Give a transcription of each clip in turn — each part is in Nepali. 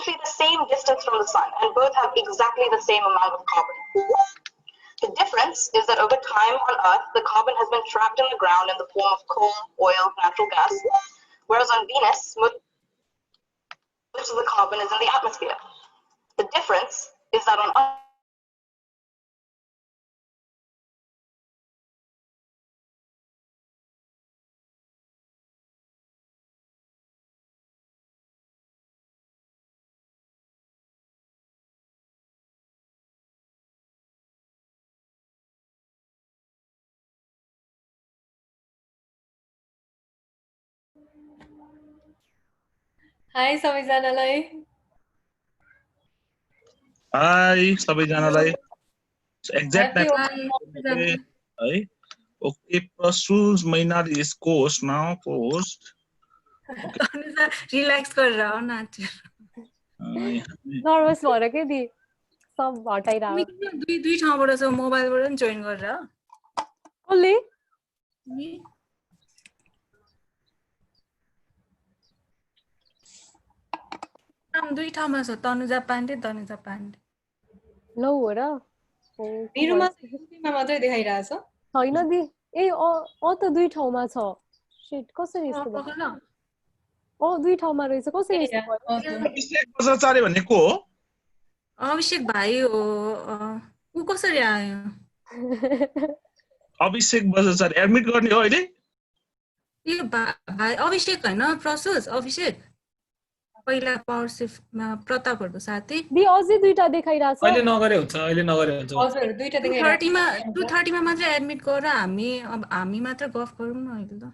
the same distance from the sun, and both have exactly the same amount of carbon. The difference is that over time on Earth, the carbon has been trapped in the ground in the form of coal, oil, natural gas, whereas on Venus, most of the carbon is in the atmosphere. The difference is that on Earth, hi सबैजनालाई हाई सबैजनालाई एक्ज्याक्ट Happy है okay Prasuj Mainali is coast now coast relax गरेर हो नाच नर्भस भएर के दि सब हटाइरह दुई ठाउँबाट छ मोबाइलबाट पनि जोइन गरेर कसले दुई ठाउँमा छ तनुजा पाण्डे लौ हो र मेरोमा मात्रै देखाइरहेछ छैन दि ए त दुई ठाउँमा छ शिट कसरी यस्तो भयो दुई ठाउँमा रहेछ कसरी यस्तो भयो अभिषेक बजाचार्य भन्ने को हो अभिषेक भाइ हो उ कसरी आयो अभिषेक बजाचार्य एडमिट गर्ने हो अहिले यो भाइ अभिषेक हैन प्रसोज अभिषेक पहिला पावर शिफ्टमा प्रतापहरुको साथी दि अझै दुईटा देखाइराछ अहिले नगरे हुन्छ हजुर दुईटा देखाइराछ 230 मा मात्र एडमिट गरेर हामी मात्र गफ गरौँ न अहिले त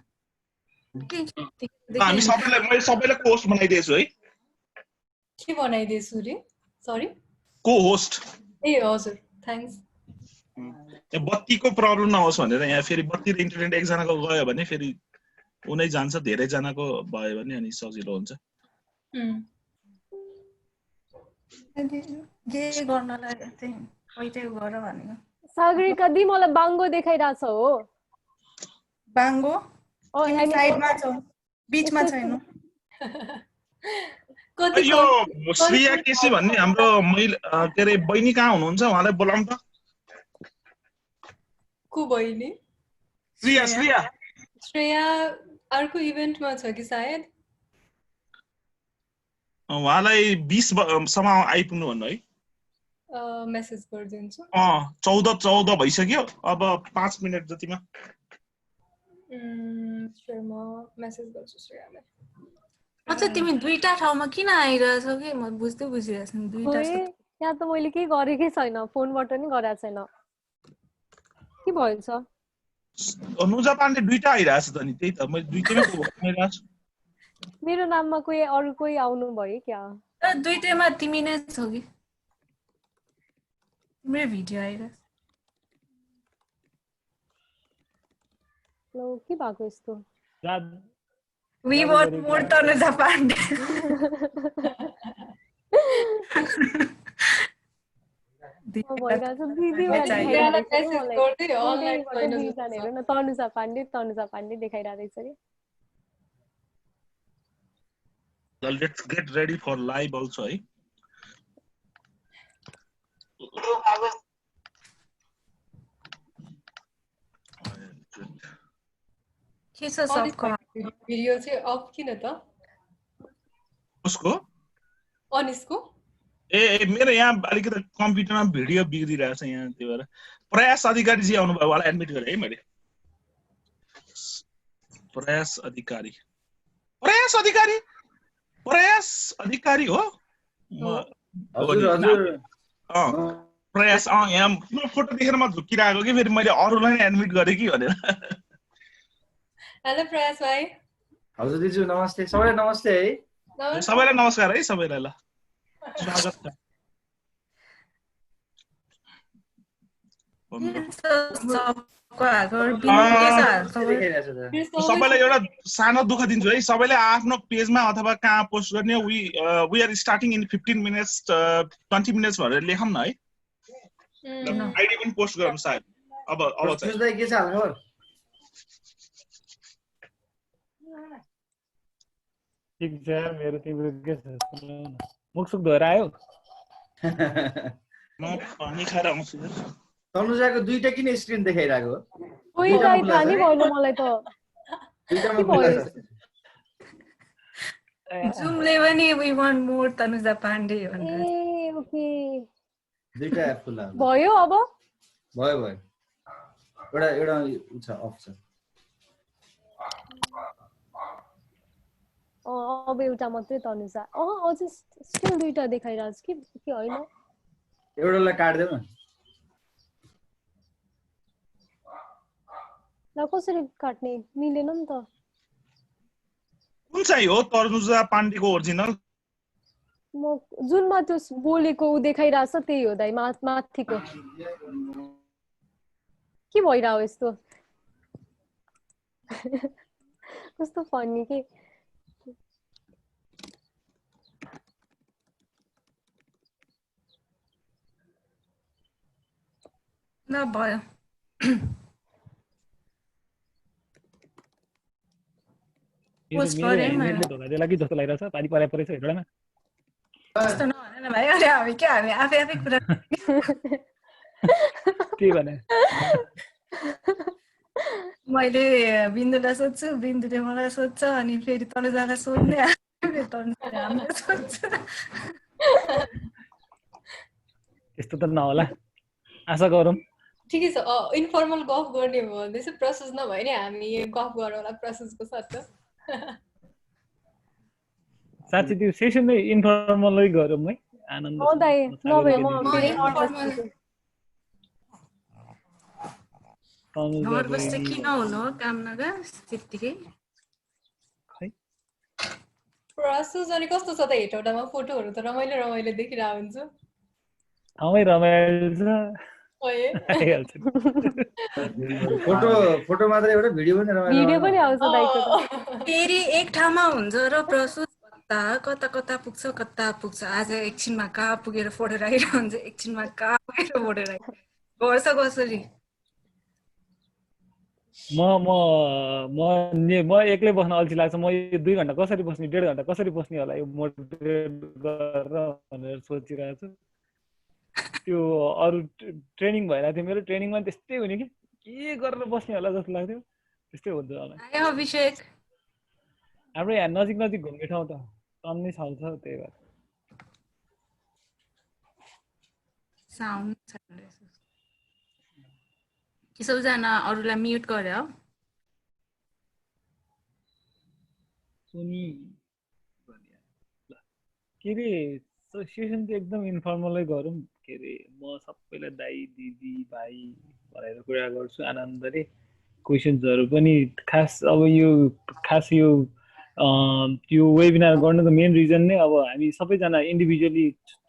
हामी मैले सबैलाई कोस्ट बनाइदिएछु है के बनाइदिएछु रे सरी को होस्ट ए हजुर थ्यांक्स बत्तीको प्रब्लम नहोस् भनेर यहाँ फेरि बत्ती र इन्टरनेट एकजनाको गयो भने फेरि उनै जान्छ धेरै जनाको भयो भने अनि सजिलो हुन्छ जे गर्नलाई चाहिँ पहिटै गर भनेको सागरिका दि मलाई बाङ्गो देखाइराछ हो बाङ्गो साइडमा छ बीचमा छैन यो श्रेया केसी भन्ने हाम्रो के रे बहिनी कहाँ हुनुहुन्छ उहाँलाई बोलाउँ त को बहिनी श्रेया अर्को इभेन्टमा छ कि सायद उहाँलाई 20 सम्म आइपुग्नु भन्नु है मेसेज गरिदिन्छु 14 भइसक्यो अब 5 मिनेट जतिमा म मेसेज गर्छु श्रेयालाई अच्छा तिमी दुईटा ठाउँमा किन आइरहेछौ के म बुझिरहेछ नि दुईटा यहाँ त मैले के गरेकै छैन फोनबाट नि गराएको छैन के भएछ अनुजा पाण्डे दुईटा आइरहेछ त नि त्यही त मैले दुईटैमा आइरहेछ मेरो नाममा कोही अरु कोही आउनु भयो क्या दुईटैमा तिमी नै छौ कि मेरो भिडियो आइरहेछ लो के भएको यस्तो We want more Tanuja Pandey. Tanuja Pandey देखाइरहेछ के Let's get ready for live also, eh? के छ सबको भिडियो चाहिँ अफ किन त उसको अनिसको ए मेरो यहाँ अलिकति कम्प्युटरमा भिडियो बिग्रिरहेछ यहाँ त्यो भएर प्रयास अधिकारी जी आउनु भयो उहाँलाई एडमिट गरे है मैले प्रयास अधिकारी हो हजुर प्रयास यहाँ फोटो देखेर म झुकिरहेको कि फेरि मैले अरूलाई एडमिट गरे कि भनेर हेलो प्रयास भाइ हजुर दिजु नमस्ते सबैलाई नमस्ते है सबैलाई नमस्कार है सबैलाई ल स्वागत छ सबैलाई एउटा सानो दुःख दिन्छु है सबैले आफ्नो पेजमा अथवा कहाँ पोस्ट गर्ने we are starting in 15 minutes 20 minutes भनेर लेखौँ न है आइडी पनि पोस्ट गरौँ सायद अब चाहिँ के छ हालखबर ठीक छ मेरो तिम्रो के छ मुखसुक धोएर आयो म पानी खाएर आउँछु यार। तनुजाको दुईटा किन स्क्रिन देखाइरहेको हो कोही गाई थाहा नै भएन मलाई त दुईटामा के खुला भयो? छ जुमले पनि we want more Tanuja Pandey भनेर ए ओके दुईटा एप खुला होला भयो अब भयो एउटा एउटा उ छ अफ छ अब एउटा मात्रै तनुजा अझै स्टिल दुईटा देखाइरहेको छ कि होइन एउटालाई काट्देऊ न ल कसरी काट्ने मिलेन नि त कुन चाहिँ हो तनुजा पाण्डेको ओरिजिनल? म जुनमा त्यो बोलेको उ देखाइरहेछ त्यही हो दाइ माथिको के भइरहेको यस्तो कस्तो फनी के ल भयो पोस्ट गरेँ मैले धोका दिएला कि जस्तो लागिरहेछ पानी परेछ हेर्दैमा त्यस्तो नभन न भाइ अरे हामी आफै कुरा के भने मैले बिन्दुलाई सोध्छु बिन्दुले मलाई सोध्छ अनि फेरि तनुजालाई सोध्ने तनुजाले हामीलाई सोध्छ त्यस्तो त नहोला आशा गरौँ ठिकै छ इन्फर्मल गफ गर्ने हो भने चाहिँ प्रोसेस नभए नि हामी गफ गरौँला प्रोसेसको साथ साँच्चै त्यो सेसन नै इन्फर्मलै गरौँ है आनन्द दाइ नभए म फेरि घर बस्दै किन हुनु हो काम नगर त्यत्तिकै प्रोसेस अनि कस्तो छ त हेटौडामा फोटोहरू त रमाइलो देखिरहेको हुन्छ ठाउँमै रमाइलो छ फोटो मात्रै एउटा भिडियो पनि आउँछ दाइको त फेरि एक ठाउँमा हुन्छ र प्रस्तुत कता पुग्छ आज एकछिनमा कहाँ पुगेर फोटो राखिरहेको हुन्छ एकछिनमा कहाँ पुगेर फोटो राखिरहेको गर्छ कसरी म एक्लै बस्न अल्छी लाग्छ म यो 2 घण्टा कसरी बस्ने 1.5 घण्टा कसरी बस्ने होला यो मोटिभेट गरेर भनेर सोचिरहेको छु त्यो अरु ट्रेनिङ भइरहेको थियो मेरो ट्रेनिङमा त्यस्तै हुने के गरेर बस्ने होला जस्तो लाग्थ्यो त्यस्तै हुन्छ होला अभिषेक हाम्रो यहाँ नजिक घुम्ने ठाउँ त टन्नै छ त्यही भएर साउन्ड के सबजना अरूलाई म्युट गरे हो सुनि के रे सेसन चाहिँ एकदम इन्फर्मलै गरौँ के रे म सबैलाई दाइ दिदी भाइ भनेर कुरा गर्छु आनन्दले क्वेशन्सहरु पनि खास अब यो वेबिनार गर्नुको मेन रिजन नै अब हामी सबैजना इन्डिभिजुअली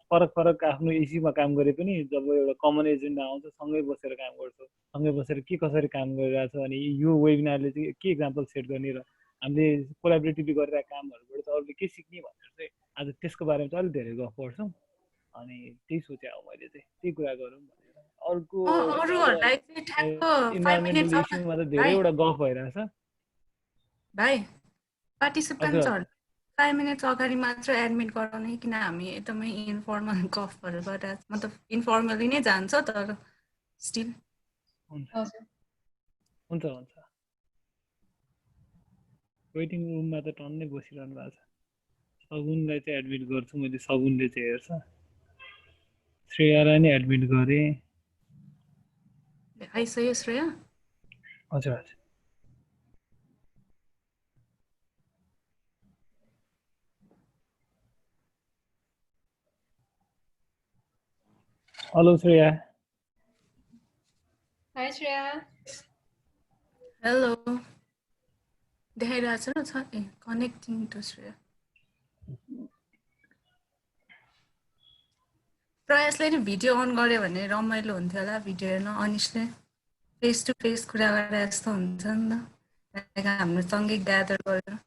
फरक आफ्नो इस्युमा काम गरे पनि जब एउटा कमन एजेन्डा आउँछ सँगै बसेर काम गर्छौँ सँगै बसेर के कसरी काम गरिरहेछ अनि यो वेबिनारले चाहिँ के एक्जाम्पल सेट गर्ने र हामीले कोलाबोरेटिभली गरिरहेका कामहरुबाट चाहिँ अरूले के सिक्ने भनेर चाहिँ आज त्यसको बारेमा चाहिँ अलि धेरै गफ गर्छौँ अनि त्यही सोचे अब मैले चाहिँ त्यही कुरा गरौँ भनेर अर्को अरूहरुलाई चाहिँ ठ्याक्क 5 मिनेट्स इस्युमा त धेरैवटा गफ भइरहेछ भाइ पार्टिसिपेन्ट्सहरु 5 मिनेट्स अगाडि मात्र एडमिट गराउने किन हामी एकदमै इन्फर्मल गफहरु गरिरहेछ मतलब इन्फर्मली नै जान्छ तर स्टिल हुन्छ वेटिङ रुममा त टन्नै बसिरहनु भएको छ सगुनलाई चाहिँ एडमिट गर्छु मैले सगुनले चाहिँ हेर्छ श्रेयालाई नै एडमिट गरे आइसक्यो श्रेया हजुर हेलो श्रेया हाय श्रेया हेलो देखाइरहेछ र छ ए कनेक्टिङ टु श्रेया प्रयासले नि भिडियो अन गर्यो भने रमाइलो हुन्थ्यो होला भिडियो हेर्न अनिशले फेस टु फेस कुरा गरेर जस्तो हुन्छ नि त हाम्रो सँगै ग्यादर गरेर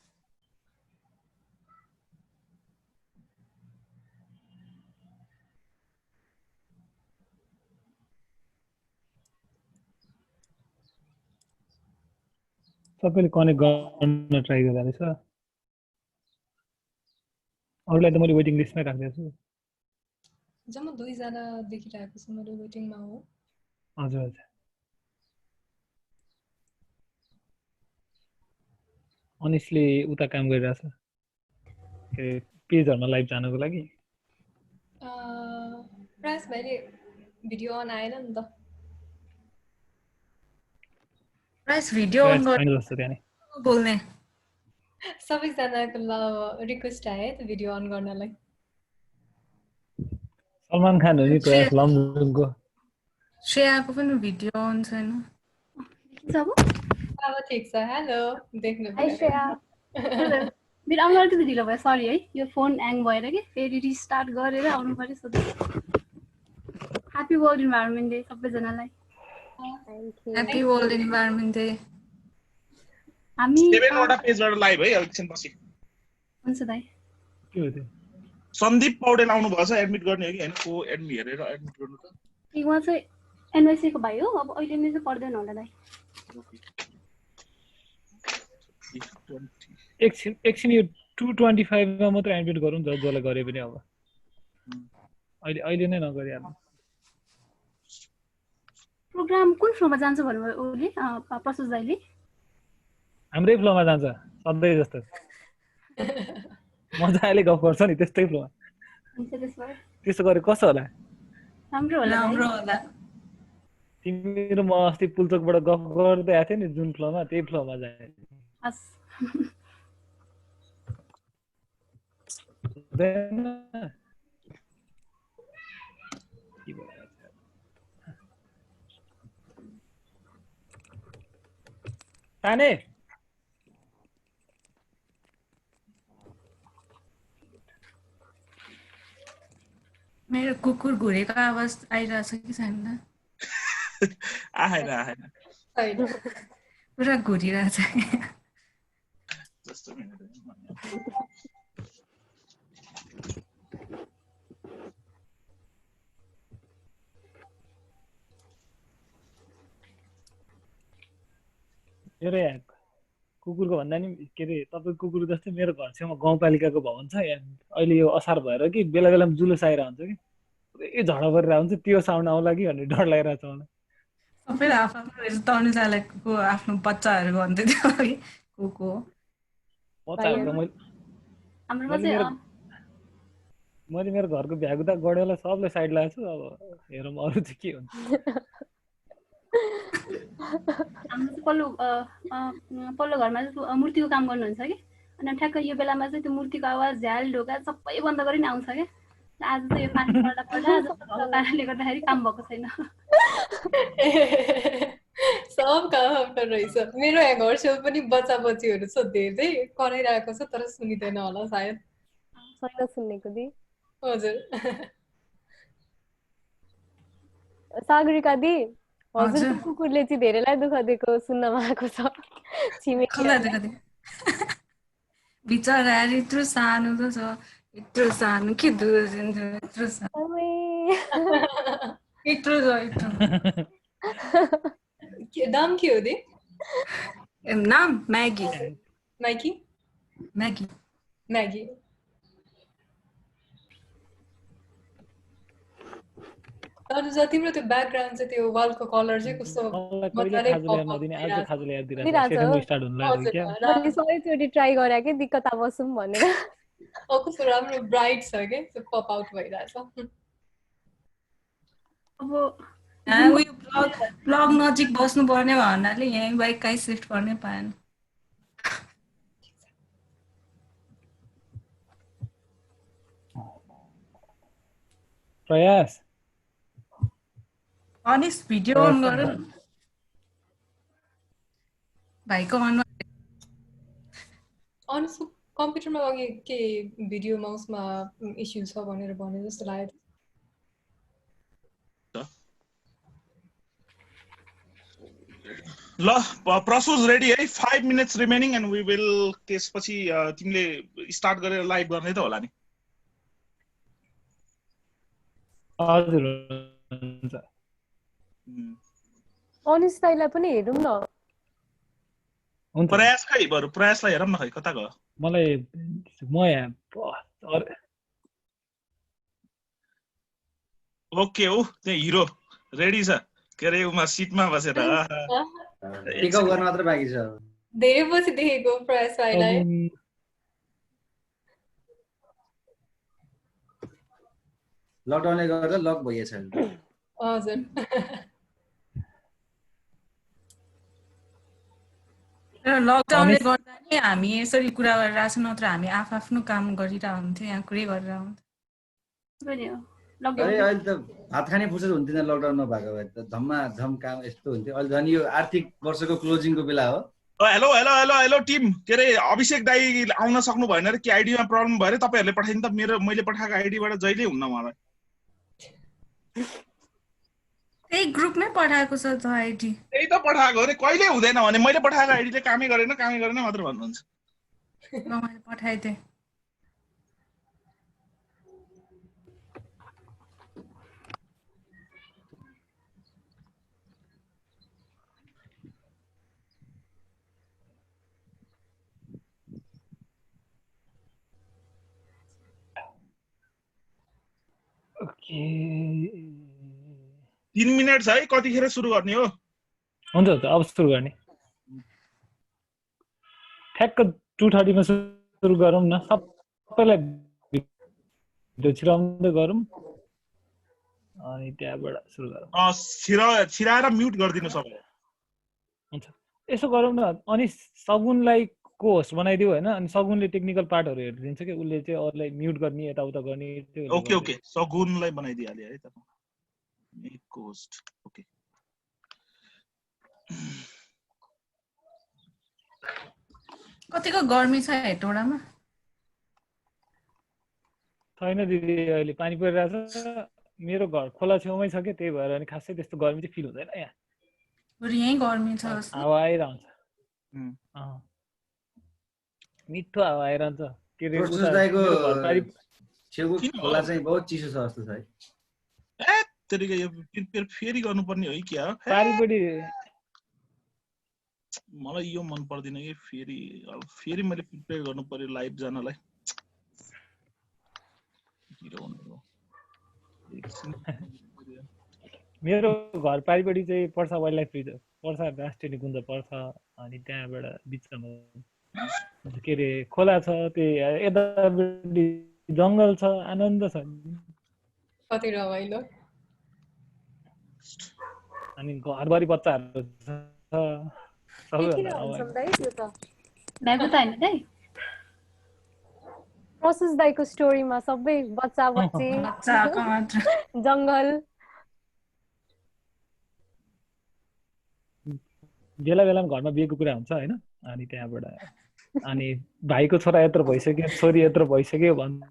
सबैले कनेक्ट गर्न ट्राई गरिरहेछ अरूलाई त मैले वेटिङ लिस्टमै राख्दैछु जम्मा 2 जना देखिरहेको छ मैले वेटिङमा हो हजुर हजुर अनिसले उता काम गरिरहेछ के पेजहरुमा लाइभ जानको लागि प्रयास भाइले भिडियो अन आएन नि त प्राइस भिडियो अन फाइनल जस्तो त्यहाँ बोल्ने सबैजनाको रिक्वेस्ट आयो त भिडियो अन गर्नलाई सलमान खान हो नि प्रयास लमजुङको श्रेयाको पनि भिडियो अन छैन अब ठिक छ हेलो देख्नु हाई श्रेया हेलो मेरो आउनु अलिकति ढिलो भयो सरी है यो फोन ह्याङ भएर कि फेरि रिस्टार्ट गरेर आउनु पर्यो सोध्नु ह्यापी वर्ल्ड इन्भाइरोमेन्ट डे सबैजनालाई ह्यापी वर्ल्ड इन्भाइरोमेन्ट डे हामी 7 वटा पेजबाट लाइभ है एकछिन पछि हुन्छ दाइ के हो त्यो सन्दीप पौडेल आउनु भएको छ एडमिट गर्ने हो कि हैन को एडमिट हेरेर एडमिट गर्नु त उहाँ चाहिँ एनवाइसी को भाइ हो अब अहिले नै चाहिँ पर्दैन होला दाइ एकछिन यो 225 मा मात्र एडमिट गरौँ न जसलाई गरे पनि अब अहिले नै नगरिहाल्नु प्रोग्राम कुन फ्लोमा जान्छ भन्नुभयो ओले प्रसोज दाइले हाम्रै फ्लोमा जान्छ सधैँ जस्तो मजाले गफ गर्छ नि त्यस्तै फ्लोमा त्यसो गरे कसो होला राम्रो होला तिमी र म अस्ति पुल्चोकबाट गफ गर्दै आएको थियौ नि जुन फ्लोमा त्यही फ्लोमा जाए ताने मेरो कुकुर घुरेको आवाज आइरहेछ कि छैन आएन पुरा घुरिरहेछ मेरो यहाँ कुकुरको भन्दा नि के अरे तपाईँ कुकुर जस्तै मेरो घर छेउमा गाउँपालिकाको भवन छ अहिले यो असार भएर कि बेला बेलामा जुलुस आइरहेको हुन्छ कि पुरै झडा परिरहेको हुन्छ त्यो साउन्ड आउला कि भन्ने डर लागिरहेको छ मलाई सबैले आफ्नो तनुजाको आफ्नो बच्चाहरू भन्दै थियो कि कुको मैले मेरो घरको भ्यागुता गढेलाई सबले साइड लगाएको छु अब हेरौँ अरू चाहिँ के हुन्छ पल्लो घरमा चाहिँ मूर्तिको काम गर्नुहुन्छ कि अनि ठ्याक्क यो बेलामा चाहिँ त्यो मूर्तिको आवाज झ्याल ढोका सबै बन्द गरी नै आउँछ क्या आज चाहिँ यो पानी पर्दा कारणले गर्दाखेरि काम भएको छैन सब काम आफ्नो रहेछ मेरो यहाँ घर छेउ पनि बच्चा बच्चीहरू छ धेरै कराइरहेको छ तर सुनिँदैन होला सायद छैन सुन्नेको दि हजुर सागरिका दि हजुरको कुकुरले चाहिँ धेरैलाई दुःख दिएको सुन्नमा आएको छ बिचरा यत्रो सानो त छ यत्रो सानो के दुध यत्रो सानो यत्रो नाम के हो दि नाम Maggi Maggi Maggi Maggi Tanuja तिम्रो त्यो ब्याकग्राउन्ड चाहिँ त्यो वालको कलर चाहिँ कस्तो सबैचोटि ट्राई गरे कि दिक्कत बसौँ भनेर कस्तो राम्रो ब्राइट छ के त्यो पप आउट भइरहेछ अब उयो ब्लग नजिक बस्नु पर्ने भन्नाले यही बाइक काहीँ सिफ्ट गर्नै पाएन प्रयास अनिस भिडियो अन गरौँ भाइको अन अनिसको कम्प्युटरमा अघि के भिडियो माउसमा इस्यु छ भनेर भने जस्तो लाग्यो ल प्रसोज रेडी है 5 minutes remaining and we will त्यसपछि तिमीले स्टार्ट गरेर लाइभ गर्ने त होला नि हजुर अनिस दाइलाई पनि हेरौँ न प्रयास खै बरु प्रयासलाई हेरौँ न खै कता गयो मलाई म यहाँ ओके ऊ त्यहाँ हिरो रेडी छ के अरे उमा सिटमा बसेर टेकअप गर्न मात्र बाँकी छ धेरै पछि देखेको प्रयास भाइलाई लकडाउनले गर्दा लक भइएछ हजुर लकडाउनले गर्दा नि हामी यसरी कुरा गरिरहेको छौँ नत्र हामी आफ्नो काम गरिरहेको हुन्थ्यो यहाँ कुरै गरेर अरे अहिले त भात खाने फुर्सद हुन्थेन लकडाउन नभएको भए त धम्मा धम काम यस्तो हुन्थ्यो अहिले झन् यो आर्थिक वर्षको क्लोजिङको बेला हो hello hello hello hello team के अरे अभिषेक दाई आउन सक्नु भएन रे के आइडीमा प्रब्लम भयो रे तपाईहरुले पठाइदिनु त मैले पठाएको आइडीबाट जहिले हुन्न मलाई त्यही ग्रुपमै पठाएको छ त आइडी त्यही त पठाएको रे कहिले हुँदैन भने मैले पठाएको आइडीले कामै गरेन मात्र भन्नुहुन्छ मैले पठाइदिए ओके 3 मिनेट छ है कतिखेर सुरु गर्ने हो हुन्छ त अब सुरु गर्ने ठ्याक्क 2:30 मा सुरु गरौँ न सबैलाई भिडियो छिराउँदै गरौँ अनि त्यहाँबाट सुरु गरौँ छिराएर म्युट गरिदिनु सबैले हुन्छ यसो गरौँ न अनि सगुनलाई को होस्ट बनाइदियो हैन अनि सगुनले टेक्निकल पार्टहरु हेरिदिन्छ के उले चाहिँ अरूलाई म्युट गर्ने यताउता गर्ने त्यो ओके ओके सगुनलाई बनाइदिहाले है त एक होस्ट ओके कतिको गर्मी छ हेटौडामा छैन दिदी अहिले पानी परिरहेछ मेरो घर खोला छेउमै छ के त्यही भएर अनि खासै त्यस्तो गर्मी चाहिँ फिल हुँदैन यहाँ यही गर्मी छ हावा आइरहन्छ मिठो हावा आइरहन्छ के रे छेउको खोला चाहिँ बहुत चिसो छ जस्तो छ है ए त्यसले यो प्रिपेयर फेरि गर्नुपर्ने हो कि क्या पारिपडी मलाई यो मन पर्दैन कि फेरि मैले प्रिपेयर गर्नु पर्यो लाइभ जानलाई मेरो घर पारिपडी चाहिँ Parsa wild life reserve Parsa राष्ट्रिय निकुञ्ज पर्छ अनि त्यहाँबाट बिचमा के रे खोला छ त्यही यतापट्टि जङ्गल छ आनन्द छ कति रमाइलो अनि घरभरि बच्चाहरू छ प्रोसेस दाइको स्टोरीमा सबै बच्चा बच्ची जङ्गल बेला बेलामा घरमा बिहेको कुरा हुन्छ हैन अनि त्यहाँबाट अनि भाइको छोरा यत्रो भइसक्यो छोरी यत्रो भइसक्यो भन्छ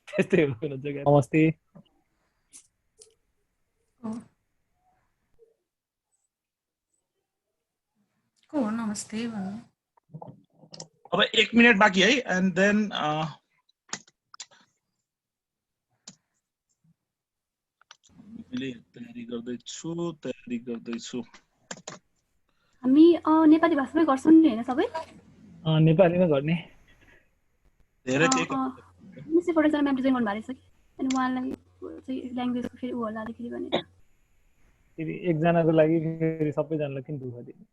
त्यस्तै हुन्छ नमस्ते को नमस्ते भन्नु अब 1 मिनेट बाँकी है एन्ड देन मैले तयारी गर्दैछु हामी नेपाली भाषामै गर्छौं नि हैन सबै नेपालीमा गर्ने धेरै मिस प्रोडक्सन म्याम डिजाइन गर्नु भएको छ कि अनि उहाँलाई चाहिँ ल्याङ्ग्वेजको फेरि उ होला देखि भने फेरि एकजनाको लागि फेरि सबैजनालाई किन दुःख दिने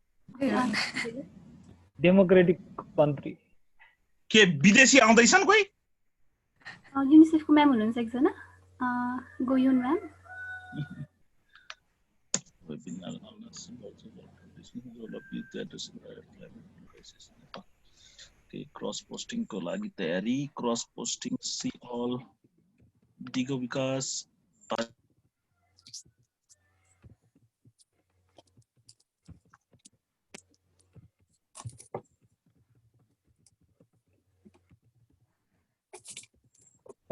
डेमोक्रेटिक कन्ट्री के विदेशी आउँदैछन् कोही युनिसेफको म्याम हुनुहुन्छ एकजना गोयुन म्याम क्रस पोस्टिङ को लागि तयारी क्रस पोस्टिङ सी अल दिगो विकास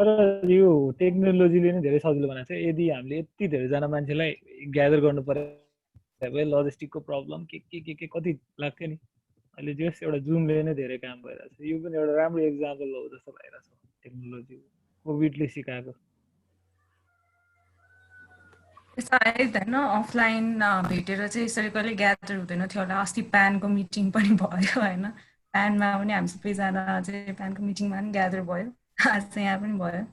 तर यो टेक्नोलोजीले नै धेरै सजिलो बनाएको छ यदि हामीले यति धेरैजना मान्छेलाई ग्यादर गर्नु पर्यो लजिस्टिकको प्रब्लम के कति लाग्थ्यो नि अहिले जस एउटा जुमले नै धेरै काम भइरहेछ यो पनि एउटा राम्रो एक्जाम्पल हो जस्तो भइरहेछ टेक्नोलोजी कोभिडले सिकाएको सायद होइन अफलाइन भेटेर चाहिँ यसरी कहिले ग्यादर हुँदैन थियो होला। अस्ति प्यानको मिटिङ पनि भयो होइन, प्यानमा पनि हामी सबैजना चाहिँ प्यानको मिटिङमा पनि ग्यादर भयो, आज चाहिँ यहाँ पनि भयो।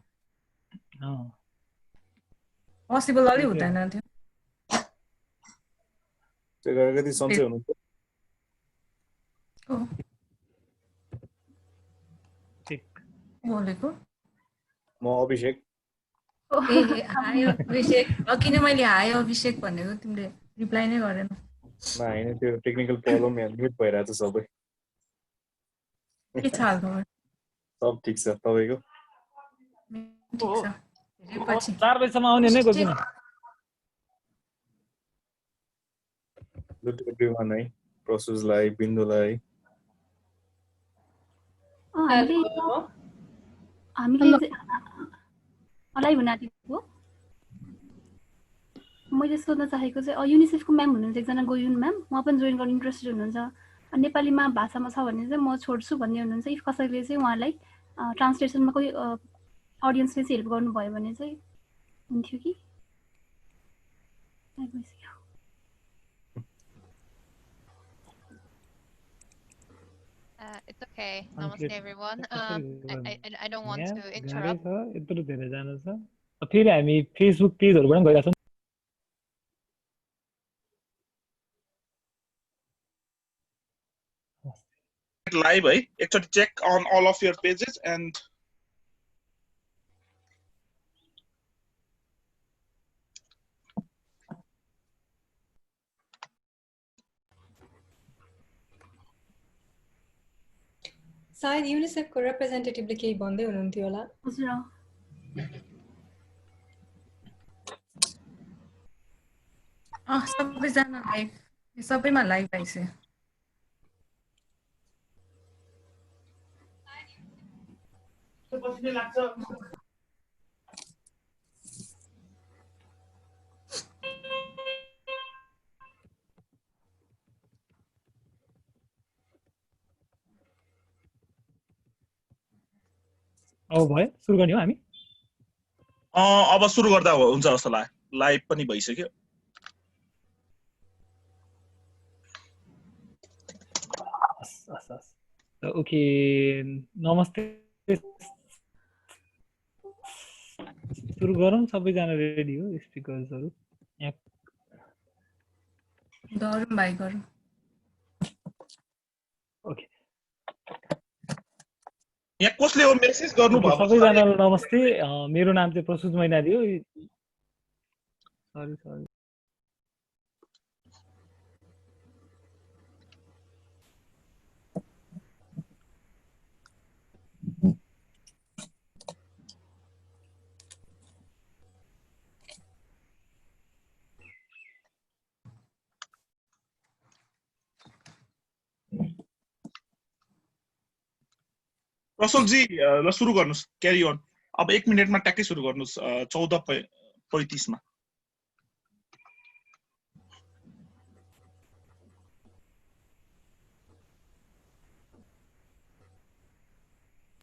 पोसिबल अलि हुँदैन थियो। कति सन्चै हुनुहुन्छ? बोलेको म अभिषेक। ए हाय अभिषेक, किन मैले हाय अभिषेक भनेको तिमीले रिप्लाई नै गरेन? होइन त्यो टेक्निकल प्रब्लम यहाँ म्युट भइरहेछ सबै। के छ हालखबर? सब ठिक छ, तपाईँको? ठिक छ। 4 बजेसम्म आउने नै गोपिन। गुड एभ्रीवन है, प्रसुजलाई, बिन्दुलाई। हामीले लाइभ हुन आँटेको हो। मैले सोध्न चाहेको चाहिँ युनिसेफको म्याम हुनुहुन्छ एकजना गोयुन म्याम, उहाँ पनि जोइन गर्न इन्ट्रेस्टेड हुनुहुन्छ। नेपालीमा भाषामा छ भने चाहिँ म छोड्छु भन्ने हुनुहुन्छ। इफ कसैले चाहिँ उहाँलाई ट्रान्सलेसनमा कोही अडियन्सले चाहिँ हेल्प गर्नुभयो भने चाहिँ हुन्थ्यो कि। It's okay. Namaste everyone. I don't want to interrupt. यत्रो धेरै जानु छ। फेरि हामी फेसबुक पेजहरुबाट पनि गइराछौँ। लाइभ है, एकचोटि check on all of your pages and सायद युनिसेफको रिप्रेजेन्टेटिभले केही भन्दै हुनुहुन्थ्यो होला। हजुर सबैजना लाइभ, सबैमा लाइभ आइसक्यो। अब भयो, सुरु गर्ने हो हामी? अब सुरु गर्दा हुन्छ जस्तो लाग्यो। लाइभ पनि भइसक्यो। ओके, नमस्ते। सुरु गरौँ, सबैजना रेडी हो? स्पिकर्सहरु यहाँ गरौँ भाइ गरौँ। ओके, यहाँ कसले हो मेसेज गर्नु भयो? सबैजनालाई नमस्ते। मेरो नाम चाहिँ प्रसुज मैनाली हो। सरी रसुलजी ल सुरु गर्नुस्, क्यारी अन। अब 1 मिनेटमा ट्याक्कै सुरु गर्नुस्। 14:35 मा।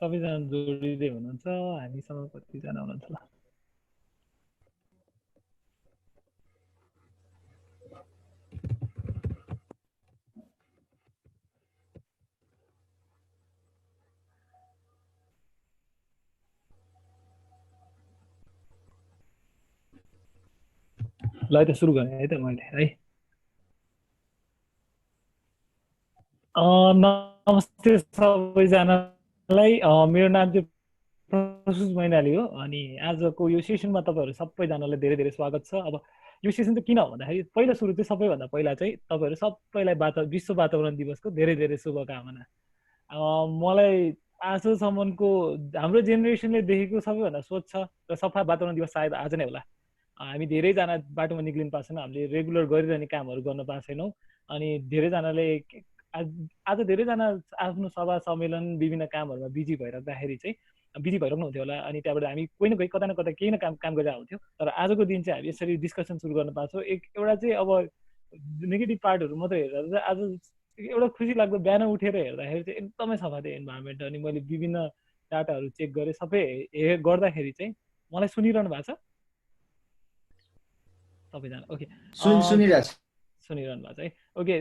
सबैजना जोडिँदै हुनुहुन्छ? हामीसँग कतिजना हुनुहुन्छ ल? ल त सुरु गरेँ है त मैले है। नमस्ते सबैजनालाई। मेरो नाम चाहिँ प्रसुज मैनाली हो। अनि आजको यो सेसनमा तपाईँहरू सबैजनालाई धेरै धेरै स्वागत छ। अब यो सेसन चाहिँ किन भन्दाखेरि पहिलो सुरु चाहिँ सबैभन्दा पहिला चाहिँ तपाईँहरू सबैलाई विश्व वातावरण दिवसको धेरै धेरै शुभकामना। मलाई आजसम्मको हाम्रो जेनेरेसनले देखेको सबैभन्दा स्वच्छ र सफा वातावरण दिवस सायद आज नै होला। हामी धेरैजना बाटोमा निक्लिनु पाएको छैनौँ, हामीले रेगुलर गरिरहने कामहरू गर्न पाएको छैनौँ। अनि धेरैजनाले आज धेरैजना आफ्नो सभा सम्मेलन विभिन्न कामहरूमा बिजी भइराख्दाखेरि चाहिँ बिजी भइराख्नु हुन्थ्यो होला। अनि त्यहाँबाट हामी कोही न कोही कता न कता केही न काम गरिरहेको हुन्थ्यो। तर आजको दिन चाहिँ हामी यसरी डिस्कसन सुरु गर्न पाएको छौँ। एउटा चाहिँ अब नेगेटिभ पार्टहरू मात्रै हेर्दा आज एउटा खुसी लाग्दो बिहान उठेर हेर्दाखेरि चाहिँ एकदमै सफा थियो इन्भाइरोमेन्ट। अनि मैले विभिन्न डाटाहरू चेक गरेँ, सबै गर्दाखेरि चाहिँ मलाई सुनिरहनु भएको छ? सबैजना ओके सुनिरहेको छु सुनिरहनु भएको छ है ओके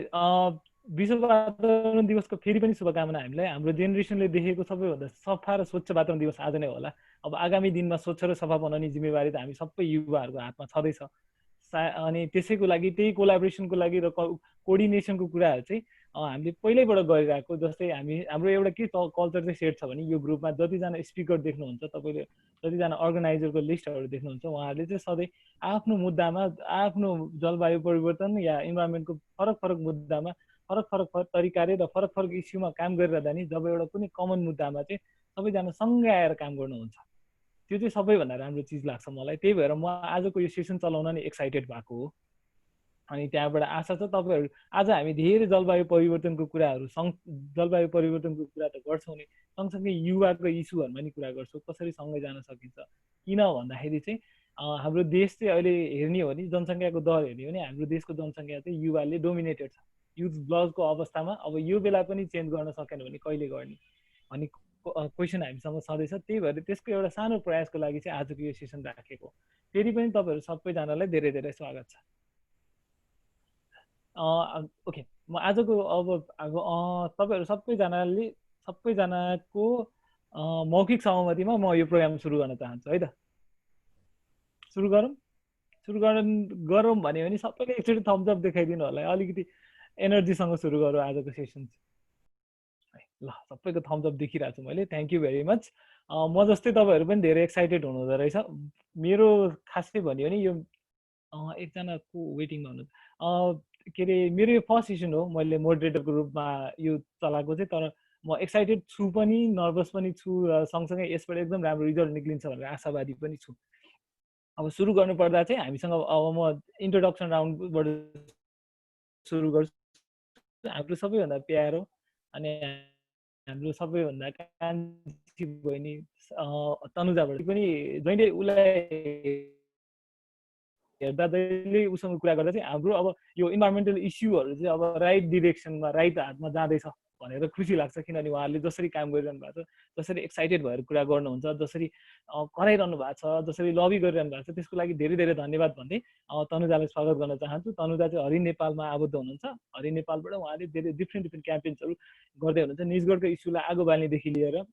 विश्व वातावरण दिवसको फेरि पनि शुभकामना हामीलाई हाम्रो जेनेरेसनले देखेको सबैभन्दा सफा र स्वच्छ वातावरण दिवस आज नै होला अब आगामी दिनमा स्वच्छ र सफा बनाउने जिम्मेवारी त हामी सबै युवाहरूको हातमा छँदैछ अनि त्यसैको लागि त्यही कोलाबोरेसनको लागि र कोअर्डिनेसनको कुराहरू चाहिँ हामीले पहिल्यैबाट गरिरहेको जस्तै हाम्रो एउटा के कल्चर चाहिँ सेट छ भने यो ग्रुपमा जतिजना स्पिकर देख्नुहुन्छ तपाईँले जतिजना अर्गनाइजरको लिस्टहरू देख्नुहुन्छ उहाँहरूले चाहिँ सधैँ आफ्नो मुद्दामा आफ्नो जलवायु परिवर्तन या इन्भाइरोमेन्टको फरक फरक मुद्दामा फरक फरक तरिकाले र फरक फरक इस्युमा काम गरिरहँदा नि जब एउटा कुनै कमन मुद्दामा चाहिँ सबैजना सँगै आएर काम गर्नुहुन्छ त्यो चाहिँ सबैभन्दा राम्रो चिज लाग्छ मलाई त्यही भएर म आजको यो सेसन चलाउन नि एक्साइटेड भएको हो अनि त्यहाँबाट आशा छ तपाईँहरू आज हामी धेरै जलवायु परिवर्तनको कुराहरू जलवायु परिवर्तनको कुरा त गर्छौँ नि सँगसँगै युवाको इस्युहरूमा नि कुरा गर्छौँ कसरी सँगै जान सकिन्छ किन भन्दाखेरि चाहिँ हाम्रो देश चाहिँ अहिले हेर्ने हो भने जनसङ्ख्याको दर हेर्ने हो भने हाम्रो देशको जनसङ्ख्या चाहिँ युवाले डोमिनेटेड छ युथ ब्लडको अवस्थामा अब यो बेला पनि चेन्ज गर्न सकेन भने कहिले गर्ने भन्ने क्वेसन हामीसँग छँदैछ त्यही भएर त्यसको एउटा सानो प्रयासको लागि चाहिँ आजको यो सेसन राखेको फेरि पनि तपाईँहरू सबैजनालाई धेरै धेरै स्वागत छ ओके म आजको अब तपाईँहरू सबैजनाको मौखिक सहमतिमा म यो प्रोग्राम सुरु गर्न चाहन्छु है त सुरु गरौँ भन्यो भने सबैले एकचोटि थम्स अप देखाइदिनु होला अलिकति एनर्जीसँग सुरु गरौँ आजको सेसन ल सबैको थम्स अप देखिरहेको छु मैले थ्याङ्क यू भेरी मच म जस्तै तपाईँहरू पनि धेरै एक्साइटेड हुनुहुँदो रहेछ मेरो खासै भन्यो भने यो एकजनाको वेटिङमा हुनु के अरे मेरो यो फर्स्ट सेसन हो मैले मोडरेटरको रूपमा यो चलाएको चाहिँ तर म एक्साइटेड छु पनि नर्भस पनि छु र सँगसँगै यसबाट एकदम राम्रो रिजल्ट निक्लिन्छ भनेर आशावादी पनि छु अब सुरु गर्नुपर्दा चाहिँ हामीसँग अब म इन्ट्रोडक्सन राउन्डबाट सुरु गर्छु हाम्रो सबैभन्दा प्यारो अनि हाम्रो सबैभन्दा कान्छी बहिनी तनुजाबाट पनि जहिले उसलाई हेर्दा जहिले उसँग कुरा गर्दा चाहिँ हाम्रो अब यो इन्भाइरोमेन्टल इस्युहरू चाहिँ अब राइट डिरेक्सनमा राइट हातमा जाँदैछ भनेर खुसी लाग्छ किनभने उहाँहरूले जसरी काम गरिरहनु भएको छ जसरी एक्साइटेड भएर कुरा गर्नुहुन्छ जसरी कराइरहनु भएको छ जसरी लबी गरिरहनु भएको छ त्यसको लागि धेरै धेरै धन्यवाद भन्दै तनुजालाई स्वागत गर्न चाहन्छु तनुजा चाहिँ हरि नेपालमा आबद्ध हुनुहुन्छ हरि नेपालबाट उहाँले धेरै डिफ्रेन्ट क्याम्पेन्सहरू गर्दै हुनुहुन्छ निजगढको इस्युलाई आगो बाल्नेदेखि लिएर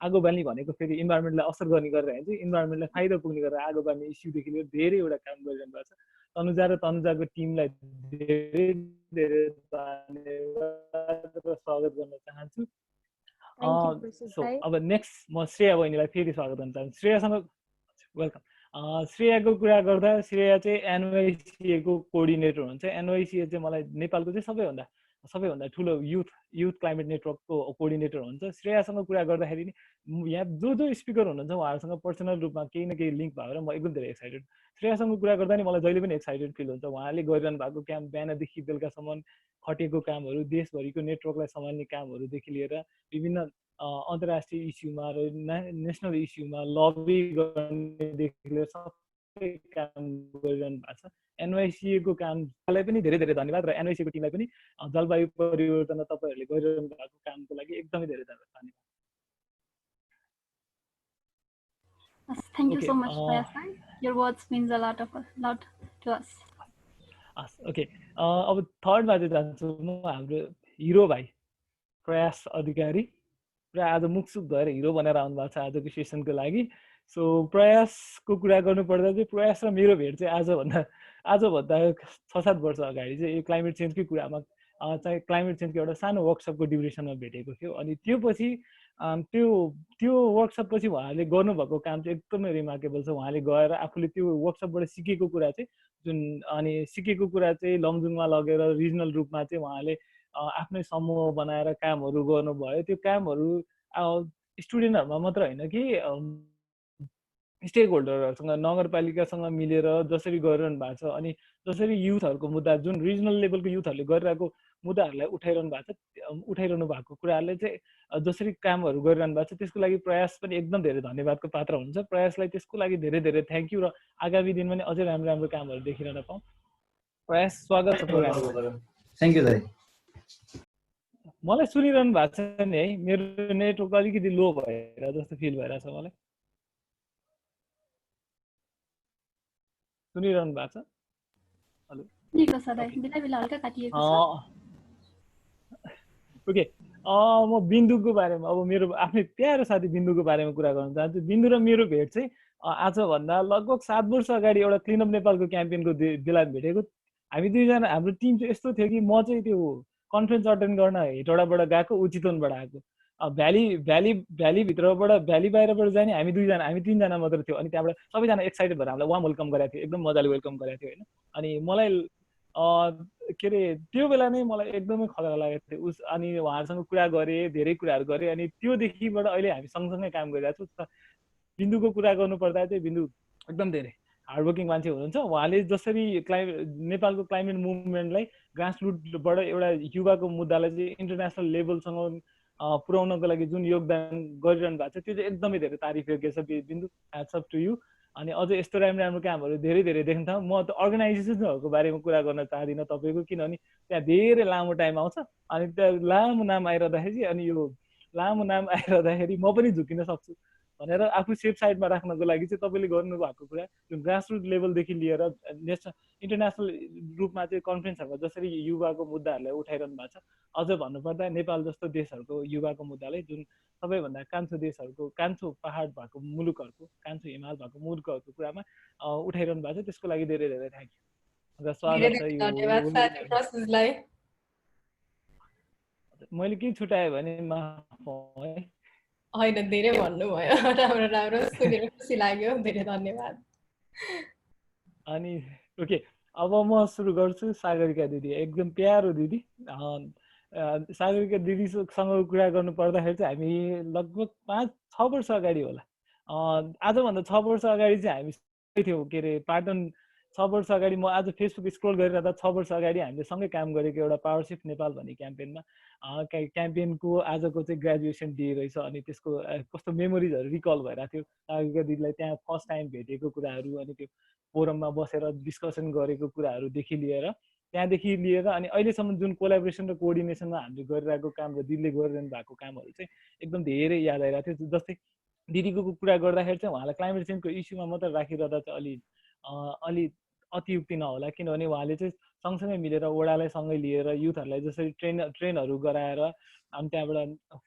आगो बाल्ने भनेको फेरि इन्भाइरोमेन्टलाई असर गर्ने गरेर होइन इन्भाइरोमेन्टलाई फाइदा पुग्ने गरेर आगो बाल्ने इस्युदेखि लिएर धेरैवटा काम गरिरहनु भएको छ तनुजा र तनुजाको टिमलाई धेरै धेरै धन्यवाद र स्वागत गर्न चाहन्छु अब नेक्स्ट म श्रेया बहिनीलाई फेरि स्वागत गर्न चाहन्छु श्रेयासँग वेलकम श्रेयाको कुरा गर्दा श्रेया चाहिँ एनवाइसिएको कोअर्डिनेटर हुनुहुन्छ एनवाइसिए चाहिँ मलाई नेपालको चाहिँ सबैभन्दा ठुलो युथ क्लाइमेट नेटवर्कको कोअर्डिनेटर हुन्छ श्रेयासँग कुरा गर्दाखेरि नि यहाँ जो स्पिकर हुनुहुन्छ उहाँहरूसँग पर्सनल रूपमा केही न केही लिङ्क भएर म एकदम धेरै एक्साइटेड श्रेयासँग कुरा गर्दा नि मलाई जहिले पनि एक्साइटेड फिल हुन्छ उहाँले गरिरहनु भएको काम बिहानदेखि बेलुकासम्म खटेको कामहरू देशभरिको नेटवर्कलाई सम्हाल्ने कामहरूदेखि लिएर विभिन्न अन्तर्राष्ट्रिय इस्युमा र नेसनल इस्युमा लबी गर्नेदेखि लिएर सबै काम गरिरहनु भएको छ एनवाइसिएको कामलाई पनि धेरै धेरै धन्यवाद र एनवाइसिएको टिमलाई पनि जलवायु परिवर्तनमा तपाईँहरूले गरिरहनु भएको कामको लागि एकदमै धेरै धन्यवाद Thank you so much for your time. Your words means a lot to us. Okay अब थर्डमा चाहिँ जान्छु म हाम्रो हिरो भाइ प्रयास अधिकारी र आज मुखसुक भएर हिरो बनेर आउनु भएको छ आजको सेसनको लागि सो प्रयासको कुरा गर्नुपर्दा चाहिँ प्रयास र मेरो भेट चाहिँ आजभन्दा 6-7 वर्ष अगाडि चाहिँ यो क्लाइमेट चेन्जकै कुरामा चाहिँ क्लाइमेट चेन्जको एउटा सानो वर्कसपको ड्युरेसनमा भेटेको थियो अनि त्यो पछि त्यो वर्कसप पछि उहाँले गर्नुभएको काम चाहिँ एकदमै रिमार्केबल छ उहाँले गएर आफूले त्यो वर्कसपबाट सिकेको कुरा चाहिँ अनि सिकेको कुरा चाहिँ लमजुङमा लगेर रिजनल रूपमा चाहिँ उहाँले आफ्नै समूह बनाएर कामहरू गर्नुभयो त्यो कामहरू स्टुडेन्टहरूमा मात्र होइन कि स्टेक होल्डरहरूसँग नगरपालिकासँग मिलेर जसरी गरिरहनु भएको छ अनि जसरी युथहरूको मुद्दा जुन रिजनल लेभलको युथहरूले गरिरहेको मुद्दाहरूलाई उठाइरहनु भएको कुराहरूले चाहिँ जसरी कामहरू गरिरहनु भएको छ त्यसको लागि प्रयास पनि एकदम धेरै धन्यवादको पात्र हुन्छ प्रयासलाई त्यसको लागि धेरै धेरै थ्याङ्क यू र आगामी दिनमा पनि अझै राम्रो राम्रो कामहरू देखिरहन पाऊँ प्रयास स्वागत छ प्रोग्राममा थ्याङ्क यू दाइ मलाई सुनिरहनु भएको छ नि है मेरो नेटवर्क अलिकति लो भएर जस्तो फिल भइरहेछ मलाई सुनिरहनु भएको छ हेलो ठीक छ दाइ बेला बेला हल्का काटिएको छ ओके म बिन्दुको बारेमा अब मेरो आफ्नै प्यारो साथी बिन्दुको बारेमा कुरा गर्न चाहन्छु बिन्दु र मेरो भेट चाहिँ आजभन्दा लगभग 7 वर्ष अगाडि एउटा क्लिन अप नेपालको क्याम्पेनको बेला भेटेको हामी दुईजना हाम्रो टिम चाहिँ यस्तो थियो कि म चाहिँ त्यो कन्फरेन्स अटेन्ड गर्न हेटौडाबाट गएको उचितवनबाट आएको भ्याली भित्रबाट भ्याली बाहिरबाट जाने हामी तीनजना मात्र थियो अनि त्यहाँबाट सबैजना एक्साइटेड भएर हामीलाई वार्म वेलकम गरेको थियो एकदम मजाले वेलकम गरेको थियो होइन अनि मलाई के अरे त्यो बेला नै मलाई एकदमै खतरा लागेको थियो अनि उहाँहरूसँग कुरा गरेँ धेरै कुराहरू गरेँ अनि त्योदेखिबाट अहिले हामी सँगसँगै काम गरिरहेको छौँ बिन्दुको कुरा गर्नुपर्दा चाहिँ बिन्दु एकदम धेरै हार्डवर्किङ मान्छे हुनुहुन्छ उहाँले जसरी नेपालको क्लाइमेट मुभमेन्टलाई ग्रासरुटबाट एउटा युवाको मुद्दालाई चाहिँ इन्टरनेसनल लेभलसँग पुर्याउनको लागि जुन योगदान गरिरहनु भएको छ त्यो चाहिँ एकदमै धेरै तारिफयोग्य छ बिन्दु ह्याट्स अप टु यु अनि अझ यस्तो राम्रो राम्रो कामहरू धेरै धेरै देख्न थाहा म त अर्गनाइजेसनहरूको बारेमा कुरा गर्न चाहदिनँ तपाईँको किनभने त्यहाँ धेरै लामो टाइम आउँछ अनि त्यहाँ लामो नाम आइरहँदाखेरि अनि यो लामो नाम आइरहँदाखेरि म पनि झुकिन सक्छु भनेर आफू सेफ साइडमा राख्नको लागि चाहिँ तपाईँले गर्नुभएको कुरा जुन ग्रासरुट लेभलदेखि लिएर इन्टरनेसनल रूपमा चाहिँ कन्फरेन्सहरूमा जसरी युवाको मुद्दाहरूलाई उठाइरहनु भएको छ अझ भन्नुपर्दा नेपाल जस्तो देशहरूको युवाको मुद्दालाई जुन सबैभन्दा कान्छो देशहरूको कान्छो पहाड भएको मुलुकहरूको कान्छो हिमाल भएको मुलुकहरूको कुरामा उठाइरहनु भएको छ त्यसको लागि धेरै धेरै थ्याङ्क यू र स्वागत छ मैले के छुटाएँ भने होइन धेरै भन्नुभयो राम्रो राम्रो सुनेर खुसी लाग्यो धेरै धन्यवाद अनि ओके अब म सुरु गर्छु सागरिका दिदी एकदम प्यारो दिदी सागरिका दिदीसँग कुरा गर्नु पर्दाखेरि चाहिँ हामी लगभग 5-6 वर्ष अगाडि होला आजभन्दा 6 वर्ष अगाडि चाहिँ हामी थियौँ के अरे पाटन 6 वर्ष अगाडि म आज फेसबुक स्क्रोल गरिरहँदा 6 वर्ष अगाडि हामीले सँगै काम गरेको एउटा पावर शिफ्ट नेपाल भन्ने क्याम्पेनमा क्याम्पेनको आजको चाहिँ ग्रेजुएसन डे रहेछ अनि त्यसको कस्तो मेमोरिजहरू रिकल भइरहेको थियो सागरिका दिदीलाई त्यहाँ फर्स्ट टाइम भेटेको कुराहरू अनि त्यो फोरममा बसेर डिस्कसन गरेको कुराहरूदेखि लिएर त्यहाँदेखि लिएर अनि अहिलेसम्म जुन कोलाबोरेसन र कोअर्डिनेसनमा हामीले गरिरहेको काम र दिदीले गरिरहनु भएको कामहरू चाहिँ एकदम धेरै याद आइरहेको थियो जस्तै दिदीको कुरा गर्दाखेरि चाहिँ उहाँलाई क्लाइमेट चेन्जको इस्युमा मात्र राखिरहँदा चाहिँ अलि अतियुक्ति नहोला किनभने उहाँले चाहिँ सँगसँगै मिलेर ओडालाई सँगै लिएर युथहरूलाई जसरी ट्रेनहरू गराएर अनि त्यहाँबाट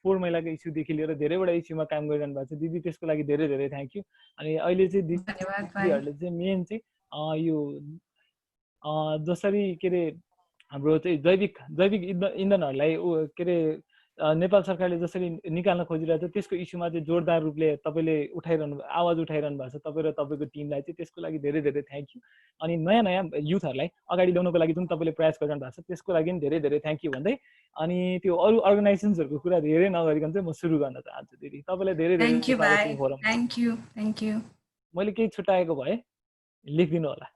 4 महिलाको इस्युदेखि लिएर धेरैवटा इस्युमा काम गरिरहनु भएको छ दिदी त्यसको लागि धेरै धेरै थ्याङ्क यू अनि अहिले चाहिँ दिदीहरूले चाहिँ मेन चाहिँ यो जसरी के अरे हाम्रो चाहिँ जैविक इन्धनहरूलाई के अरे नेपाल सरकारले जसरी निकाल्न खोजिरहेको छ त्यसको इस्युमा चाहिँ जोरदार रूपले तपाईँले आवाज उठाइरहनु भएको छ तपाईँ र तपाईँको टिमलाई चाहिँ त्यसको लागि धेरै धेरै थ्याङ्क यू अनि नयाँ नयाँ युथहरूलाई अगाडि ल्याउनको लागि जुन तपाईँले प्रयास गरिरहनु भएको छ त्यसको लागि पनि धेरै धेरै थ्याङ्क यू भन्दै अनि त्यो अरू अर्गनाइजेसन्सहरूको कुरा धेरै नगरिकन चाहिँ म सुरु गर्न चाहन्छु दिदी तपाईँलाई धेरै धेरै थ्याङ्क यू मैले केही छुट्याएको भए लेखिदिनु होला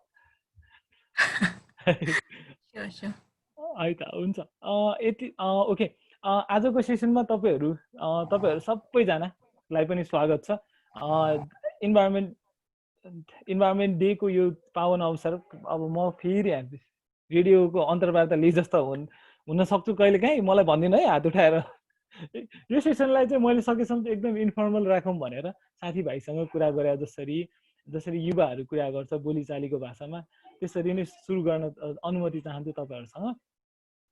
है त हुन्छ यति ओके आजको सेसनमा तपाईँहरू सबैजनालाई पनि स्वागत छ इन्भाइरोमेन्ट डेको यो पावन अवसर अब म फेरि रेडियोको अन्तर्वार्ता लिइ जस्तो हुन सक्छु कहिले काहीँ मलाई भन्दिनँ है हात उठाएर यो सेसनलाई चाहिँ मैले सकेसम्म एकदम इन्फर्मल राखौँ भनेर साथीभाइसँग कुरा गरे जसरी युवाहरू कुरा गर्छ बोलीचालीको भाषामा त्यसरी नै सुरु गर्न अनुमति चाहन्छु तपाईँहरूसँग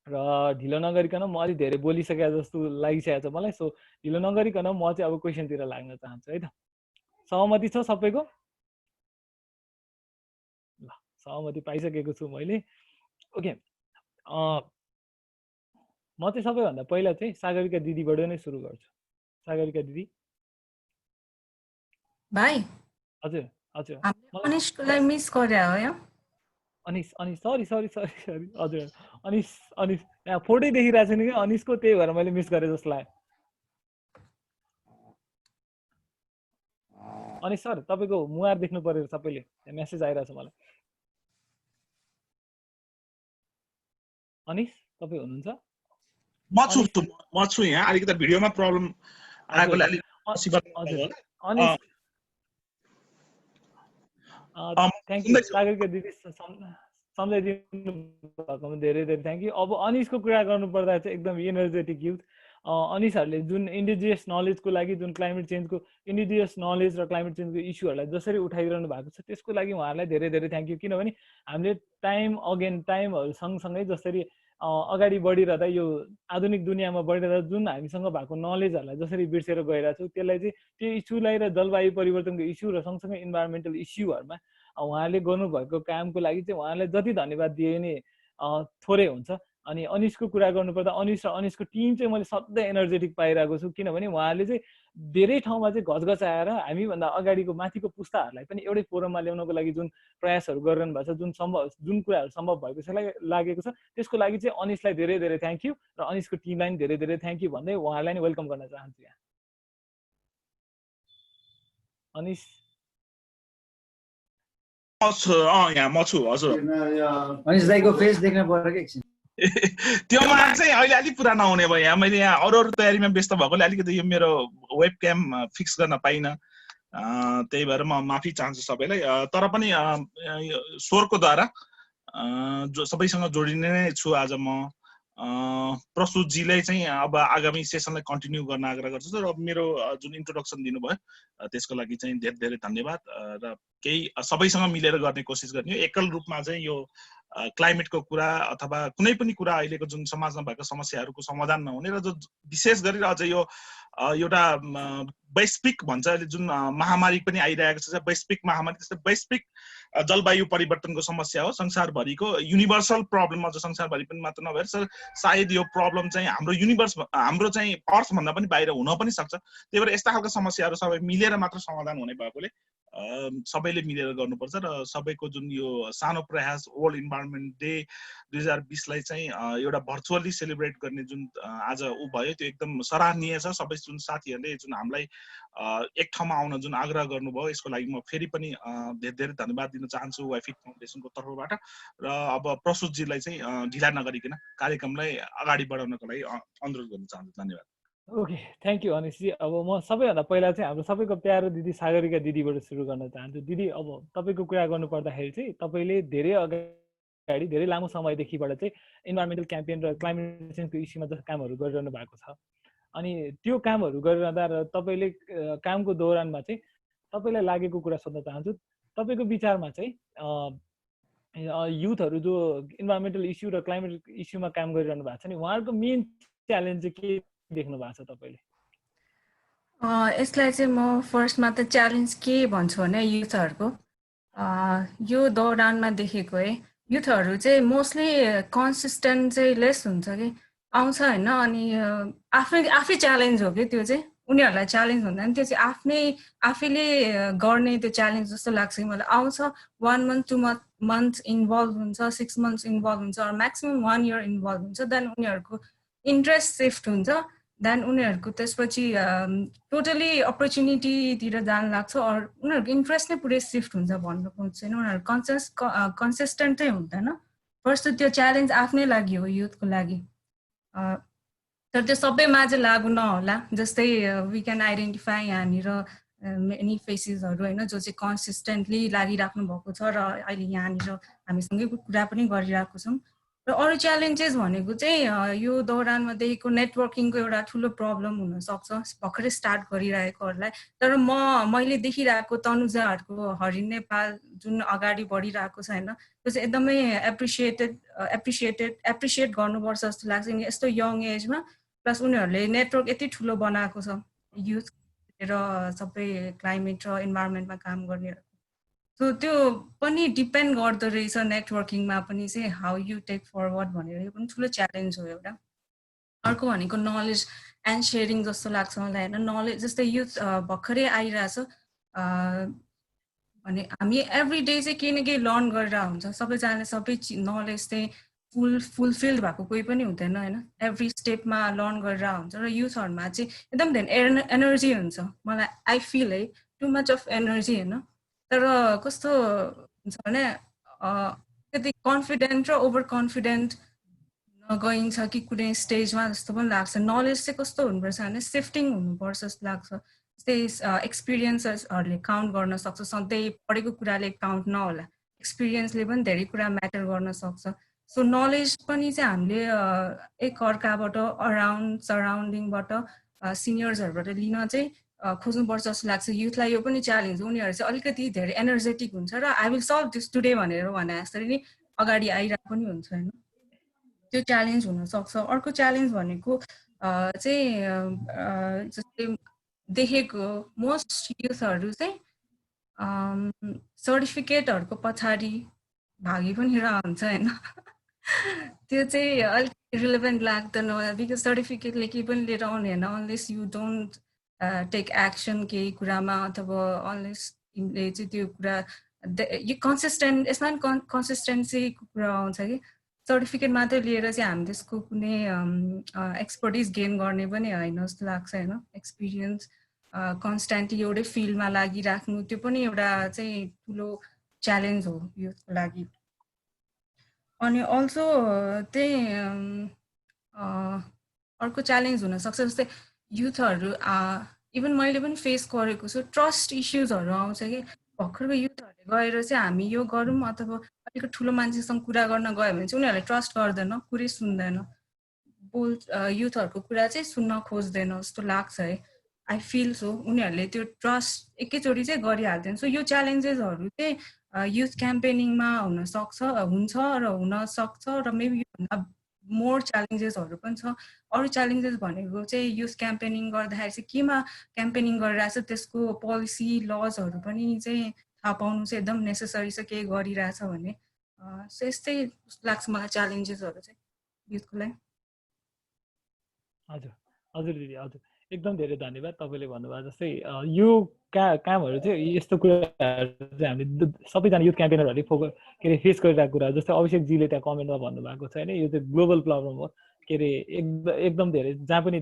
र ढिलो नगरिकन म अलि धेरै बोलिसके जस्तो लागिसकेको छ मलाई सो ढिलो नगरिकन म चाहिँ अब क्वेसनतिर लाग्न चाहन्छु है त सहमति छ सबैको ल सहमति पाइसकेको छु मैले ओके म चाहिँ सबैभन्दा पहिला चाहिँ सागरिका दिदीबाट नै सुरु गर्छु सागरिका दिदी भाइ हजुर हजुर अनिशलाई मिस गरे हो यो अनिश सरी हजुर अनिश यहाँ फोटै देखिरहेको छैन कि अनिशको त्यही भएर मैले मिस गरेँ जस्तो लाग्यो अनिश सर तपाईँको मुहार देख्नु पर्यो सबैले मेसेज आइरहेको छ मलाई अनिश तपाईँ हुनुहुन्छ म छु यहाँ अलिकति भिडियोमा प्रब्लम आएकोले अलिक अनिश थ्याङ्क यू सागरका दिदी सम्झाइदिनु भएकोमा धेरै धेरै थ्याङ्क यू अब अनिशको कुरा गर्नुपर्दा चाहिँ एकदम एनर्जेटिक युथ अनिसहरूले जुन इन्डिजियस नलेजको लागि जुन क्लाइमेट चेन्जको इन्डिजियस नलेज र क्लाइमेट चेन्जको इस्युहरूलाई जसरी उठाइरहनु भएको छ त्यसको लागि उहाँहरूलाई धेरै धेरै थ्याङ्क यू। किनभने हामीले टाइमहरू सँगसँगै जसरी अगाडि बढिरहँदा यो आधुनिक दुनियाँमा बढिरहँदा जुन हामीसँग भएको नलेजहरूलाई जसरी बिर्सेर गइरहेको छौँ त्यसलाई चाहिँ त्यो इस्युलाई र जलवायु परिवर्तनको इस्यु र सँगसँगै इन्भाइरोमेन्टल इस्युहरूमा उहाँले गर्नुभएको कामको लागि चाहिँ उहाँलाई जति धन्यवाद दिए नि थोरै हुन्छ। अनि अनिसको कुरा गर्नुपर्दा अनिस र अनिसको टिम चाहिँ मैले सधैँ एनर्जेटिक पाइरहेको छु। किनभने उहाँले चाहिँ धेरै ठाउँमा चाहिँ घचघचाएर हामीभन्दा अगाडिको माथिको पुस्ताहरूलाई पनि एउटै फोरममा ल्याउनको लागि जुन प्रयासहरू गरिरहनु भएको छ, जुन कुराहरू सम्भव भएको छ लागेको छ, त्यसको लागि चाहिँ अनिसलाई धेरै धेरै थ्याङ्क यू र अनिसको टिमलाई पनि धेरै धेरै थ्याङ्क यू भन्दै उहाँलाई नि वेलकम गर्न चाहन्छु। यहाँ अनिस यहाँ म छु। हजुर अनिस दाइको फेस देख्न पर्यो कि एकछिन त्यो मार्क चाहिँ अहिले अलिक पुरा नहुने भयो। यहाँ मैले यहाँ अरू तयारीमा व्यस्त भएकोले अलिकति यो मेरो वेब क्याम फिक्स गर्न पाइनँ, त्यही भएर म माफी चाहन्छु सबैलाई। तर पनि स्वरको द्वारा सबैसँग जोडिने नै छु आज म। प्रस्तुतजीलाई चाहिँ अब आगामी सेसनलाई कन्टिन्यू गर्न आग्रह गर्छु र मेरो जुन इन्ट्रोडक्सन दिनुभयो त्यसको लागि चाहिँ धेरै धेरै धन्यवाद। र केही सबैसँग मिलेर गर्ने कोसिस गर्ने हो, एकल रूपमा चाहिँ यो क्लाइमेटको कुरा अथवा कुनै पनि कुरा अहिलेको जुन समाजमा भएको समस्याहरूको समाधान नहुने र जो विशेष गरेर अझ यो एउटा वैश्विक भन्छ अहिले जुन महामारी पनि आइरहेको छ, वैश्विक महामारी त्यस्तै वैश्विक जलवायु परिवर्तनको समस्या हो, संसारभरिको युनिभर्सल प्रब्लम अझ संसारभरि पनि मात्र नभएर सायद यो प्रब्लम चाहिँ हाम्रो चाहिँ अर्थभन्दा पनि बाहिर हुन पनि सक्छ। त्यही भएर यस्ता खालका समस्याहरू सबै मिलेर मात्र समाधान हुने भएकोले सबैले मिलेर गर्नुपर्छ र सबैको जुन यो सानो प्रयास वर्ल्ड इन्भाइरोन्मेन्ट डे 2020लाई चाहिँ एउटा भर्चुअली सेलिब्रेट गर्ने जुन आज ऊ भयो त्यो एकदम सराहनीय छ। सबै जुन साथीहरूले जुन हामीलाई एक ठाउँमा आउन जुन आग्रह गर्नुभयो यसको लागि म फेरि पनि धेरै धेरै धन्यवाद दिन चाहन्छु वाइफिक फाउन्डेसनको तर्फबाट। र अब प्रस्तुतजीलाई चाहिँ ढिला नगरिकन कार्यक्रमलाई अगाडि बढाउनको लागि अनुरोध गर्न चाहन्छु। धन्यवाद। Okay, thank you Anisji. अब म सबैभन्दा पहिला चाहिँ हाम्रो सबैको प्यारो दिदी सागरिका दिदीबाट सुरु गर्न चाहन्छु। दिदी, अब तपाईँको कुरा गर्नु पर्दाखेरि चाहिँ तपाईँले धेरै अगाडि धेरै लामो समयदेखिबाट चाहिँ इन्भाइरोमेन्टल क्याम्पेन र क्लाइमेट चेन्जको इस्युमा जस्तो कामहरू गरिरहनु भएको छ। अनि त्यो कामहरू गरिरहँदा र तपाईँले कामको दौरानमा चाहिँ तपाईँलाई लागेको कुरा सोध्न चाहन्छु। तपाईँको विचारमा चाहिँ युथहरू जो इन्भाइरोमेन्टल इस्यु र क्लाइमेट इस्युमा काम गरिरहनु भएको छ नि, उहाँहरूको मेन च्यालेन्ज चाहिँ के देख्नु भएको छ तपाईँले? यसलाई चाहिँ म फर्स्टमा त च्यालेन्ज के भन्छु भने युथहरूको यो दौरानमा देखेको है, युथहरू चाहिँ मोस्टली कन्सिस्टेन्ट चाहिँ लेस हुन्छ कि आउँछ होइन। अनि आफै च्यालेन्ज हो कि त्यो चाहिँ उनीहरूलाई च्यालेन्ज हुँदैन, त्यो चाहिँ आफैले गर्ने त्यो च्यालेन्ज जस्तो लाग्छ कि मलाई। आउँछ 1 month 2 months इन्भल्भ हुन्छ, 6 months इन्भल्भ हुन्छ, म्याक्सिमम् 1 year इन्भल्भ हुन्छ। देन उनीहरूको इन्ट्रेस्ट सिफ्ट हुन्छ, देन उनीहरूको त्यसपछि टोटली अपर्च्युनिटीतिर जान लाग्छ। उनीहरूको इन्ट्रेस्ट नै पुरै सिफ्ट हुन्छ भन्नु खोज्दैन, उनीहरू कन्सिस्टेन्ट चाहिँ हुँदैन। फर्स्ट त्यो च्यालेन्ज आफ्नै लागि हो, युथको लागि। तर त्यो सबैमा चाहिँ लागु नहोला। जस्तै वी क्यान आइडेन्टिफाई यहाँनिर मेनी फेसेसहरू होइन जो चाहिँ कन्सिस्टेन्टली लागिराख्नु भएको छ र अहिले यहाँनिर हामीसँगै कुरा पनि गरिरहेको छौँ। र अरू च्यालेन्जेस भनेको चाहिँ यो दौरानमा देखेको नेटवर्किङको एउटा ठुलो प्रब्लम हुनसक्छ भर्खरै स्टार्ट गरिरहेकोहरूलाई। तर मैले देखिरहेको तनुजाहरूको हरिण नेपाल जुन अगाडि बढिरहेको छ होइन, त्यो चाहिँ एकदमै एप्रिसिएट गर्नुपर्छ जस्तो लाग्छ। यस्तो यङ एजमा प्लस उनीहरूले नेटवर्क यति ठुलो बनाएको छ युथ र सबै क्लाइमेट र इन्भाइरोमेन्टमा काम गर्ने। सो त्यो पनि डिपेन्ड गर्दो रहेछ नेटवर्किङमा पनि चाहिँ हाउ यु टेक फरवर्ड भनेर। यो पनि ठुलो च्यालेन्ज हो एउटा। अर्को भनेको नलेज एन्ड सेयरिङ जस्तो लाग्छ मलाई होइन। नलेज जस्तै युथ भर्खरै आइरहेछ भने हामी एभ्री डे चाहिँ केही न केही लर्न गरेर हुन्छ। सबैजनाले सबै नलेज चाहिँ फुलफिल्ड भएको कोही पनि हुँदैन होइन। एभ्री स्टेपमा लर्न गरेर हुन्छ र युथहरूमा चाहिँ एकदम धेरै एनर्जी हुन्छ मलाई आई फिल है, टु मच अफ एनर्जी होइन। तर कस्तो हुन्छ भने त्यति कन्फिडेन्ट र ओभर कन्फिडेन्ट नगइन्छ कि कुनै स्टेजमा जस्तो पनि लाग्छ। नलेज चाहिँ कस्तो हुनुपर्छ भने सिफ्टिङ हुनुपर्छ जस्तो लाग्छ। जस्तै एक्सपिरियन्सेसहरूले काउन्ट गर्न सक्छ, सधैँ पढेको कुराले काउन्ट नहोला, एक्सपिरियन्सले पनि धेरै कुरा म्याटर गर्न सक्छ। सो नलेज पनि चाहिँ हामीले एक अर्काबाट सराउन्डिङबाट सिनियर्सहरूबाट लिन चाहिँ खोज्नुपर्छ जस्तो लाग्छ। युथलाई यो पनि च्यालेन्ज हो, उनीहरू चाहिँ अलिकति धेरै एनर्जेटिक हुन्छ र I will solve this today भनेर भने जसरी नै अगाडि आइरहेको पनि हुन्छ होइन, त्यो च्यालेन्ज हुनसक्छ। अर्को च्यालेन्ज भनेको चाहिँ जस्तै देखेको मोस्ट युथहरू चाहिँ सर्टिफिकेटहरूको पछाडि भागी पनि रहन्छ होइन, त्यो चाहिँ अलिक रिलेभेन्ट लाग्दैन बिकज सर्टिफिकेटले केही पनि लिएर आउने होइन unless you don't take action केही कुरामा, अथवा अनलेस तिमीले चाहिँ त्यो कुरा यो कन्सिस्टेन्ट, यसमा पनि कन्सिस्टेन्सीको कुरा आउँछ कि सर्टिफिकेट मात्रै लिएर चाहिँ हामी त्यसको कुनै एक्सपर्टिज गेन गर्ने पनि होइन जस्तो लाग्छ होइन। एक्सपिरियन्स कन्स्ट्यान्टली एउटै फिल्डमा लागिराख्नु त्यो पनि एउटा चाहिँ ठुलो च्यालेन्ज हो युथको लागि। अनि अल्सो त्यही अर्को च्यालेन्ज हुनसक्छ जस्तै युथहरू इभन मैले पनि फेस गरेको छु, ट्रस्ट इस्युजहरू आउँछ कि भर्खरको युथहरूले गएर चाहिँ हामी यो गरौँ अथवा अलिक ठुलो मान्छेसँग कुरा गर्न गयो भने चाहिँ उनीहरूले ट्रस्ट गर्दैन, कुरै सुन्दैन, युथहरूको कुरा चाहिँ सुन्न खोज्दैन जस्तो लाग्छ है। आई फिल सो उनीहरूले त्यो ट्रस्ट एकैचोटि चाहिँ गरिहाल्दैन। सो यो च्यालेन्जेसहरू चाहिँ युथ क्याम्पेनिङमा हुन्छ र हुनसक्छ र मेबी योभन्दा मोर च्यालेन्जेसहरू पनि छ। अरू च्यालेन्जेस भनेको चाहिँ युथ क्याम्पेनिङ गर्दाखेरि चाहिँ केमा क्याम्पेनिङ गरिरहेछ त्यसको पोलिसी लजहरू पनि चाहिँ थाहा पाउनु चाहिँ एकदम नेसेसरी छ केही गरिरहेछ भने। सो यस्तै लाग्छ मलाई च्यालेन्जेसहरू चाहिँ युथको लागि। हजुर हजुर दिदी हजुर एकदम धेरै धन्यवाद तपाईँले भन्नुभयो जस्तै यो कामहरू चाहिँ यस्तो कुराहरू चाहिँ हामीले सबैजना युथ क्याम्पेनरहरूले के अरे फेस गरिरहेको कुरा जस्तै अभिषेकजीले त्यहाँ कमेन्टमा भन्नुभएको छ होइन, यो चाहिँ ग्लोबल प्रब्लम हो के अरे एकदम धेरै जहाँ पनि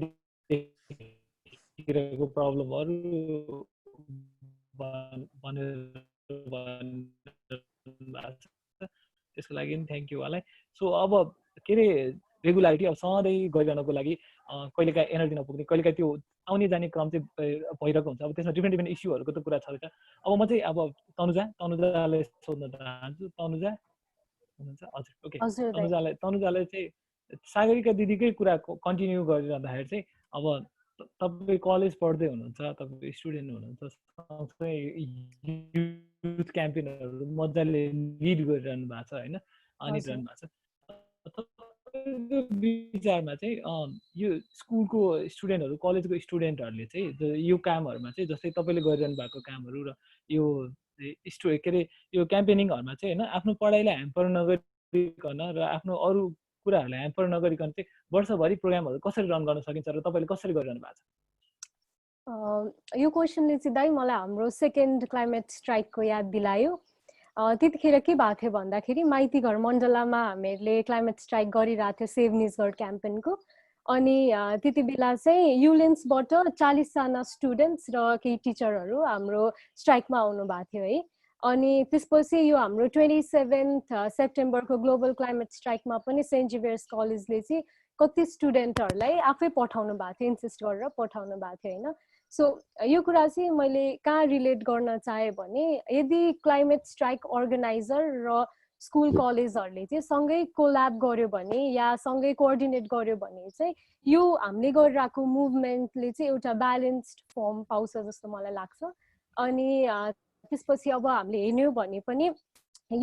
देखिरहेको प्रब्लमहरू त्यसको लागि पनि थ्याङ्क यू उहाँलाई। सो अब के अरे रेगुलारिटी अब सधैँ गरिरहनको लागि कहिलेकाहीँ एनर्जी नपुग्ने, कहिलेकाहीँ त्यो आउने जाने क्रम चाहिँ भइरहेको हुन्छ। अब त्यसमा डिफ्रेन्ट इस्युहरूको त कुरा छँदैछ। अब म चाहिँ अब तनुजालाई सोध्न चाहन्छु। तनुजा हुनुहुन्छ? हजुर ओके। तनुजालाई चाहिँ सागरिका दिदीकै कुरा कन्टिन्यू गरिरहँदाखेरि चाहिँ अब तपाईँ कलेज पढ्दै हुनुहुन्छ, तपाईँ स्टुडेन्ट हुनुहुन्छ, सँगसँगै युथ क्याम्पेनहरू मजाले लिड गरिरहनु भएको छ होइन, अनिरहनु भएको छ। विचारमा चाहिँ यो स्कुलको स्टुडेन्टहरू कलेजको स्टुडेन्टहरूले चाहिँ यो कामहरूमा चाहिँ जस्तै तपाईँले गरिरहनु भएको कामहरू र यो के अरे यो क्याम्पेनिङहरूमा चाहिँ होइन आफ्नो पढाइलाई ह्याम्पर नगरिकन र आफ्नो अरू कुराहरूलाई ह्याम्पर नगरिकन चाहिँ वर्षभरि प्रोग्रामहरू कसरी रन गर्न सकिन्छ र तपाईँले कसरी गरिरहनु भएको छ? यो क्वेसनले चाहिँ दाइ मलाई हाम्रो सेकेन्ड क्लाइमेट स्ट्राइकको याद दिलायो। त्यतिखेर के भएको थियो भन्दाखेरि माइती घर मण्डलामा हामीहरूले क्लाइमेट स्ट्राइक गरिरहेको थियो सेभ निजगढ क्याम्पेनको। अनि त्यति बेला चाहिँ युलेन्सबाट 40जना स्टुडेन्ट्स र केही टिचरहरू हाम्रो स्ट्राइकमा आउनु भएको थियो है। अनि त्यसपछि यो हाम्रो 27 सेप्टेम्बरको ग्लोबल क्लाइमेट स्ट्राइकमा पनि सेन्ट जेभियर्स कलेजले चाहिँ कति स्टुडेन्टहरूलाई आफै पठाउनु भएको थियो, इन्सिस्ट गरेर पठाउनु भएको थियो होइन। सो यो कुरा चाहिँ मैले कहाँ रिलेट गर्न चाहेँ भने यदि क्लाइमेट स्ट्राइक अर्गनाइजर र स्कुल कलेजहरूले चाहिँ सँगै कोल्याब गर्यो भने या सँगै कोअर्डिनेट गर्यो भने चाहिँ यो हामीले गरिरहेको मुभमेन्टले चाहिँ एउटा ब्यालेन्स्ड फर्म पाउँछ जस्तो मलाई लाग्छ। अनि त्यसपछि अब हामीले हेर्यौँ भने पनि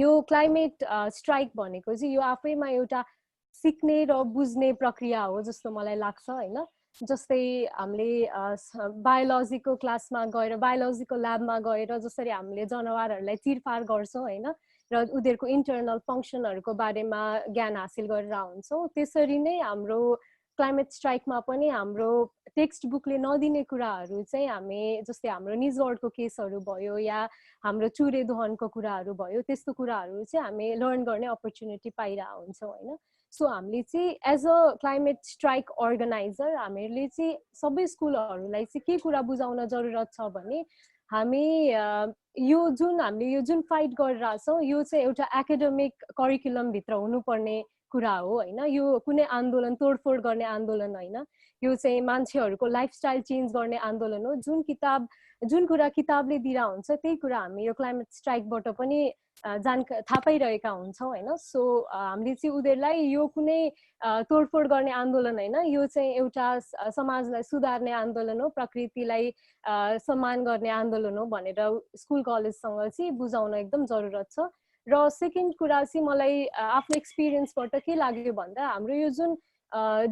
यो क्लाइमेट स्ट्राइक भनेको चाहिँ यो आफैमा एउटा सिक्ने र बुझ्ने प्रक्रिया हो जस्तो मलाई लाग्छ होइन। जस्तै हामीले बायोलोजीको क्लासमा गएर बायोलोजीको ल्याबमा गएर जसरी हामीले जनावरहरूलाई चिरफार गर्छौँ होइन र उनीहरूको इन्टरनल फङ्सनहरूको बारेमा ज्ञान हासिल गरेर हुन्छौँ, त्यसरी नै हाम्रो क्लाइमेट स्ट्राइकमा पनि हाम्रो टेक्स्ट बुकले नदिने कुराहरू चाहिँ हामी जस्तै हाम्रो निजगढको केसहरू भयो या हाम्रो चुरे दोहनको कुराहरू भयो, त्यस्तो कुराहरू चाहिँ हामी लर्न गर्ने अपर्च्युनिटी पाइरहेको हुन्छौँ होइन। सो हामीले चाहिँ as a climate strike organizer हामीहरूले चाहिँ सबै स्कुलहरूलाई चाहिँ के कुरा बुझाउन जरुरत छ भने हामी यो जुन हामीले यो जुन फाइट गरिरहेछौँ यो चाहिँ एउटा एकाडेमिक करिकुलमभित्र हुनुपर्ने कुरा हो होइन, यो कुनै आन्दोलन तोडफोड गर्ने आन्दोलन होइन, यो चाहिँ मान्छेहरूको लाइफस्टाइल चेन्ज गर्ने आन्दोलन हो। जुन कुरा किताबले दिइरा हुन्छ त्यही कुरा हामी यो क्लाइमेट स्ट्राइकबाट पनि थाहा पाइरहेका हुन्छौँ होइन। सो हामीले चाहिँ उनीहरूलाई यो कुनै तोडफोड गर्ने आन्दोलन होइन, यो चाहिँ एउटा समाजलाई सुधार्ने आन्दोलन हो, प्रकृतिलाई सम्मान गर्ने आन्दोलन हो भनेर स्कुल कलेजसँग चाहिँ बुझाउन एकदम जरुरत छ। र सेकेन्ड कुरा चाहिँ मलाई आफ्नो एक्सपिरियन्सबाट के लाग्यो भन्दा हाम्रो यो जुन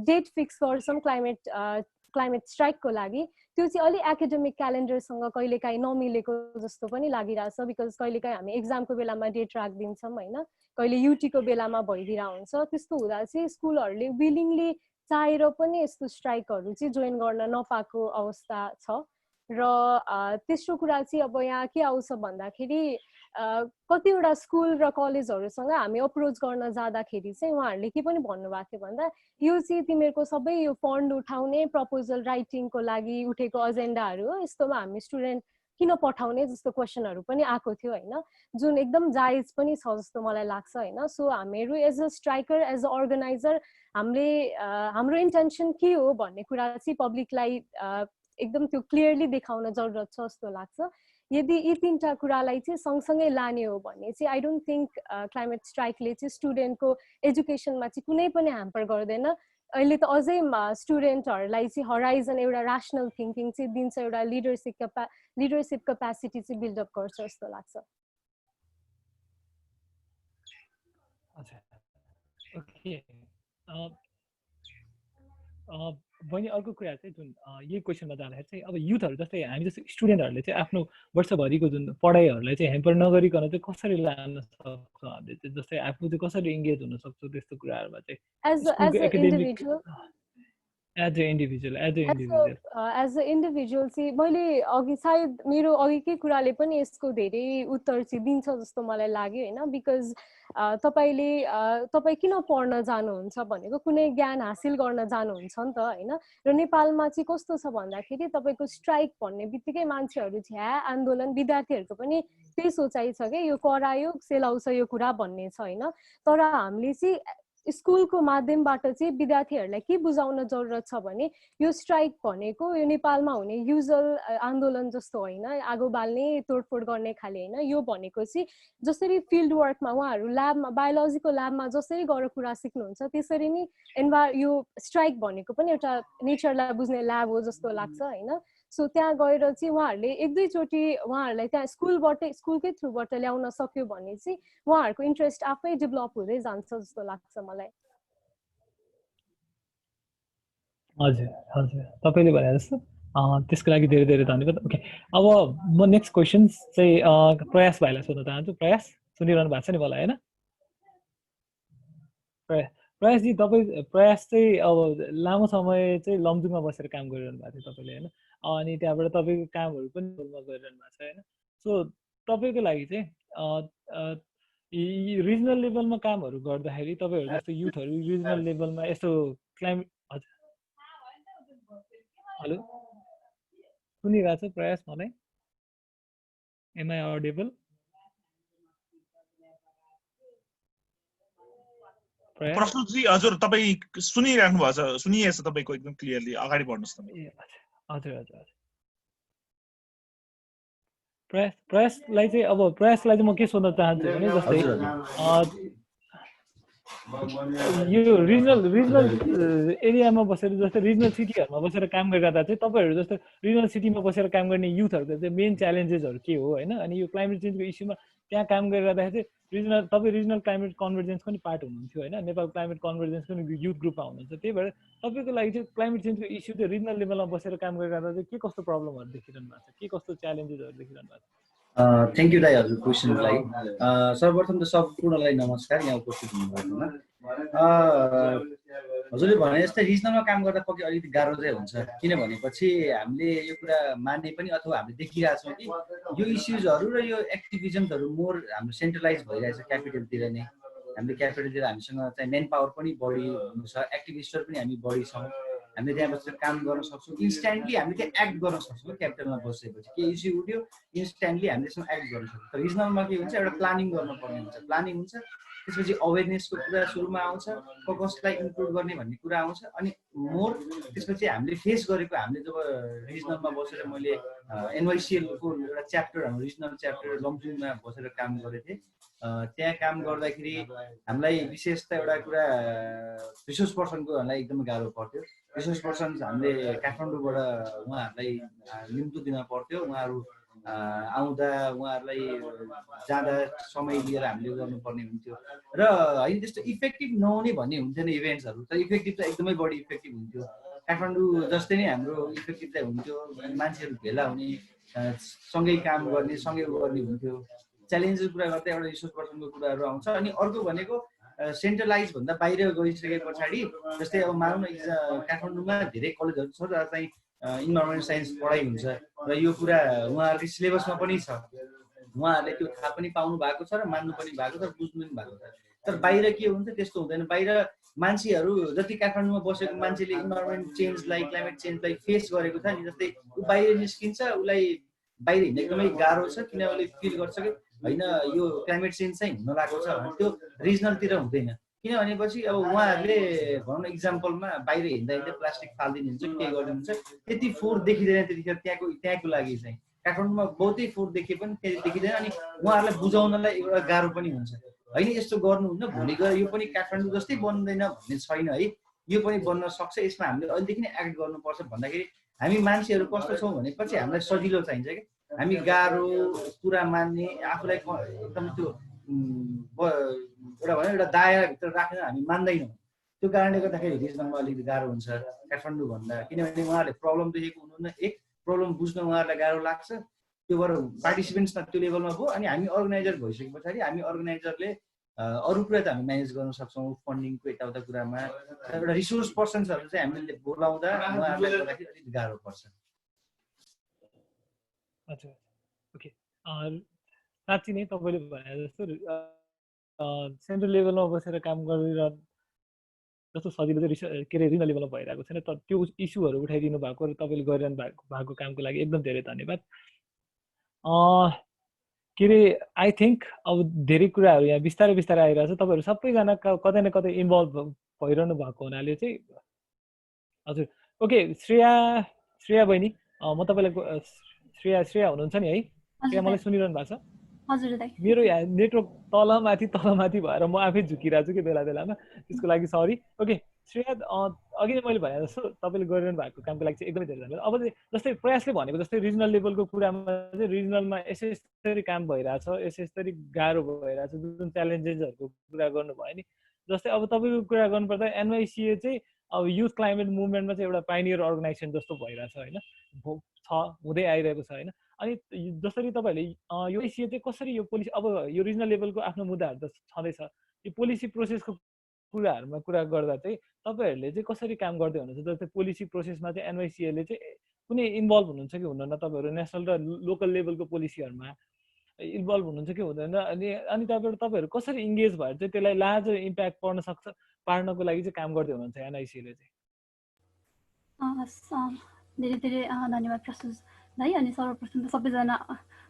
डेट फिक्स गर्छौँ क्लाइमेट स्ट्राइकको लागि त्यो चाहिँ अलि एकाडेमिक क्यालेन्डरसँग कहिलेकाहीँ नमिलेको जस्तो पनि लागिरहेछ। बिकज कहिलेकाहीँ हामी एक्जामको बेलामा डेट राखिदिन्छौँ होइन, कहिले युटीको बेलामा भइदिएर हुन्छ। त्यस्तो हुँदा चाहिँ स्कुलहरूले विलिङली चाहेर पनि यस्तो स्ट्राइकहरू चाहिँ जोइन गर्न नपाएको अवस्था छ। र तेस्रो कुरा चाहिँ अब यहाँ के आउँछ भन्दाखेरि कतिवटा स्कुल र कलेजहरूसँग हामी अप्रोच गर्न जाँदाखेरि चाहिँ उहाँहरूले के पनि भन्नुभएको थियो भन्दा यो चाहिँ तिमीहरूको सबै यो फन्ड उठाउने प्रपोजल राइटिङको लागि उठेको एजेन्डाहरू हो, यस्तोमा हामी स्टुडेन्ट किन पठाउने जस्तो क्वेसनहरू पनि आएको थियो होइन, जुन एकदम जायज पनि छ जस्तो मलाई लाग्छ होइन। सो हामीहरू as a striker as a organizer हाम्रो इन्टेन्सन के हो भन्ने कुरा चाहिँ पब्लिकलाई एकदम त्यो क्लियरली देखाउन जरुरत छ जस्तो लाग्छ। यदि यी तीनटा कुरालाई चाहिँ सँगसँगै लाने हो भने चाहिँ आई डोन्ट थिङ्क क्लाइमेट स्ट्राइकले चाहिँ स्टुडेन्टको एजुकेसनमा चाहिँ कुनै पनि ह्याम्पर गर्दैन। अहिले त अझै स्टुडेन्टहरूलाई चाहिँ हराइजन एउटा ऱ्यासनल थिङ्किङ चाहिँ दिन्छ, एउटा लिडरसिप क्यापासिटी चाहिँ बिल्डअप गर्छ जस्तो लाग्छ। बहिनी अर्को कुरा चाहिँ जुन यही क्वेसनमा जाँदाखेरि चाहिँ अब युथहरू जस्तै हामी जस्तो स्टुडेन्टहरूले चाहिँ आफ्नो वर्षभरिको जुन पढाइहरूलाई चाहिँ ह्याम्पर नगरिकन चाहिँ कसरी लान सक्छ हामीले चाहिँ, जस्तै आफू चाहिँ कसरी इङ्गेज हुन सक्छ त्यस्तो कुराहरूमा चाहिँ एज अ इन्डिभिजुअल चाहिँ मैले अघि सायद मेरो अघिकै कुराले पनि यसको धेरै उत्तर चाहिँ दिन्छ जस्तो मलाई लाग्यो होइन। बिकज तपाईँ किन पढ्न जानुहुन्छ भनेको कुनै ज्ञान हासिल गर्न जानुहुन्छ नि त होइन। र नेपालमा चाहिँ कस्तो छ भन्दाखेरि तपाईँको स्ट्राइक भन्ने बित्तिकै मान्छेहरू झ्या आन्दोलन, विद्यार्थीहरूको पनि त्यही सोचाइ छ कि यो करायो सेलाउँछ यो कुरा भन्ने छ होइन। तर हामीले चाहिँ स्कुलको माध्यमबाट चाहिँ विद्यार्थीहरूलाई के बुझाउन जरुरत छ भने यो स्ट्राइक भनेको यो नेपालमा हुने युजुअल आन्दोलन जस्तो होइन, आगो बाल्ने तोडफोड गर्ने खाले होइन। यो भनेको चाहिँ जसरी फिल्ड वर्कमा उहाँहरू ल्याबमा बायोलोजीको ल्याबमा जसरी गएर कुरा सिक्नुहुन्छ त्यसरी नै यो स्ट्राइक भनेको पनि एउटा नेचरलाई बुझ्ने ल्याब हो जस्तो लाग्छ होइन। सो त्यहाँ गएर चाहिँ उहाँहरूले एक दुईचोटि उहाँहरूलाई त्यहाँ स्कुलकै थ्रुबाट ल्याउन सक्यो भने चाहिँ उहाँहरूको इन्ट्रेस्ट आफै डेभलप हुँदै जान्छ जस्तो लाग्छ मलाई। हजुर हजुर तपाईँले भने जस्तो त्यसको लागि धेरै धेरै धन्यवाद। ओके, अब म नेक्स्ट क्वेसन चाहिँ प्रयास भाइलाई सोध्न चाहन्छु। प्रयास सुनिरहनु भएको छ नि मलाई होइन? प्रयासजी प्रयास चाहिँ अब लामो समय चाहिँ लमजुङमा बसेर काम गरिरहनु भएको थियो तपाईँले होइन, अनि त्यहाँबाट तपाईँको कामहरू पनि गोलमा गरिरहनु भएको छ होइन। सो तपाईँको लागि चाहिँ रिजनल लेभलमा कामहरू गर्दाखेरि तपाईँहरू जस्तो युथहरू रिजनल लेभलमा यस्तो क्लाइमेट, हजुर हेलो सुनिरहेको छ प्रयास मलाई? Am I audible? प्रस्तुतजी हजुर तपाईँ सुनिराख्नु भएको छ, सुनिएछ तपाईँको एकदम क्लियरली, अगाडि बढ्नुहोस् तपाईँ। हजुर हजुर प्रयासलाई चाहिँ अब प्रयासलाई चाहिँ म के सोध्न चाहन्छु भने जस्तै यो रिजनल एरियामा बसेर जस्तै रिजनल सिटीहरूमा बसेर काम गरिरहँदा चाहिँ तपाईँहरू जस्तो रिजनल सिटीमा बसेर काम गर्ने युथहरूको चाहिँ मेन च्यालेन्जेसहरू के हो होइन। अनि यो क्लाइमेट चेन्जको इस्युमा त्यहाँ काम गरिरहँदाखेरि चाहिँ तपाईँ रिजनल क्लाइमेट कन्भर्जेन्सको पनि पार्ट हुनुहुन्थ्यो होइन, नेपाल क्लाइमेट कन्भर्जेन्सको पनि युथ ग्रुपमा हुनुहुन्छ। त्यही भएर तपाईँको लागि चाहिँ क्लाइमेट चेन्जको इस्यु चाहिँ रिजनल लेभलमा बसेर काम गरिरहँदा चाहिँ के कस्तो प्रब्लमहरू देखिरहनु भएको छ, के कस्तो च्यालेन्जेसहरू देखिरहनु भएको छ? थ्याङ्क यू दाइ हजुर क्वेसनलाई। सर्वप्रथम त सम्पूर्णलाई नमस्कार यहाँ उपस्थित हुनुभएकोमा। हजुरले भने जस्तै रिजनलमा काम गर्दा पक्कै अलिकति गाह्रो चाहिँ हुन्छ, किनभनेपछि हामीले यो कुरा मान्ने पनि अथवा हामीले देखिरहेछौँ कि यो इस्युजहरू र यो एक्टिभिजमहरू मोर हाम्रो सेन्ट्रलाइज भइरहेछ क्यापिटलतिर नै। हामीले क्यापिटलतिर हामीसँग चाहिँ मेन पावर पनि बढी छ, एक्टिभिस्टहरू पनि हामी बढी छौँ, हामीले त्यहाँ बसेर काम गर्न सक्छौँ इन्स्ट्यान्टली हामीले त्यहाँ एक्ट गर्न सक्छौँ क्यापिटलमा बसेपछि के इस्यु उठ्यो इन्स्ट्यान्टली हामीले त्यसमा एक्ट गर्न सक्छौँ तर रिजनलमा के हुन्छ एउटा प्लानिङ गर्नुपर्ने हुन्छ प्लानिङ हुन्छ त्यसपछि अवेरनेसको कुरा सुरुमा आउँछ कसलाई इन्क्लुड गर्ने भन्ने कुरा आउँछ अनि मोर त्यसपछि हामीले फेस गरेको हामीले जब रिजनलमा बसेर मैले एनवाइसिएलको एउटा च्याप्टर हाम्रो रिजनल च्याप्टर लमजुङमा बसेर काम गरेको थिएँ त्यहाँ काम गर्दाखेरि हामीलाई विशेष त एउटा कुरा रिसोर्स पर्सनको हामीलाई एकदमै गाह्रो पर्थ्यो रिसोर्स पर्सन हामीले काठमाडौँबाट उहाँहरूलाई निम्तो दिन पर्थ्यो उहाँहरू आउँदा उहाँहरूलाई जाँदा समय लिएर हामीले गर्नुपर्ने हुन्थ्यो र होइन त्यस्तो इफेक्टिभ नहुने भन्ने हुन्थेन इभेन्ट्सहरू तर इफेक्टिभ त एकदमै बढी इफेक्टिभ हुन्थ्यो काठमाडौँ जस्तै नै हाम्रो इफेक्टिभ चाहिँ हुन्थ्यो मान्छेहरू भेला हुने सँगै काम गर्ने सँगै गर्ने हुन्थ्यो च्यालेन्जेस कुरा गर्दा एउटा रिसोर्स पर्सनको कुराहरू आउँछ अनि अर्को भनेको सेन्ट्रलाइज भन्दा बाहिर गइसके पछाडि जस्तै अब मानौँ न काठमाडौँमा धेरै कलेजहरू छ जहाँ चाहिँ इन्भाइरोमेन्ट साइन्स पढाइ हुन्छ र यो कुरा उहाँहरूको सिलेबसमा पनि छ उहाँहरूले त्यो थाहा पनि पाउनु भएको छ र मान्नु पनि भएको छ बुझ्नु पनि भएको छ तर बाहिर के हुन्छ त्यस्तो हुँदैन बाहिर मान्छेहरू जति काठमाडौँमा बसेको मान्छेले इन्भाइरोमेन्ट चेन्जलाई क्लाइमेट चेन्जलाई फेस गरेको छ नि जस्तै ऊ बाहिर निस्किन्छ उसलाई बाहिर हिँड्न एकदमै गाह्रो छ किनभने फिल गर्छ कि होइन यो क्लाइमेट चेन्ज चाहिँ हुन लागेको छ भने त्यो रिजनलतिर हुँदैन किनभनेपछि अब उहाँहरूले भनौँ न इक्जाम्पलमा बाहिर हिँड्दा हिँड्दै प्लास्टिक फालिदिनु हुन्छ के गरिदिनुहुन्छ त्यति फोहोर देखिँदैन त्यतिखेर त्यहाँको लागि चाहिँ काठमाडौँमा बहुतै फोहोर देखे पनि त्यति देखिँदैन अनि उहाँहरूलाई बुझाउनलाई एउटा गाह्रो पनि हुन्छ होइन यस्तो गर्नुहुन्न भोलि गएर यो पनि काठमाडौँ जस्तै बन्दैन भन्ने छैन है यो पनि बन्न सक्छ यसमा हामीले अहिलेदेखि नै एक्ट गर्नुपर्छ भन्दाखेरि हामी मान्छेहरू कस्तो छौँ भनेपछि हामीलाई सजिलो चाहिन्छ कि हामी गाह्रो कुरा मान्ने आफूलाई एकदम त्यो एउटा दायराभित्र राखेर हामी मान्दैनौँ त्यो कारणले गर्दाखेरि रिजनलमा अलिकति गाह्रो हुन्छ काठमाडौँ भन्दा किनभने उहाँहरूले प्रब्लम देखेको हुनुहुन्न एक प्रब्लम बुझ्न उहाँहरूलाई गाह्रो लाग्छ त्यो भएर पार्टिसिपेन्ट्समा त्यो लेभलमा भयो अनि हामी अर्गनाइजर भइसके पछाडि हामी अर्गनाइजरले अरू कुरा त हामी म्यानेज गर्न सक्छौँ फन्डिङको यताउता कुरामा एउटा रिसोर्स पर्सन्सहरू चाहिँ हामीले बोलाउँदा उहाँहरूलाई गर्दाखेरि अलिकति गाह्रो पर्छ अच्छा ओके साँच्ची नै तपाईँले भने जस्तो सेन्ट्रल लेभलमा बसेर काम गरेर जस्तो सजिलो चाहिँ के अरे रिजनल लेभलमा भइरहेको छैन तर त्यो इस्युहरू उठाइदिनु भएको र तपाईँले गरिरहनु भएको कामको लागि एकदम धेरै धन्यवाद के अरे आई थिङ्क अब धेरै कुराहरू यहाँ बिस्तारै बिस्तारै आइरहेको छ तपाईँहरू सबैजना कतै न कतै इन्भल्भ भइरहनु भएको हुनाले चाहिँ हजुर ओके श्रेया बहिनी म तपाईँलाई श्रेया हुनुहुन्छ नि है श्रेया मलाई सुनिरहनु भएको छ हजुर दाइ मेरो यहाँ नेटवर्क तलमाथि भएर म आफै झुकिरहेको छु कि बेला बेलामा त्यसको लागि सरी ओके श्रेया अघि नै मैले भने जस्तो तपाईँले गरिरहनु भएको कामको लागि चाहिँ एकदमै धेरै धन्यवाद अब चाहिँ जस्तै प्रयासले भनेको जस्तै रिजनल लेभलको कुरामा चाहिँ रिजनलमा यसरी काम भइरहेछ यसरी गाह्रो भइरहेछ जुन च्यालेन्जेसहरूको कुरा गर्नुभयो नि जस्तै अब तपाईँको कुरा गर्नुपर्दा एनवाइसिए चाहिँ अब युथ क्लाइमेट मुभमेन्टमा चाहिँ एउटा पाइनियर अर्गनाइजेसन जस्तो भइरहेछ होइन हुँदै आइरहेको छ होइन अनि जसरी तपाईँहरूले यो एसिए चाहिँ कसरी यो पोलिसी अब यो रिजनल लेभलको आफ्नो मुद्दाहरू त छँदैछ यो पोलिसी प्रोसेसको कुराहरूमा कुरा गर्दा चाहिँ तपाईँहरूले चाहिँ कसरी काम गर्दै हुनुहुन्छ जस्तै पोलिसी प्रोसेसमा चाहिँ एनवाइसिएले चाहिँ कुनै इन्भल्भ हुनुहुन्छ कि हुनुहुन्न तपाईँहरू नेसनल र लोकल लेभलको पोलिसीहरूमा इन्भल्भ हुनुहुन्छ कि हुँदैन अनि तपाईँहरू कसरी इङ्गेज भएर चाहिँ त्यसलाई लार्जर इम्प्याक्ट पार्नको लागि चाहिँ काम गर्दै हुनुहुन्छ एनआइसिएले चाहिँ धेरै धेरै धन्यवाद प्रस्तुत भाइ अनि सर्वप्रथम त सबैजना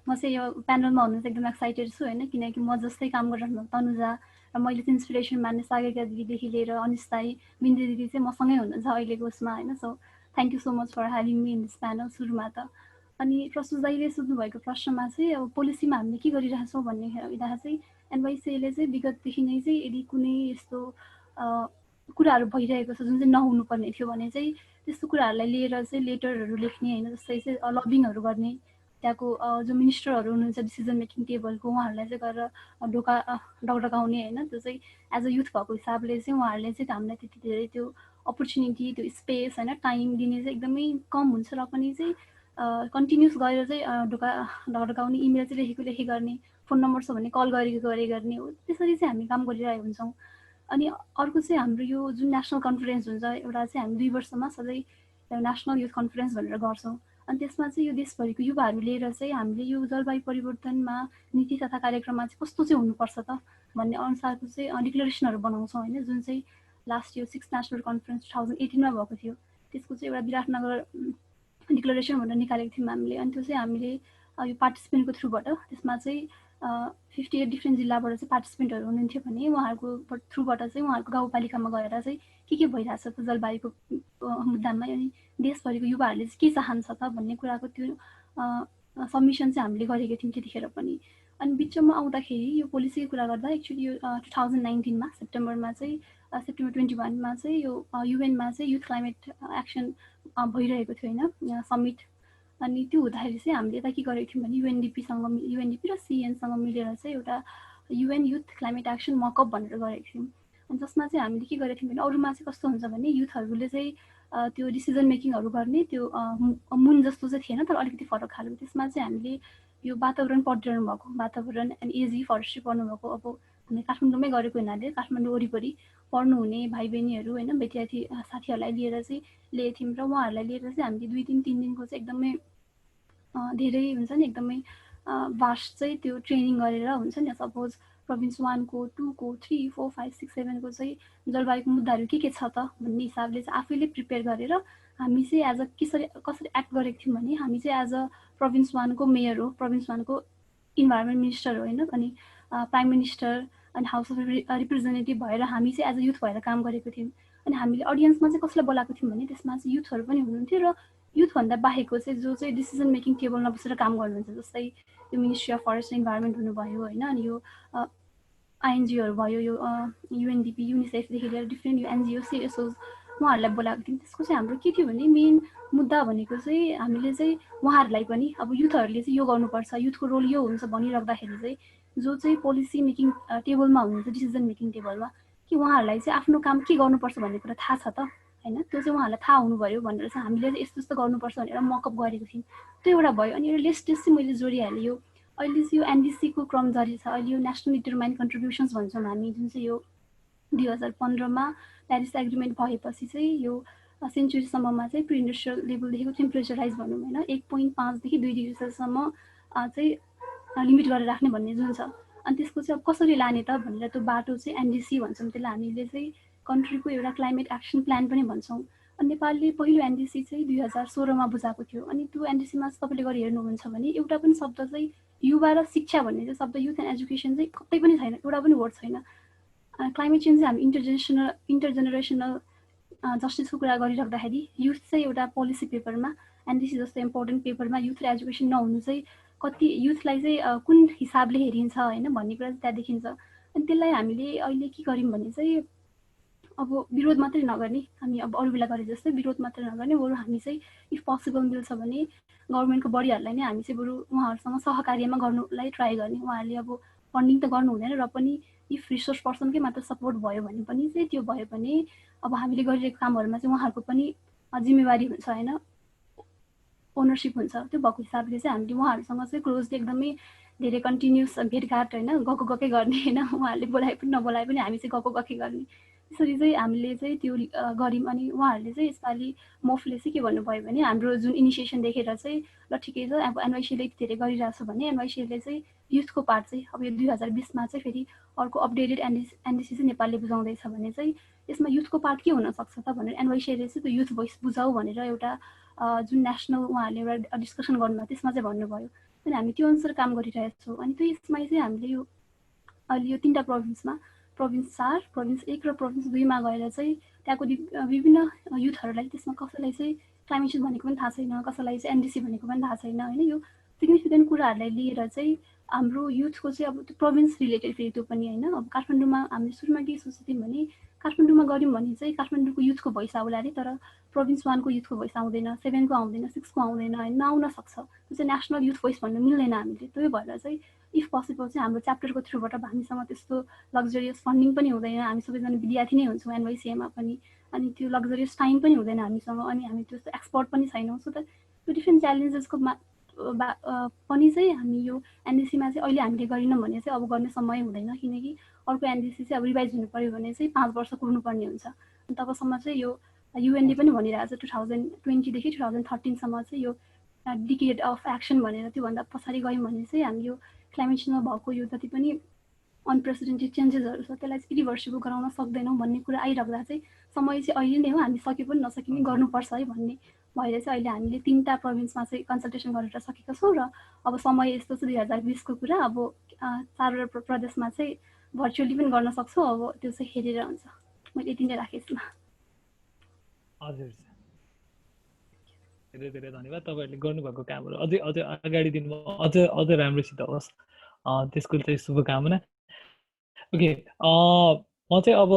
म चाहिँ यो प्यानलमा हुनु चाहिँ एकदम एक्साइटेड छु होइन किनकि म जस्तै काम गरिरहनु तनुजा र मैले चाहिँ इन्सपिरेसन मान्ने सागरिका दिदीदेखि लिएर अनिस्ताई बिन्दु दिदी चाहिँ मसँगै हुनुहुन्छ अहिलेको उसमा होइन so thank you so much for having me in this panel सुरुमा त अनि प्रस्तुत दाइले सोध्नुभएको प्रश्नमा चाहिँ अब पोलिसीमा हामीले के गरिरहेछौँ भन्ने हेर्दा चाहिँ एनवाइसिएले चाहिँ विगतदेखि नै चाहिँ यदि कुनै यस्तो कुराहरू भइरहेको छ जुन चाहिँ नहुनुपर्ने थियो भने चाहिँ त्यस्तो कुराहरूलाई लिएर चाहिँ लेटरहरू लेख्ने होइन जस्तै चाहिँ लबिङहरू गर्ने त्यहाँको जो मिनिस्टरहरू हुनुहुन्छ डिसिजन मेकिङ टेबलको उहाँहरूलाई चाहिँ गरेर ढोका डगडगाउने होइन त्यो चाहिँ एज अ युथ भएको हिसाबले चाहिँ उहाँहरूले चाहिँ हामीलाई त्यति धेरै त्यो अपर्च्युनिटी त्यो स्पेस होइन टाइम दिने चाहिँ एकदमै कम हुन्छ र पनि चाहिँ कन्टिन्युस गरेर चाहिँ ढोका डगडगाउने इमेल चाहिँ लेखेको गर्ने फोन नम्बर छ भने कल गर्ने हो त्यसरी चाहिँ हामी काम गरिरहेको हुन्छौँ अनि अर्को चाहिँ हाम्रो यो जुन नेसनल कन्फरेन्स हुन्छ एउटा चाहिँ हामी 2 वर्षमा सधैँ नेसनल युथ कन्फरेन्स भनेर गर्छौँ अनि त्यसमा चाहिँ यो देशभरिको युवाहरू लिएर चाहिँ हामीले यो जलवायु परिवर्तनमा नीति तथा कार्यक्रममा चाहिँ कस्तो चाहिँ हुनुपर्छ त भन्ने अनुसारको चाहिँ डिक्लेरेसनहरू बनाउँछौँ होइन जुन चाहिँ लास्ट यो 6th नेसनल कन्फरेन्स 2018मा भएको थियो त्यसको चाहिँ एउटा विराटनगर डिक्लेरेसन भनेर निकालेको थियौँ हामीले। अनि त्यो चाहिँ हामीले यो पार्टिसिपेन्टको थ्रुबाट, त्यसमा चाहिँ 58 डिफ्रेन्ट जिल्लाबाट चाहिँ पार्टिसिपेन्टहरू हुनुहुन्थ्यो भने उहाँहरूको थ्रुबाट चाहिँ उहाँहरूको गाउँपालिकामा गएर चाहिँ के भइरहेछ त जलवायुको मुद्दामा, अनि देशभरिको युवाहरूले चाहिँ के चाहन्छ त भन्ने कुराको त्यो सबमिसन चाहिँ हामीले गरेको थियौँ त्यतिखेर पनि। अनि बिचमा आउँदाखेरि यो पोलिसीको कुरा गर्दा एक्चुअली यो 2019मा सेप्टेम्बर 21मा चाहिँ यो युएनमा चाहिँ युथ क्लाइमेट एक्सन भइरहेको थियो होइन समिट। अनि त्यो हुँदाखेरि चाहिँ हामीले यता के गरेको थियौँ भने युएनडिपी र सिएनसँग मिलेर चाहिँ एउटा युएन युथ क्लाइमेट एक्सन मकअप भनेर गरेको थियौँ। अनि जसमा चाहिँ हामीले के गरेको थियौँ भने अरूमा चाहिँ कस्तो हुन्छ भने युथहरूले चाहिँ त्यो डिसिजन मेकिङहरू गर्ने त्यो मुन जस्तो चाहिँ थिएन, तर अलिकति फरक खालको। त्यसमा चाहिँ हामीले यो वातावरण पढिरहनु भएको, वातावरण एन्ड एजी फरेस्ट्री पढ्नुभएको, अब हामीले काठमाडौँमै गरेको हुनाले काठमाडौँ वरिपरि पढ्नुहुने भाइ बहिनीहरू होइन विद्यार्थी साथीहरूलाई लिएर चाहिँ लिएको थियौँ। र उहाँहरूलाई लिएर चाहिँ हामीले 2-3 दिनको चाहिँ एकदमै धेरै हुन्छ नि एकदमै भास्ट चाहिँ त्यो ट्रेनिङ गरेर हुन्छ नि सपोज प्रोभिन्स 1 को 2 को 3 4 5 6 7 को चाहिँ जलवायुको मुद्दाहरू के छ त भन्ने हिसाबले चाहिँ आफैले प्रिपेयर गरेर हामी चाहिँ एज अ कसरी एक्ट गरेको थियौँ भने हामी चाहिँ एज अ प्रोभिन्स 1 को मेयर हो, प्रोभिन्स 1 को इन्भाइरोमेन्ट मिनिस्टर हो होइन, अनि प्राइम मिनिस्टर अनि हाउस अफ रिप्रेजेन्टेटिभ भएर हामी चाहिँ एज अ युथ भएर काम गरेको थियौँ। अनि हामीले अडियन्समा चाहिँ कसलाई बोलाएको थियौँ भने त्यसमा चाहिँ युथहरू पनि हुनुहुन्थ्यो र युथभन्दा बाहेकको चाहिँ जो चाहिँ डिसिजन मेकिङ टेबलमा बसेर काम गर्नुहुन्छ, जस्तै यो मिनिस्ट्री अफ फरेस्ट इन्भाइरोमेन्ट हुनुभयो होइन, अनि यो आइएनजिओहरू भयो, यो युएनडिपी युनिसेफदेखि लिएर डिफ्रेन्ट यो एनजिओ सिएसओज उहाँहरूलाई बोलाएको थियौँ। त्यसको चाहिँ हाम्रो के थियो भने मेन मुद्दा भनेको चाहिँ हामीले चाहिँ उहाँहरूलाई पनि अब युथहरूले चाहिँ यो गर्नुपर्छ, युथको रोल यो हुन्छ भनिराख्दाखेरि चाहिँ जो चाहिँ पोलिसी मेकिङ टेबलमा हुनुहुन्छ डिसिजन मेकिङ टेबलमा कि उहाँहरूलाई चाहिँ आफ्नो काम के गर्नुपर्छ भन्ने कुरा थाहा छ त होइन, त्यो चाहिँ उहाँहरूलाई थाहा हुनु पऱ्यो भनेर चाहिँ हामीले चाहिँ यस्तो यस्तो गर्नुपर्छ भनेर मकअप गरेको थियौँ। त्यो एउटा भयो। अनि एउटा लेटेस्ट चाहिँ मैले जोडिहालेँ, यो अहिले चाहिँ यो एनडिसीको क्रम जारी छ। अहिले यो नेसनल डिटरमाइन्ड कन्ट्रिब्युसन्स भन्छौँ हामी, जुन चाहिँ यो 2015मा प्यारिस एग्रिमेन्ट भएपछि चाहिँ यो सेन्चुरीसम्ममा चाहिँ प्रि इन्डस्ट्रियल लेभलदेखिको टेम्परेचर राइज भनौँ होइन 1.5 देखि 2 डिग्री सेल्सियससम्म चाहिँ लिमिट गरेर राख्ने भन्ने जुन छ। अनि त्यसको चाहिँ अब कसरी लाने त भनेर त्यो बाटो चाहिँ एनडिसी भन्छौँ, त्यसलाई हामीले चाहिँ कन्ट्रीको एउटा क्लाइमेट एक्सन प्लान पनि भन्छौँ। अनि नेपालले पहिलो एनडिसी चाहिँ 2016मा बुझाएको थियो। अनि त्यो एनडिसीमा तपाईँले गएर हेर्नुहुन्छ भने एउटा पनि शब्द चाहिँ युवा र शिक्षा भन्ने चाहिँ शब्द युथ एन्ड एजुकेसन चाहिँ कतै पनि छैन, एउटा पनि वर्ड छैन। क्लाइमेट चेन्ज चाहिँ हामी इन्टरजेनेरेसनल जस्टिसको कुरा गरिराख्दाखेरि युथ चाहिँ एउटा पोलिसी पेपरमा एनडिसी जस्तो इम्पोर्टेन्ट पेपरमा युथ र एजुकेसन नहुनु चाहिँ कति युथलाई चाहिँ कुन हिसाबले हेरिन्छ होइन भन्ने कुरा चाहिँ त्यहाँ देखिन्छ। अनि त्यसलाई हामीले अहिले के गर्यौँ भने चाहिँ अब विरोध मात्रै नगर्ने, हामी अब अरू बेला गरे जस्तै विरोध मात्रै नगर्ने, बरु हामी चाहिँ इफ पोसिबल मिल्छ भने गभर्मेन्टको बडीहरूलाई नै हामी चाहिँ बरु उहाँहरूसँग सहकार्यमा गर्नुलाई ट्राई गर्ने। उहाँहरूले अब फन्डिङ त गर्नु हुँदैन र पनि इफ रिसोर्स पर्सनकै मात्र सपोर्ट भयो भने पनि चाहिँ त्यो भयो भने अब हामीले गरिरहेको कामहरूमा चाहिँ उहाँहरूको पनि जिम्मेवारी हुन्छ होइन, ओनरसिप हुन्छ। त्यो भएको हिसाबले चाहिँ हामीले उहाँहरूसँग चाहिँ क्लोजली एकदमै धेरै कन्टिन्युस भेटघाट होइन गएकै गर्ने होइन, उहाँहरूले बोलाए पनि नबोलाए पनि हामी चाहिँ गएकै गर्ने। त्यसरी चाहिँ हामीले चाहिँ त्यो गऱ्यौँ। अनि उहाँहरूले चाहिँ यसपालि मोफले चाहिँ के भन्नुभयो भने हाम्रो जुन इनिसिएसन देखेर चाहिँ ल ठिकै छ अब एनवाइसीले यति धेरै गरिरहेछ भने एनवाइसीले चाहिँ युथको पार्ट चाहिँ अब यो 2020मा चाहिँ फेरि अर्को अपडेटेड एनडिसी चाहिँ नेपालले बुझाउँदैछ भने चाहिँ यसमा युथको पार्ट के हुनसक्छ त भनेर एनवाइसीले चाहिँ त्यो युथ भोइस बुझाऊ भनेर एउटा जुन नेसनल उहाँहरूले एउटा डिस्कसन गर्नुभयो त्यसमा चाहिँ भन्नुभयो। अनि हामी त्यो अनुसार काम गरिरहेछौँ। अनि त्यो यसमा चाहिँ हामीले यो अहिले यो 3टा प्रोभिन्समा प्रोभिन्स 4, प्रोभिन्स 1 र प्रोभिन्स 2मा गएर चाहिँ त्यहाँको विभिन्न युथहरूलाई त्यसमा कसैलाई चाहिँ क्लाइमेट चेन्ज भनेको पनि थाहा छैन, कसैलाई चाहिँ एनडिसी भनेको पनि थाहा छैन होइन, यो सिग्निफिकेन्ट कुराहरूलाई लिएर चाहिँ हाम्रो युथको चाहिँ अब त्यो प्रोभिन्स रिलेटेड फेरि त्यो पनि होइन। अब काठमाडौँमा हामीले सुरुमा के सोच्थ्यौँ भने काठमाडौँमा गऱ्यौँ भने चाहिँ काठमाडौँको युथको भोइस आउला अरे, तर प्रोभिन्स 1 को युथको भोइस आउँदैन, 7 को आउँदैन, 6 को आउँदैन होइन, नआउन सक्छ। त्यो चाहिँ नेसनल युथ भोइस भन्नु मिल्दैन हामीले। त्यही भएर चाहिँ इफ पोसिबल चाहिँ हाम्रो च्याप्टरको थ्रुबाट हामीसँग त्यस्तो लग्जरियस फन्डिङ पनि हुँदैन, हामी सबैजना विद्यार्थी नै हुन्छौँ एनवाइसीएमा पनि, अनि त्यो लग्जरियस टाइम पनि हुँदैन हामीसँग, अनि हामी त्यस्तो एक्सपर्ट पनि छैनौँ। सो त त्यो डिफ्रेन्ट च्यालेन्जेसको पनि चाहिँ हामी यो एनडिसीमा चाहिँ अहिले हामीले गरेनौँ भने चाहिँ अब गर्ने समय हुँदैन, किनकि अर्को एनडिसी चाहिँ अब रिभाइज हुनु पऱ्यो भने चाहिँ 5 वर्ष कुर्नुपर्ने हुन्छ। अनि तबसम्म चाहिँ यो युएनले पनि भनिरहेको छ 2020देखि 2013सम्म चाहिँ यो डिकेड अफ एक्सन भनेर, त्योभन्दा पछाडि गयौँ भने चाहिँ हामी यो क्लाइमेट चेन्जमा भएको यो जति पनि अनप्रेसिडेन्टेड चेन्जेसहरू छ त्यसलाई चाहिँ इरिभर्सिबल गराउन सक्दैनौँ भन्ने कुरा आइराख्दा चाहिँ समय चाहिँ अहिले नै हो, हामी सके पनि नसके पनि गर्नुपर्छ है भन्ने भएर चाहिँ अहिले हामीले 3टा प्रोभिन्समा चाहिँ कन्सल्टेसन गरेर सकेका छौँ र अब समय यस्तो छ 2020 को कुरा, अब 4वटा प्रदेशमा चाहिँ भर्चुअली पनि गर्न सक्छौँ, अब त्यो चाहिँ हेरेर हुन्छ। मैले यति नै राखेछु। हजुर धेरै धेरै धन्यवाद, तपाईँहरूले गर्नुभएको कामहरू अझै अझै अगाडि दिनुभयो, अझै राम्रोसित होस्, त्यसको चाहिँ शुभकामना। ओके, म चाहिँ अब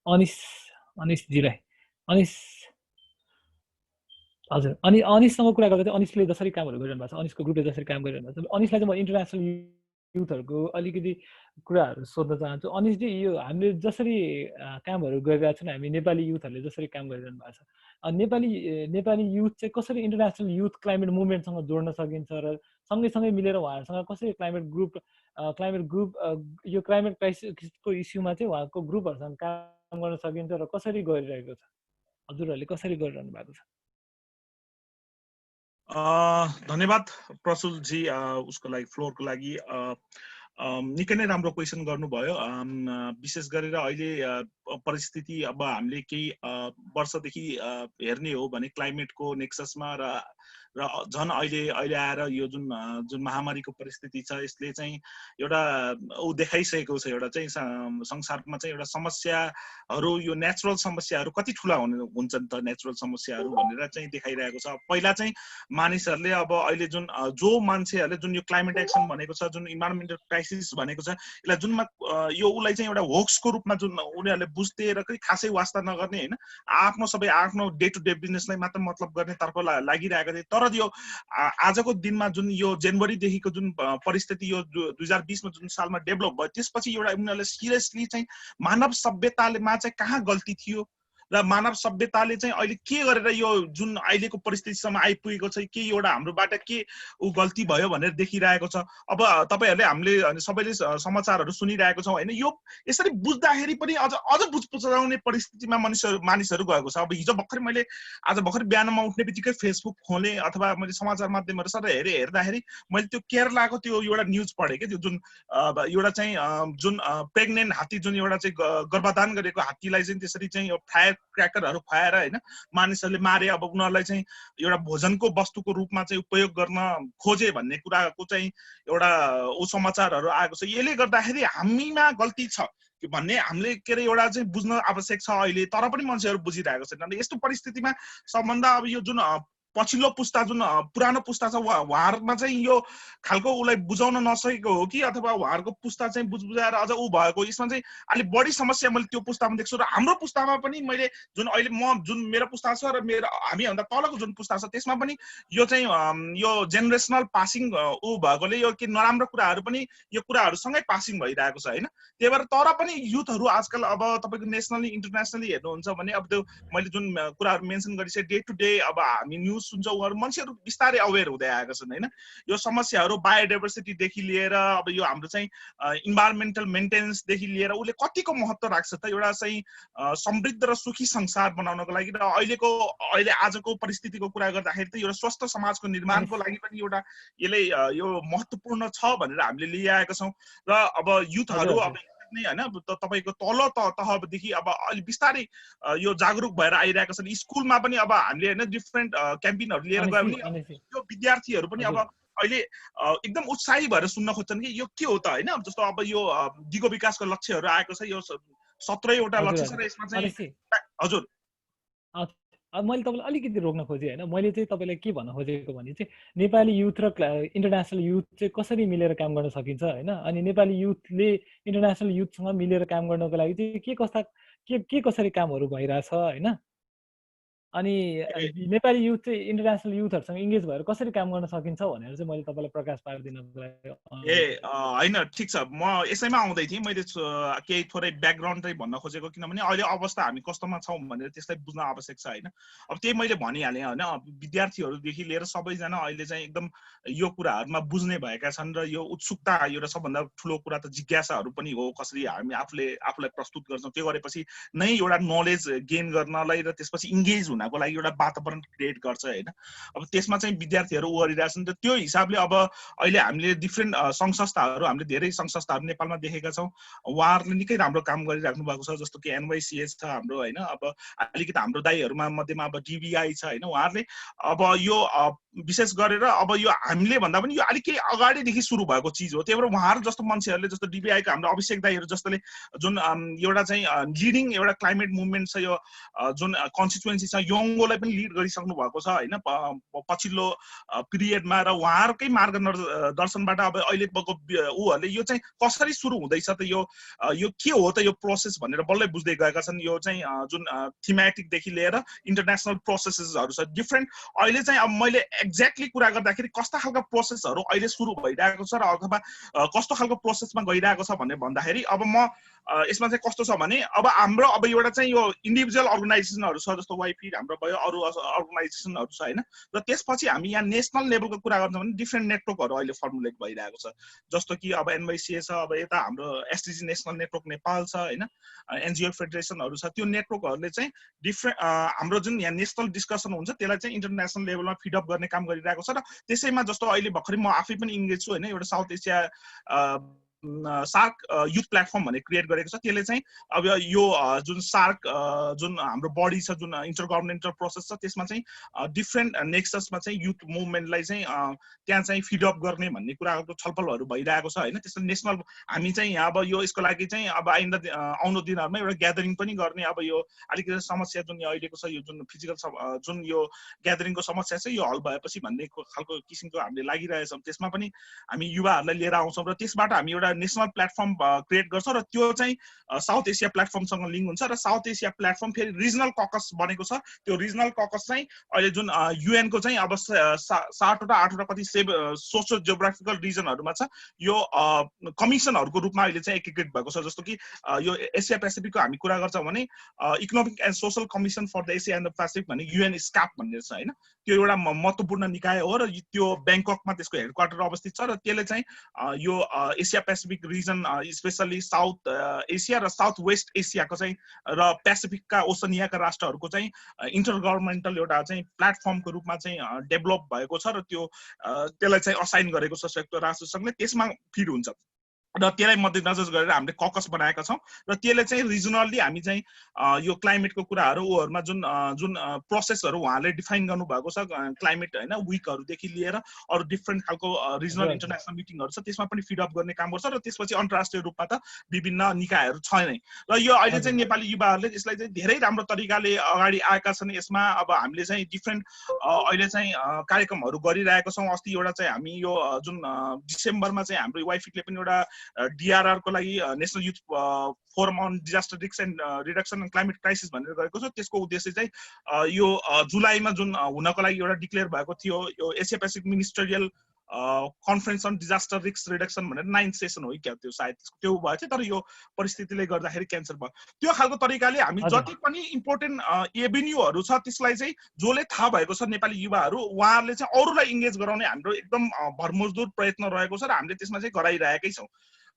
अनिसजीलाई हजुर अनिससँग कुरा गर्दा चाहिँ अनिसले जसरी कामहरू गरिरहनु भएको छ, अनिसको ग्रुपले जसरी काम गरिरहनु भएको छ, अनिसलाई चाहिँ म इन्टरनेसनल युथहरूको अलिकति कुराहरू सोध्न चाहन्छु। अनिसजी, यो हामीले जसरी कामहरू गरिरहेका छौँ, हामी नेपाली युथहरूले जसरी काम गरिरहनु भएको छ, नेपाली युथ चाहिँ कसरी इन्टरनेसनल युथ क्लाइमेट मुभमेन्टसँग जोड्न सकिन्छ र सँगै मिलेर उहाँहरूसँग कसरी क्लाइमेट ग्रुप यो क्लाइमेट क्राइसिसको इस्युमा चाहिँ उहाँको ग्रुपहरूसँग काम गर्न सकिन्छ र कसरी गरिरहेको छ, हजुरहरूले कसरी गरिरहनु भएको छ? धन्यवाद प्रसुलजी उसको लागि, फ्लोरको लागि। निकै नै राम्रो क्वेसन गर्नुभयो। विशेष गरेर अहिले परिस्थिति अब हामीले केही वर्षदेखि हेर्ने हो भने क्लाइमेटको नेक्ससमा र झन् अहिले आएर यो जुन महामारीको परिस्थिति छ, यसले चाहिँ एउटा देखाइसकेको छ, एउटा चाहिँ संसारमा चाहिँ एउटा समस्याहरू, यो नेचुरल समस्याहरू कति ठुला हुन्छन् त नेचुरल समस्याहरू भनेर चाहिँ देखाइरहेको छ। पहिला चाहिँ मानिसहरूले अब अहिले जो मान्छेहरूले जुन यो क्लाइमेट एक्सन भनेको छ, जुन इन्भाइरोमेन्टल क्राइसिस भनेको छ, यसलाई जुनमा यो उसलाई चाहिँ एउटा होक्सको रूपमा जुन उनीहरूले बुझ्थे र खासै वास्ता नगर्ने होइन, आफ्नो डे टु डे बिजनेसलाई मात्र मतलब गर्ने तर्फ लागिरहेको थिए। तर यो आजको दिनमा जुन यो जनवरीदेखिको जुन परिस्थिति यो 2020 मा जुन सालमा डेभलप भयो, त्यसपछि एउटा उनीहरूले सिरियसली चाहिँ मानव सभ्यतामा चाहिँ कहाँ गल्ती थियो र मानव सभ्यताले चाहिँ अहिले के गरेर यो जुन अहिलेको परिस्थितिसम्म आइपुगेको छ, के एउटा हाम्रोबाट के गल्ती भयो भनेर देखिरहेको छ। अब तपाईहरुले हामीले सबैले समाचारहरू सुनिरहेको छौं हैन, यो यसरी बुझ्दाखेरि पनि अझ बुझाउने परिस्थितिमा मानिसहरू गएको छ। अब हिजो भर्खर मैले आज भर्खर बिहानमा उठ्ने बित्तिकै फेसबुक खोले अथवा मैले समाचार माध्यमहरु सबै हेर्दाखेरि मैले त्यो केरलाको त्यो एउटा न्यूज पढे के, त्यो जुन एउटा चाहिँ जुन प्रेग्नेन्ट हात्ती जुन एउटा चाहिँ गर्भधान गरेको हात्तीलाई चाहिँ त्यसरी चाहिँ फायर क्र्याकरहरु खुवाएर हैन मानिसहरूले मारे। अब उनीहरुलाई चाहिँ एउटा भोजनको वस्तुको रूपमा चाहिँ उपयोग गर्न खोजे भन्ने कुराको चाहिँ एउटा समाचारहरु आएको छ। यसले गर्दाखेरि हामीमा गल्ती छ भन्ने हामीले के रे एउटा चाहिँ बुझ्न आवश्यक छ अहिले, तर पनि मान्छेहरु बुझिरहेको छैन। यस्तो परिस्थितिमा सबभन्दा अब यो जुन पछिल्लो पुस्ता जुन पुरानो पुस्ता छ उहाँहरुमा चाहिँ यो खालको उलाई बुझाउन नसकेको हो कि अथवा उहाँहरुको पुस्ता चाहिँ बुझाएर अझ उ भएको, यसमा चाहिँ अलि बढी समस्या मैले त्यो पुस्तामा देख्छु। र हाम्रो पुस्तामा पनि मैले जुन अहिले जुन मेरो पुस्ता छ र मेरो हामी भन्दा तलको जुन पुस्ता छ त्यसमा पनि यो चाहिँ यो जेनेरेसनल पासिङ उ भएकोले यो के नराम्रो कुराहरु पनि यो कुराहरु सँगै पासिङ भइरहेको छ हैन। त्यही भएर तर पनि युथहरु आजकल अब तपाईको नेशनली इन्टरनेशनली हेर्नुहुन्छ भने अब त्यो मैले जुन कुराहरु मेन्सन गरिसके डे टु डे अब हामी न्यूज सुन्छौं, उहाँहरु मान्छेहरु बिस्तारै अवेयर हुँदै आएका छन् हैन। यो समस्याहरु बायोडाइभर्सिटी देखि लिएर अब यो हाम्रो चाहिँ इन्भाइरोमेन्टल मेन्टेनेन्स देखि लिएर उले कतिको महत्व राख्छ त एउटा चाहिँ समृद्ध र सुखी संसार बनाउनको लागि। र अहिले आजको परिस्थितिको कुरा गर्दाखेरि त एउटा स्वस्थ समाजको निर्माणको लागि पनि एउटा यसले यो महत्त्वपूर्ण छ भनेर हामीले लिइआएका छौं। र अब युथहरु अब हैन तपाईको तल तहदेखि अब अलि बिस्तारै यो जागरुक भएर आइरहेका छन्। स्कुलमा पनि अब हामीले हैन डिफरेन्ट क्याम्पेनहरु लिएर गयो भने यो विद्यार्थीहरु पनि अब अहिले एकदम उत्साही भएर सुन्न खोज्छन् कि यो के हो त हैन। जस्तो अब यो दिगो विकासको लक्ष्यहरु आएको छ, यो 17 वटा लक्ष्य छ र यसमा चाहिँ हजुर अब मैले तपाईलाई अलिकति रोक्न खोजेँ हैन। मैले चाहिँ तपाईलाई के भन्न खोजेको भने चाहिँ नेपाली युथ र इन्टरनेशनल युथ चाहिँ कसरी मिलेर काम गर्न सकिन्छ हैन। अनि नेपाली युथले इन्टरनेशनल युथसँग मिलेर काम गर्नको लागि चाहिँ के कसरी कामहरू भइराछ हैन। अनि नेपाली युथ चाहिँ इन्टरनेशनल युथहरुसँग इंगेज भएर कसरी काम गर्न सकिन्छ भनेर चाहिँ मैले तपाईलाई प्रकाश पार्दिनको लागि हैन। ठीक छ, म यसैमा आउँदै थिएँ। मैले केही थोरै ब्याकग्राउन्ड चाहिँ भन्न खोजेको, किनभने अहिले अवस्था हामी कस्तोमा छौं भनेर त्यसलाई बुझ्न आवश्यक छ हैन। अब त्यही मैले भनिहालेँ हैन, विद्यार्थीहरुदेखि लिएर सबैजना अहिले चाहिँ एकदम यो कुराहरुमा बुझ्ने भएका छन् र यो उत्सुकता एउटा सबभन्दा ठूलो कुरा त जिज्ञासाहरु पनि हो। कसरी हामी आफूलाई प्रस्तुत गर्छौं, त्यो गरेपछि नै एउटा नलेज गेन गर्नलाई र त्यसपछि इंगेज हुनको लागि एउटा वातावरण क्रिएट गर्छ हैन। अब त्यसमा चाहिँ विद्यार्थीहरू उ गरिरहेछन् त त्यो हिसाबले अब अहिले हामीले डिफ्रेन्ट संघ संस्थाहरू हामीले धेरै संघ संस्थाहरू नेपालमा देखेका छौँ, उहाँहरूले निकै राम्रो काम गरिराख्नु भएको छ, जस्तो कि NYCS छ हाम्रो हैन। अब अलिकति हाम्रो दाइहरूमा मध्येमा अब DBI छ हैन। उहाँहरूले अब यो विशेष गरेर अब यो हामीले भन्दा पनि यो अलिक अगाडिदेखि सुरु भएको चिज हो। त्यही भएर उहाँहरू जस्तो मान्छेहरूले जस्तो DBI का हाम्रो अभिषेक दाइहरू जस्तोले जुन एउटा चाहिँ लिडिङ एउटा क्लाइमेट मुभमेन्ट छ, यो जुन कन्स्टिट्युएन्सी छ योङ्गोलाई पनि लिड गरिसक्नु भएको छ हैन पछिल्लो पिरियडमा। र उहाँहरूकै मार्गदर्शनबाट अब अहिले उहरूले यो चाहिँ कसरी सुरु हुँदैछ त यो के हो त यो प्रोसेस भनेर बल्लै बुझ्दै गएका छन्। यो चाहिँ जुन थीमेटिकदेखि लिएर इन्टरनेसनल प्रोसेसेसहरू छ डिफ्रेन्ट। अहिले चाहिँ अब मैले एक्ज्याक्टली कुरा गर्दाखेरि कस्ता खालको प्रोसेसहरू अहिले सुरु भइरहेको छ र अथवा कस्तो खालको प्रोसेसमा गइरहेको छ भनेर भन्दाखेरि अब म यसमा चाहिँ कस्तो छ भने अब हाम्रो अब एउटा चाहिँ यो इन्डिभिजुअल अर्गनाइजेसनहरू छ, जस्तो YP हाम्रो भयो, अरू अर्गनाइजेसनहरू छ हैन। र त्यसपछि हामी यहाँ नेसनल लेभलको कुरा गर्छौँ भने डिफ्रेन्ट नेटवर्कहरू अहिले फर्मुलेट भइरहेको छ, जस्तो कि अब NYCA छ, अब यता हाम्रो SDG नेसनल नेटवर्क नेपाल छ हैन, NGO फेडरेसनहरू छ। त्यो नेटवर्कहरूले चाहिँ डिफ्रेन्ट हाम्रो जुन यहाँ नेसनल डिस्कसन हुन्छ त्यसलाई चाहिँ इन्टरनेसनल लेभलमा फिडअप गर्ने काम गरिरहेको छ। र त्यसैमा जस्तो अहिले भर्खरै म आफै पनि इङ्गेज छु हैन, एउटा South Asia SAARC youth platform भन्ने क्रिएट गरेको छ। त्यसले चाहिँ अब यो जुन सार्क जुन हाम्रो बडी छ, जुन इन्टर गभर्नमेन्टल प्रोसेस छ, त्यसमा चाहिँ डिफ्रेन्ट नेक्ससमा चाहिँ युथ मुभमेन्टलाई चाहिँ त्यहाँ चाहिँ फिडअप गर्ने भन्ने कुराको छलफलहरू भइरहेको छ हैन। त्यसले नेसनल हामी चाहिँ अब यो यसको लागि चाहिँ अब आउँदो दिनहरूमा एउटा ग्यादरिङ पनि गर्ने। अब यो अलिकति समस्या जुन अहिलेको छ, यो जुन फिजिकल जुन यो ग्यादरिङको समस्या छ यो हल भएपछि भन्ने खालको किसिमको हामीले लागिरहेछौँ। त्यसमा पनि हामी युवाहरूलाई लिएर आउँछौँ र त्यसबाट हामी एउटा नेसनल प्लेटफर्म क्रिएट गर्छौँ। र त्यो चाहिँ साउथ एसिया प्लेटफर्मसँग लिङ्क हुन्छ। र साउथ एसिया प्लेटफर्म फेरि रिजनल ककस बनेको छ। त्यो रिजनल ककस चाहिँ अहिले जुन UN को चाहिँ अब 7वटा 8वटा कति सोसियो जियोग्राफिकल रिजनहरूमा छ, यो कमिसनहरूको रूपमा अहिले चाहिँ एकीकृत भएको छ। जस्तो कि यो एसिया पेसिफिकको हामी कुरा गर्छौँ भने economic and social commission for the Asia and the Pacific भन्ने UN SCAP भन्ने छ हैन। त्यो एउटा महत्त्वपूर्ण निकाय हो र त्यो ब्याङ्ककमा त्यसको हेडक्वार्टर अवस्थित छ। र त्यसले चाहिँ यो Asia Pacific region specially South Asia र साउथ वेस्ट एसियाको चाहिँ र पेसिफिकका ओसनियाका राष्ट्रहरूको चाहिँ इन्टर गभर्नमेन्टल एउटा चाहिँ प्लेटफर्मको रूपमा चाहिँ डेभलप भएको छ। र त्यसलाई चाहिँ असाइन गरेको छ संयुक्त राष्ट्र सङ्घले, त्यसमा फिड हुन्छ। र त्यसलाई मध्यनजर गरेर हामीले ककस बनाएका छौँ। र त्यसले चाहिँ रिजनल्ली हामी चाहिँ यो क्लाइमेटको कुराहरू उहरूमा जुन जुन प्रोसेसहरू उहाँले डिफाइन गर्नुभएको छ, क्लाइमेट होइन विकहरूदेखि लिएर अरू डिफ्रेन्ट खालको रिजनल इन्टरनेसनल मिटिङहरू छ, त्यसमा पनि फिडअप गर्ने काम गर्छ। र त्यसपछि अन्तर्राष्ट्रिय रूपमा त विभिन्न निकायहरू छ नै। र यो अहिले चाहिँ नेपाली युवाहरूले यसलाई चाहिँ धेरै राम्रो तरिकाले अगाडि आएका छन्। यसमा अब हामीले चाहिँ डिफ्रेन्ट अहिले चाहिँ कार्यक्रमहरू गरिरहेका छौँ। अस्ति एउटा चाहिँ हामी यो जुन डिसेम्बरमा चाहिँ हाम्रो YFIT-ले पनि एउटा DRR को लागि national youth forum on disaster risk and reduction and climate crisis भनेर गरेको छ। त्यसको उद्देश्य चाहिँ यो जुलाईमा जुन हुनको लागि एउटा डिक्लेयर भएको थियो, यो Asia Pacific ministerial conference on disaster risk reduction भनेर 9th सेसन हो क्या, त्यो सायद त्यो भयो थियो, तर यो परिस्थितिले गर्दाखेरि क्यान्सल भयो। त्यो खालको तरिकाले हामी जति पनि इम्पोर्टेन्ट एभिन्यूहरू छ त्यसलाई चाहिँ जसले थाहा भएको छ नेपाली युवाहरू उहाँहरूले चाहिँ अरूलाई इङ्गेज गराउने हाम्रो एकदम भरमजदुर प्रयत्न रहेको छ र हामीले त्यसमा चाहिँ गराइरहेकै छौँ।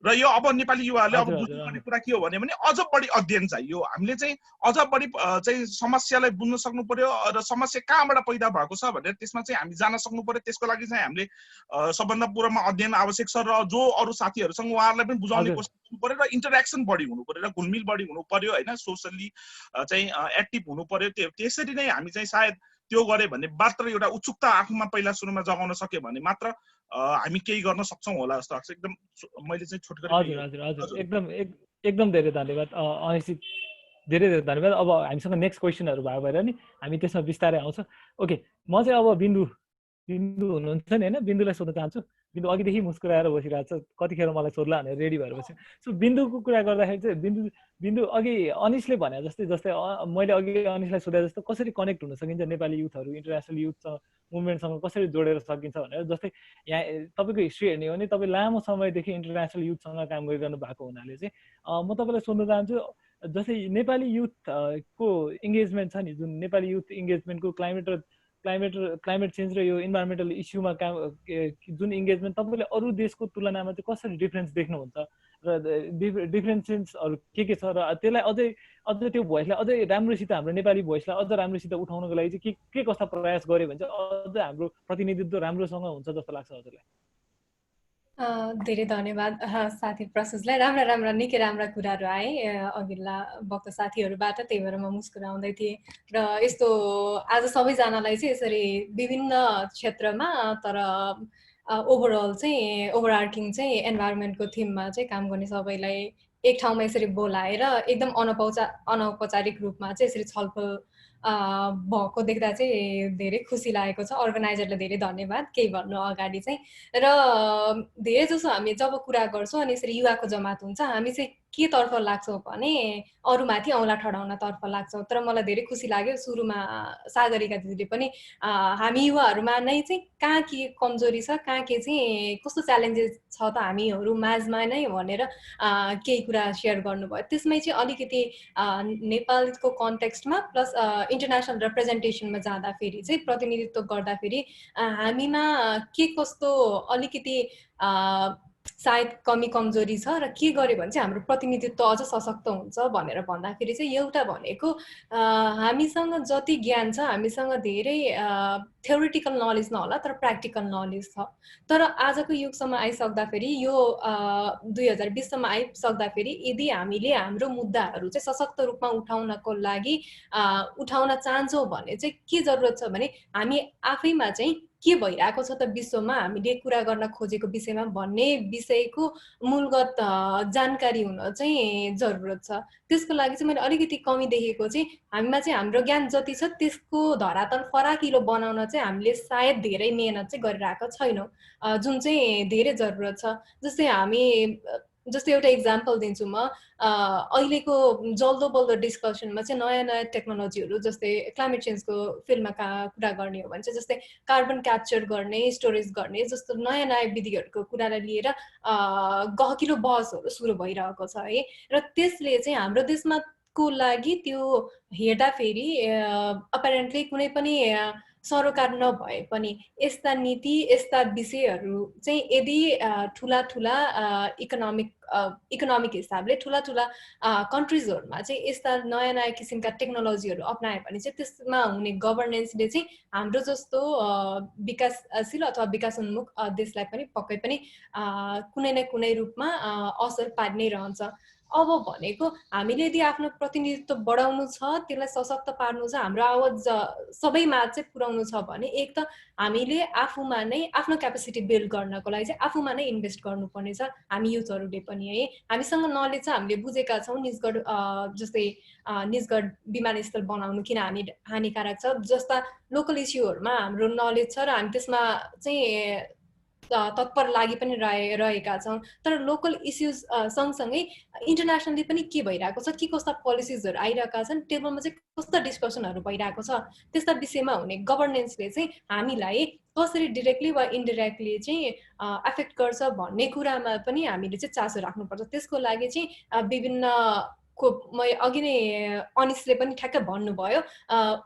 र यो अब नेपाली युवाहरूले अब बुझ्नुपर्ने कुरा के हो भने अझ बढी अध्ययन चाहियो। हामीले चाहिँ अझ बढी चाहिँ समस्यालाई बुझ्न सक्नु पर्यो र समस्या कहाँबाट पैदा भएको छ भनेर त्यसमा चाहिँ हामी जान सक्नु पर्यो। त्यसको लागि चाहिँ हामीले सबभन्दा पूर्वमा अध्ययन आवश्यक छ र जो अरू साथीहरूसँग उहाँहरूलाई पनि बुझाउने कोसिस गर्नु पर्यो र इन्टरेक्सन बढी हुनु पर्यो र घुलमिल बढी हुनु पर्यो होइन, सोसली चाहिँ एक्टिभ हुनु पर्यो। त्यसरी नै हामी चाहिँ सायद त्यो गरे भने मात्र एउटा उत्सुकता आफूमा पहिला सुरुमा जगाउन सक्यो भने मात्र हामी केही गर्न सक्छौँ होला जस्तो लाग्छ। एकदम मैले चाहिँ छोटकरी हजुर हजुर हजुर एकदम धेरै धन्यवाद अनिश्चित, धेरै धेरै धन्यवाद। अब हामीसँग नेक्स्ट क्वेसनहरू भयो भएर नि हामी त्यसमा बिस्तारै आउँछ। ओके, म चाहिँ अब बिन्दु हुनुहुन्छ नि होइन, बिन्दुलाई सोध्न चाहन्छु। बिन्दु अघिदेखि मुस्कुराएर बसिरहेको छ, कतिखेर मलाई सोध्ला भनेर रेडी भएर बस्यो। सो बिन्दुको कुरा गर्दाखेरि चाहिँ बिन्दु अघि अनिसले भने जस्तै मैले अघि अनिसलाई सोधे जस्तो कसरी कनेक्ट हुन सकिन्छ नेपाली युथहरू इन्टरनेसनल युथसँग मुभमेन्टसँग कसरी जोडेर सकिन्छ भनेर। जस्तै यहाँ तपाईँको हिस्ट्री हेर्ने हो भने तपाईँ लामो समयदेखि इन्टरनेसनल युथसँग काम गरिरहनु भएको हुनाले चाहिँ म तपाईँलाई सोध्न चाहन्छु, जस्तै नेपाली युथको इङ्गेजमेन्ट छ नि, जुन नेपाली युथ इङ्गेजमेन्टको क्लाइमेट चेन्ज र यो इन्भाइरोमेन्टल इस्युमा काम जुन इङ्गेजमेन्ट तपाईँले अरू देशको तुलनामा चाहिँ कसरी डिफ्रेन्स देख्नुहुन्छ र डिफरेन्सेसहरू के छ र त्यसलाई अझै त्यो भोइसलाई अझै राम्रोसित हाम्रो नेपाली भोइसलाई अझ राम्रोसित उठाउनको लागि चाहिँ के कस्ता प्रयास गर्यो भने चाहिँ अझ हाम्रो प्रतिनिधित्व राम्रोसँग हुन्छ जस्तो लाग्छ हजुरलाई? धेरै धन्यवाद साथी प्रशुजलाई। राम्रा निकै राम्रा कुराहरू आए अघिल्ला वक्ता साथीहरूबाट, त्यही भएर म मुस्कुराउँदै थिएँ। र यस्तो आज सबैजनालाई चाहिँ यसरी विभिन्न क्षेत्रमा तर ओभरअल चाहिँ ओभरआर्किङ चाहिँ एन्भाइरोमेन्टको थिममा चाहिँ काम गर्ने सबैलाई एक ठाउँमा यसरी बोलाएर एकदम अनौपचारिक रूपमा चाहिँ यसरी छलफल भएको देख्दा चाहिँ धेरै खुसी लागेको छ। अर्गनाइजरलाई धेरै धन्यवाद केही भन्नु अगाडि चाहिँ। र धेरै जसो हामी जब कुरा गर्छौँ अनि यसरी युवाको जमात हुन्छ, हामी चाहिँ के तर्फ लाग्छौँ भने अरूमाथि औँला ठडाउनतर्फ लाग्छौँ। तर मलाई धेरै खुसी लाग्यो सुरुमा सागरिका दिदीले पनि हामी युवाहरूमा नै चाहिँ कहाँ के कमजोरी छ, कहाँ के चाहिँ कस्तो च्यालेन्जेस छ त हामीहरू माझमा नै भनेर केही कुरा सेयर गर्नुभयो। त्यसमै चाहिँ अलिकति नेपालको कन्टेक्स्टमा प्लस इन्टरनेसनल रिप्रेजेन्टेसनमा जाँदाखेरि चाहिँ प्रतिनिधित्व गर्दाखेरि हामीमा के कस्तो अलिकति सायद कमी कमजोरी छ र के गर्यो भने चाहिँ हाम्रो प्रतिनिधित्व अझ सशक्त हुन्छ भनेर भन्दाखेरि चाहिँ एउटा भनेको हामीसँग जति ज्ञान छ, हामीसँग धेरै थ्योरिटिकल नलेज नहोला तर प्र्याक्टिकल नलेज छ। तर आजको युगसम्म आइसक्दाखेरि यो 2020सम्म आइसक्दाखेरि यदि हामीले हाम्रो मुद्दाहरू चाहिँ सशक्त रूपमा उठाउनको लागि उठाउन चाहन्छौँ भने चाहिँ के जरुरत छ भने हामी आफैमा चाहिँ के भइरहेको छ त विश्वमा हामीले कुरा गर्न खोजेको विषयमा भन्ने विषयको मूलगत जानकारी हुन चाहिँ जरुरत छ। त्यसको लागि चाहिँ मैले अलिकति कमी देखेको चाहिँ हामीमा चाहिँ हाम्रो ज्ञान जति छ त्यसको धरातल फराकिलो बनाउन चाहिँ हामीले सायद धेरै मेहनत चाहिँ गरिरहेको छैनौँ, जुन चाहिँ धेरै जरुरत छ। जस्तै एउटा इक्जाम्पल दिन्छु म। अहिलेको जल्दो बल्दो डिस्कसनमा चाहिँ नयाँ टेक्नोलोजीहरू जस्तै क्लाइमेट चेन्जको फिल्डमा कुरा गर्ने हो भने चाहिँ जस्तै कार्बन क्याप्चर गर्ने, स्टोरेज गर्ने जस्तो नयाँ विधिहरूको कुरालाई लिएर गहकिलो बहसहरू सुरु भइरहेको छ है। र त्यसले चाहिँ हाम्रो देशमा को लागि त्यो हेर्दाखेरि अपेरेन्टली कुनै पनि सरोकार नभए पनि यस्ता नीति यस्ता विषयहरू चाहिँ यदि ठुला इकोनोमिक हिसाबले ठुला कन्ट्रिजहरूमा चाहिँ यस्ता नयाँ किसिमका टेक्नोलोजीहरू अपनायो भने चाहिँ त्यसमा हुने गभर्नेन्सले चाहिँ हाम्रो जस्तो विकासशील अथवा विकासोन्मुख देशलाई पनि पक्कै पनि कुनै न कुनै रूपमा असर पारि नै रहन्छ। अब भनेको हामीले यदि आफ्नो प्रतिनिधित्व बढाउनु छ, त्यसलाई सशक्त पार्नु छ, हाम्रो आवाज सबैमा चाहिँ पुर्याउनु छ भने एक त हामीले आफूमा नै आफ्नो क्यापेसिटी बिल्ड गर्नको लागि चाहिँ आफूमा नै इन्भेस्ट गर्नुपर्ने छ। हामी युथहरूले पनि है, हामीसँग नलेज छ, हामीले बुझेका छौँ निजगढ जस्तै निजगढ विमानस्थल बनाउनु किन हानिकारक छ जस्ता लोकल इस्युहरूमा हाम्रो नलेज छ र हामी त्यसमा चाहिँ तत्पर लागि पनि रहेका छौँ। तर लोकल इस्युज सँगसँगै इन्टरनेसनली पनि के भइरहेको छ, के कस्ता पोलिसिजहरू आइरहेका छन्, टेबलमा चाहिँ कस्ता डिस्कसनहरू भइरहेको छ, त्यस्ता विषयमा हुने गभर्नेन्सले चाहिँ हामीलाई कसरी डिरेक्टली वा इन्डिरेक्टली चाहिँ एफेक्ट गर्छ भन्ने कुरामा पनि हामीले चाहिँ चासो राख्नुपर्छ। त्यसको लागि चाहिँ विभिन्न मैले अघि नै अनिसले पनि ठ्याक्कै भन्नुभयो,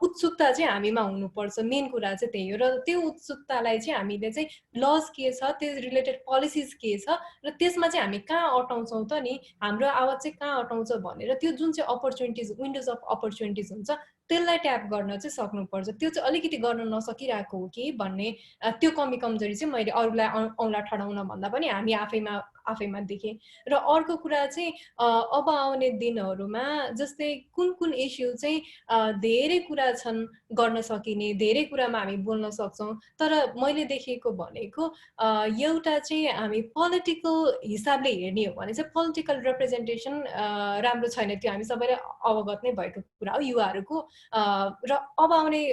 उत्सुकता चाहिँ हामीमा हुनुपर्छ। मेन कुरा चाहिँ त्यही हो र त्यो उत्सुकतालाई चाहिँ हामीले चाहिँ लज के छ, त्यो रिलेटेड पोलिसिज के छ र त्यसमा चाहिँ हामी कहाँ अटाउँछौँ त नि, हाम्रो आवाज चाहिँ कहाँ अटाउँछ भनेर त्यो जुन चाहिँ अपर्च्युनिटिज विन्डोज अफ अपर्च्युनिटिज हुन्छ त्यसलाई ट्याप गर्न चाहिँ सक्नुपर्छ। त्यो चाहिँ अलिकति गर्न नसकिरहेको हो कि भन्ने त्यो कमी कमजोरी चाहिँ मैले अरूलाई औँला ठडाउन भन्दा पनि हामी आफैमा देखेँ। र अर्को कुरा चाहिँ अब आउने दिनहरूमा जस्तै कुन इस्यु चाहिँ धेरै कुरा छन् गर्न सकिने, धेरै कुरामा हामी बोल्न सक्छौँ, तर मैले देखेको भनेको एउटा चाहिँ हामी पोलिटिकल हिसाबले हेर्ने हो भने चाहिँ पोलिटिकल रिप्रेजेन्टेसन राम्रो छैन। त्यो हामी सबैलाई अवगत नै भएको कुरा हो युवाहरूको। र अब आउने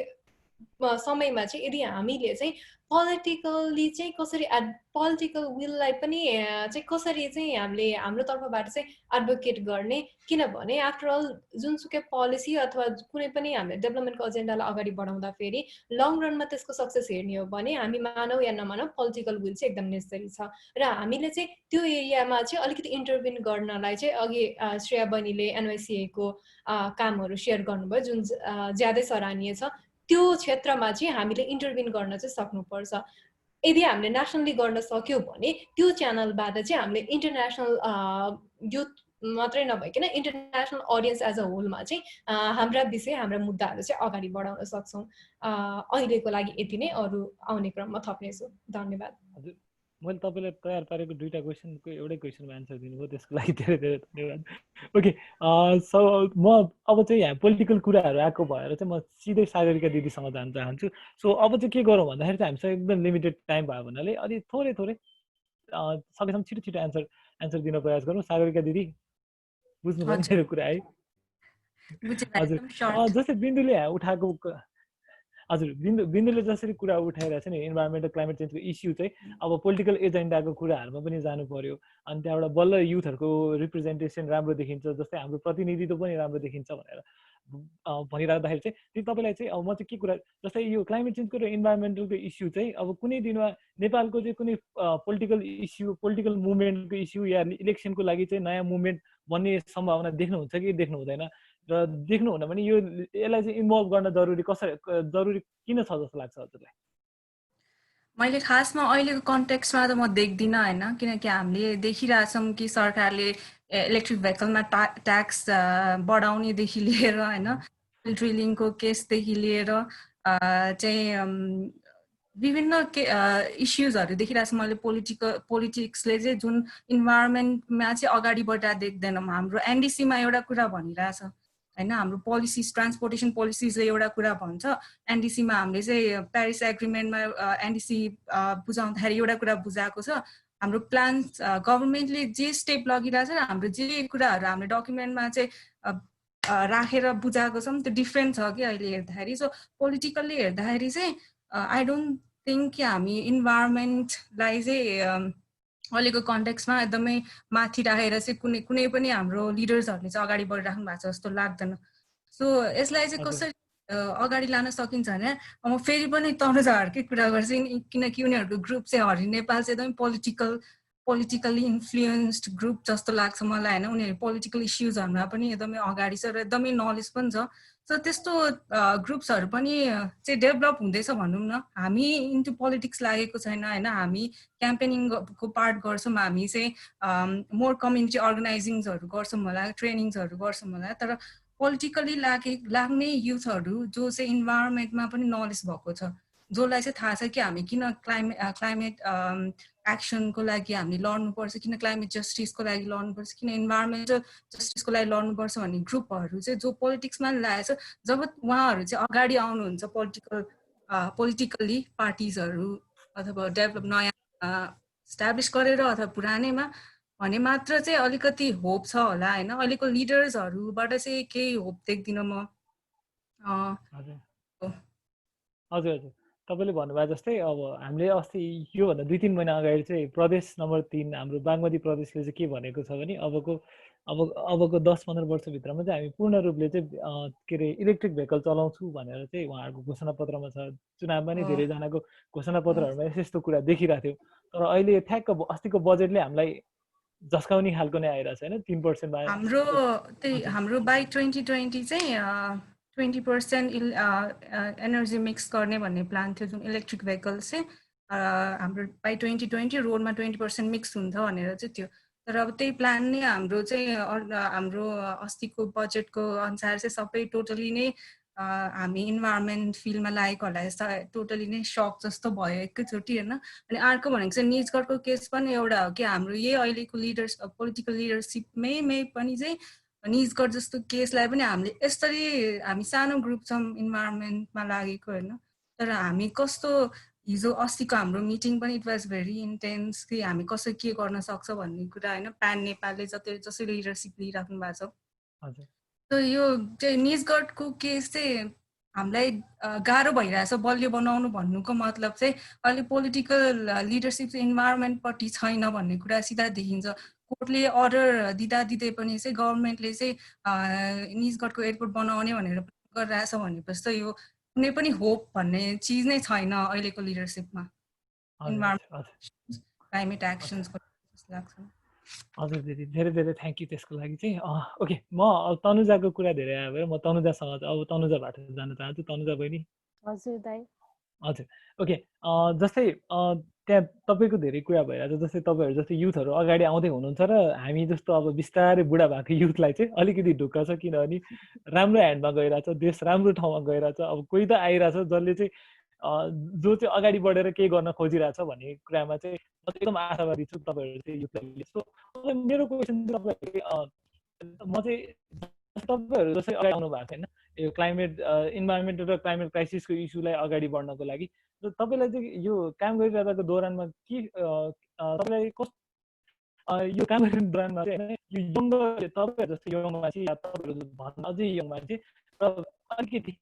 समयमा चाहिँ यदि हामीले चाहिँ पोलिटिकल्ली चाहिँ कसरी पोलिटिकल विललाई पनि चाहिँ कसरी चाहिँ हामीले हाम्रो तर्फबाट चाहिँ एडभोकेट गर्ने, किनभने आफ्टर अल जुनसुकै पोलिसी अथवा कुनै पनि हामीले डेभलपमेन्टको एजेन्डालाई अगाडि बढाउँदाखेरि लङ रनमा त्यसको सक्सेस हेर्ने हो भने हामी मानौ या नमानौ पोलिटिकल विल चाहिँ एकदम नेसेसरी छ। र हामीले चाहिँ त्यो एरियामा चाहिँ अलिकति इन्टरभिन गर्नलाई चाहिँ अघि श्रेया बहिनीले एनवाइसिएको कामहरू सेयर गर्नुभयो जुन ज्यादै सराहनीय छ। त्यो क्षेत्रमा चाहिँ हामीले इन्टरभिन गर्न चाहिँ सक्नुपर्छ। यदि हामीले नेसनली गर्न सक्यौँ भने त्यो च्यानलबाट चाहिँ हामीले इन्टरनेसनल युथ मात्रै नभइकन इन्टरनेसनल अडियन्स एज अ होलमा चाहिँ हाम्रा विषय हाम्रा मुद्दाहरू चाहिँ अगाडि बढाउन सक्छौँ। अहिलेको लागि यति नै, अरू आउने क्रममा थप्नेछु। धन्यवाद। हजुर, मैले तपाईँलाई तयार पारेको दुईटा क्वेसनको एउटै क्वेसनमा एन्सर दिनुभयो, त्यसको लागि धेरै धेरै धन्यवाद। ओके, सो म अब चाहिँ यहाँ पोलिटिकल कुराहरू आएको भएर चाहिँ म सिधै सागरिका दिदीसँग जान चाहन्छु। सो अब चाहिँ के गरौँ भन्दाखेरि चाहिँ हामीसँग एकदम लिमिटेड टाइम भयो भन्नाले अलि थोरै सकेसम्म छिटो छिटो एन्सर दिन प्रयास गरौँ। सागरिका दिदी बुझ्नुभयो मेरो कुरा है? हजुर, जस्तै बिन्दुले यहाँ उठाएको, हजुर बिन्दुले जसरी कुरा उठाइरहेको छ नि इन्भाइरोमेन्टल क्लाइमेट चेन्जको इस्यु चाहिँ अब पोलिटिकल एजेन्डाको कुराहरूमा पनि जानु पर्यो। अनि त्यहाँबाट बल्ल युथहरूको रिप्रेजेन्टेसन राम्रो देखिन्छ, जस्तै हाम्रो प्रतिनिधित्व पनि राम्रो देखिन्छ भनेर भनिराख्दाखेरि चाहिँ तपाईँलाई चाहिँ अब म चाहिँ के कुरा, जस्तै यो क्लाइमेट चेन्जको र इन्भाइरोमेन्टलको इस्यु चाहिँ अब कुनै दिनमा नेपालको चाहिँ कुनै पोलिटिकल इस्यु, पोलिटिकल मुभमेन्टको इस्यु या इलेक्सनको लागि चाहिँ नयाँ मुभमेन्ट बन्ने सम्भावना देख्नुहुन्छ कि देख्नु हुँदैन? र देख्नु हुन भने यो यसलाई चाहिँ इन्भल्भ गर्न जरुरी किन छ जस्तो लाग्छ हजुरलाई? मैले खासमा अहिलेको कन्टेक्स्टमा त म देख्दिनँ होइन, किनकि हामीले देखिरहेछौँ कि सरकारले इलेक्ट्रिक भेहिकलमा ट्याक्स बढाउनेदेखि लिएर होइन, ड्रिलिङको केसदेखि लिएर चाहिँ विभिन्न इस्युजहरू देखिरहेको छ। मैले पोलिटिक्सले चाहिँ जुन इन्भाइरोमेन्टमा चाहिँ अगाडि बढाएर देख्दैनौँ। हाम्रो एनडिसीमा एउटा कुरा भनिरहेछ होइन, हाम्रो पोलिसिज, ट्रान्सपोर्टेसन पोलिसिजले एउटा कुरा भन्छ, एनडिसीमा हामीले चाहिँ प्यारिस एग्रिमेन्टमा एनडिसी बुझाउँदाखेरि एउटा कुरा बुझाएको छ। हाम्रो प्लान गभर्मेन्टले जे स्टेप लगिरहेछ र हाम्रो जे कुराहरू हामीले डकुमेन्टमा चाहिँ राखेर बुझाएको छौँ त्यो डिफ्रेन्ट छ कि अहिले हेर्दाखेरि। सो पोलिटिकल्ली हेर्दाखेरि चाहिँ आई डोन्ट थिङ्क कि हामी इन्भाइरोमेन्टलाई चाहिँ अहिलेको कन्टेक्स्टमा एकदमै माथि राखेर चाहिँ कुनै पनि हाम्रो लिडर्सहरूले चाहिँ अगाडि बढिराख्नु भएको छ जस्तो लाग्दैन। सो यसलाई चाहिँ कसरी अगाडि लान सकिन्छ भने म फेरि पनि तनुजाहरूकै कुरा गर्छु, किनकि उनीहरूको ग्रुप चाहिँ हरि नेपाल चाहिँ एकदमै पोलिटिकली इन्फ्लुएन्स्ड ग्रुप जस्तो लाग्छ मलाई होइन। उनीहरू पोलिटिकल इस्युजहरूमा पनि एकदमै अगाडि छ र एकदमै नलेज पनि छ। सो त्यस्तो ग्रुप्सहरू पनि चाहिँ डेभलप हुँदैछ भनौँ न। हामी इन्टु पोलिटिक्स लागेको छैन होइन, हामी क्याम्पेनिङको पार्ट गर्छौँ, हामी चाहिँ मोर कम्युनिटी अर्गनाइजिङ्सहरू गर्छौँ होला, ट्रेनिङ्सहरू गर्छौँ होला, तर पोलिटिकली लाग्ने युथहरू जो चाहिँ इन्भाइरोमेन्टमा पनि नलेज भएको छ, जसलाई चाहिँ थाहा छ कि हामी किन क्लाइमेट एक्सनको लागि हामीले लड्नुपर्छ, किन क्लाइमेट जस्टिसको लागि लड्नुपर्छ, किन इन्भाइरोमेन्टल जस्टिसको लागि लड्नुपर्छ भन्ने ग्रुपहरू चाहिँ जो पोलिटिक्समा लागेको छ, जब उहाँहरू चाहिँ अगाडि आउनुहुन्छ पोलिटिकल्ली पार्टिजहरू अथवा डेभलप नयाँ इस्टाब्लिस गरेर अथवा पुरानैमा भने मात्र चाहिँ अलिकति होप छ होला होइन। अहिलेको लिडर्सहरूबाट चाहिँ केही होप देख्दिनँ म। हजुर, तपाईँले भन्नुभयो जस्तै अब हामीले अस्ति योभन्दा 2-3 महिना अगाडि चाहिँ प्रदेश नम्बर 3 हाम्रो बागमती प्रदेशले चाहिँ के भनेको छ भने अबको 10-15 वर्षभित्रमा चाहिँ हामी पूर्ण रूपले चाहिँ के अरे इलेक्ट्रिक भेहिकल चलाउँछु भनेर चाहिँ उहाँहरूको घोषणापत्रमा छ। चुनावमा नै धेरैजनाको घोषणापत्रहरूमा यस्तो कुरा देखिरहेको थियो, तर अहिले ठ्याक्क अस्तिको बजेटले हामीलाई झस्काउने खालको नै आइरहेछ होइन। 3% हाम्रो बाई 2020 चाहिँ 20% एनर्जी मिक्स गर्ने भन्ने प्लान थियो जुन इलेक्ट्रिक भेहिकल चाहिँ हाम्रो बाई 2020 रोडमा 20% मिक्स हुन्छ भनेर चाहिँ थियो। तर अब त्यही प्लान नै हाम्रो चाहिँ हाम्रो अस्तिको बजेटको अनुसार चाहिँ सबै टोटली नै हामी इन्भाइरोमेन्ट फिल्डमा लागेकोहरूलाई टोटली नै सक जस्तो भयो एकैचोटि होइन। अनि अर्को भनेको चाहिँ निजगढको केस पनि एउटा हो कि हाम्रो यही अहिलेको पोलिटिकल लिडरसिपमै पनि चाहिँ निजगढ जस्तो केसलाई पनि हामीले यसरी हामी सानो ग्रुप छौँ इन्भाइरोमेन्टमा लागेको होइन, तर हामी कस्तो हिजो अस्तिको हाम्रो मिटिङ पनि इट वाज भेरी इन्टेन्स कि हामी कसरी के गर्न सक्छ भन्ने कुरा होइन। प्यान नेपालले जसरी लिडरसिप लिइराख्नु भएको छ। त यो चाहिँ निजगढको केस चाहिँ हामीलाई गाह्रो भइरहेछ बलियो बनाउनु भन्नुको मतलब चाहिँ अहिले पोलिटिकल लिडरसिप चाहिँ इन्भाइरोमेन्टपट्टि छैन भन्ने कुरा सिधा देखिन्छ। कोर्टले अर्डर दिँदै पनि चाहिँ गभर्मेन्टले चाहिँ निजगढको एयरपोर्ट बनाउने भनेर गरिरहेछ भनेपछि त यो कुनै पनि होप भन्ने चिज नै छैन अहिलेको लिडरसिपमा इन्भाइरोमेन्ट क्लाइमेट एक्सन्सको लाग्छ। हजुर दिदी, धेरै धेरै थ्याङ्क यू त्यसको लागि चाहिँ। ओके, म अब तनुजाको कुरा धेरै आयो भएर म तनुजासँग अब तनुजाबाट जान चाहन्छु। तनुजा बहिनी। हजुर दाइ। हजुर ओके जस्तै त्यहाँ तपाईँको धेरै कुरा भइरहेको छ जस्तै तपाईँहरू जस्तै युथहरू अगाडि आउँदै हुनुहुन्छ र हामी जस्तो अब बिस्तारै बुढा भएको युथलाई चाहिँ अलिकति ढुक्क छ किनभने राम्रो ह्यान्डमा गइरहेछ देश राम्रो ठाउँमा गइरहेछ अब कोही त आइरहेछ जसले चाहिँ जो चाहिँ अगाडि बढेर केही गर्न खोजिरहेछ भन्ने कुरामा चाहिँ म एकदम आशावादी छु तपाईँहरू चाहिँ युथलाई सो मेरो क्वेसन म चाहिँ तपाईँहरू जस्तै अगाडि आउनु भएको छैन यो क्लाइमेट इन्भाइरोमेन्ट र क्लाइमेट क्राइसिसको इस्युलाई अगाडि बढ्नको लागि तपाईँलाई चाहिँ यो काम गरिरहेको दौरानमा के तपाईँलाई यो काम गरिने दौरानमा चाहिँ यो यङ तपाईँहरू जस्तो यङ मान्छे या तपाईँहरू भन्दा अझै यङ मान्छे र अलिकति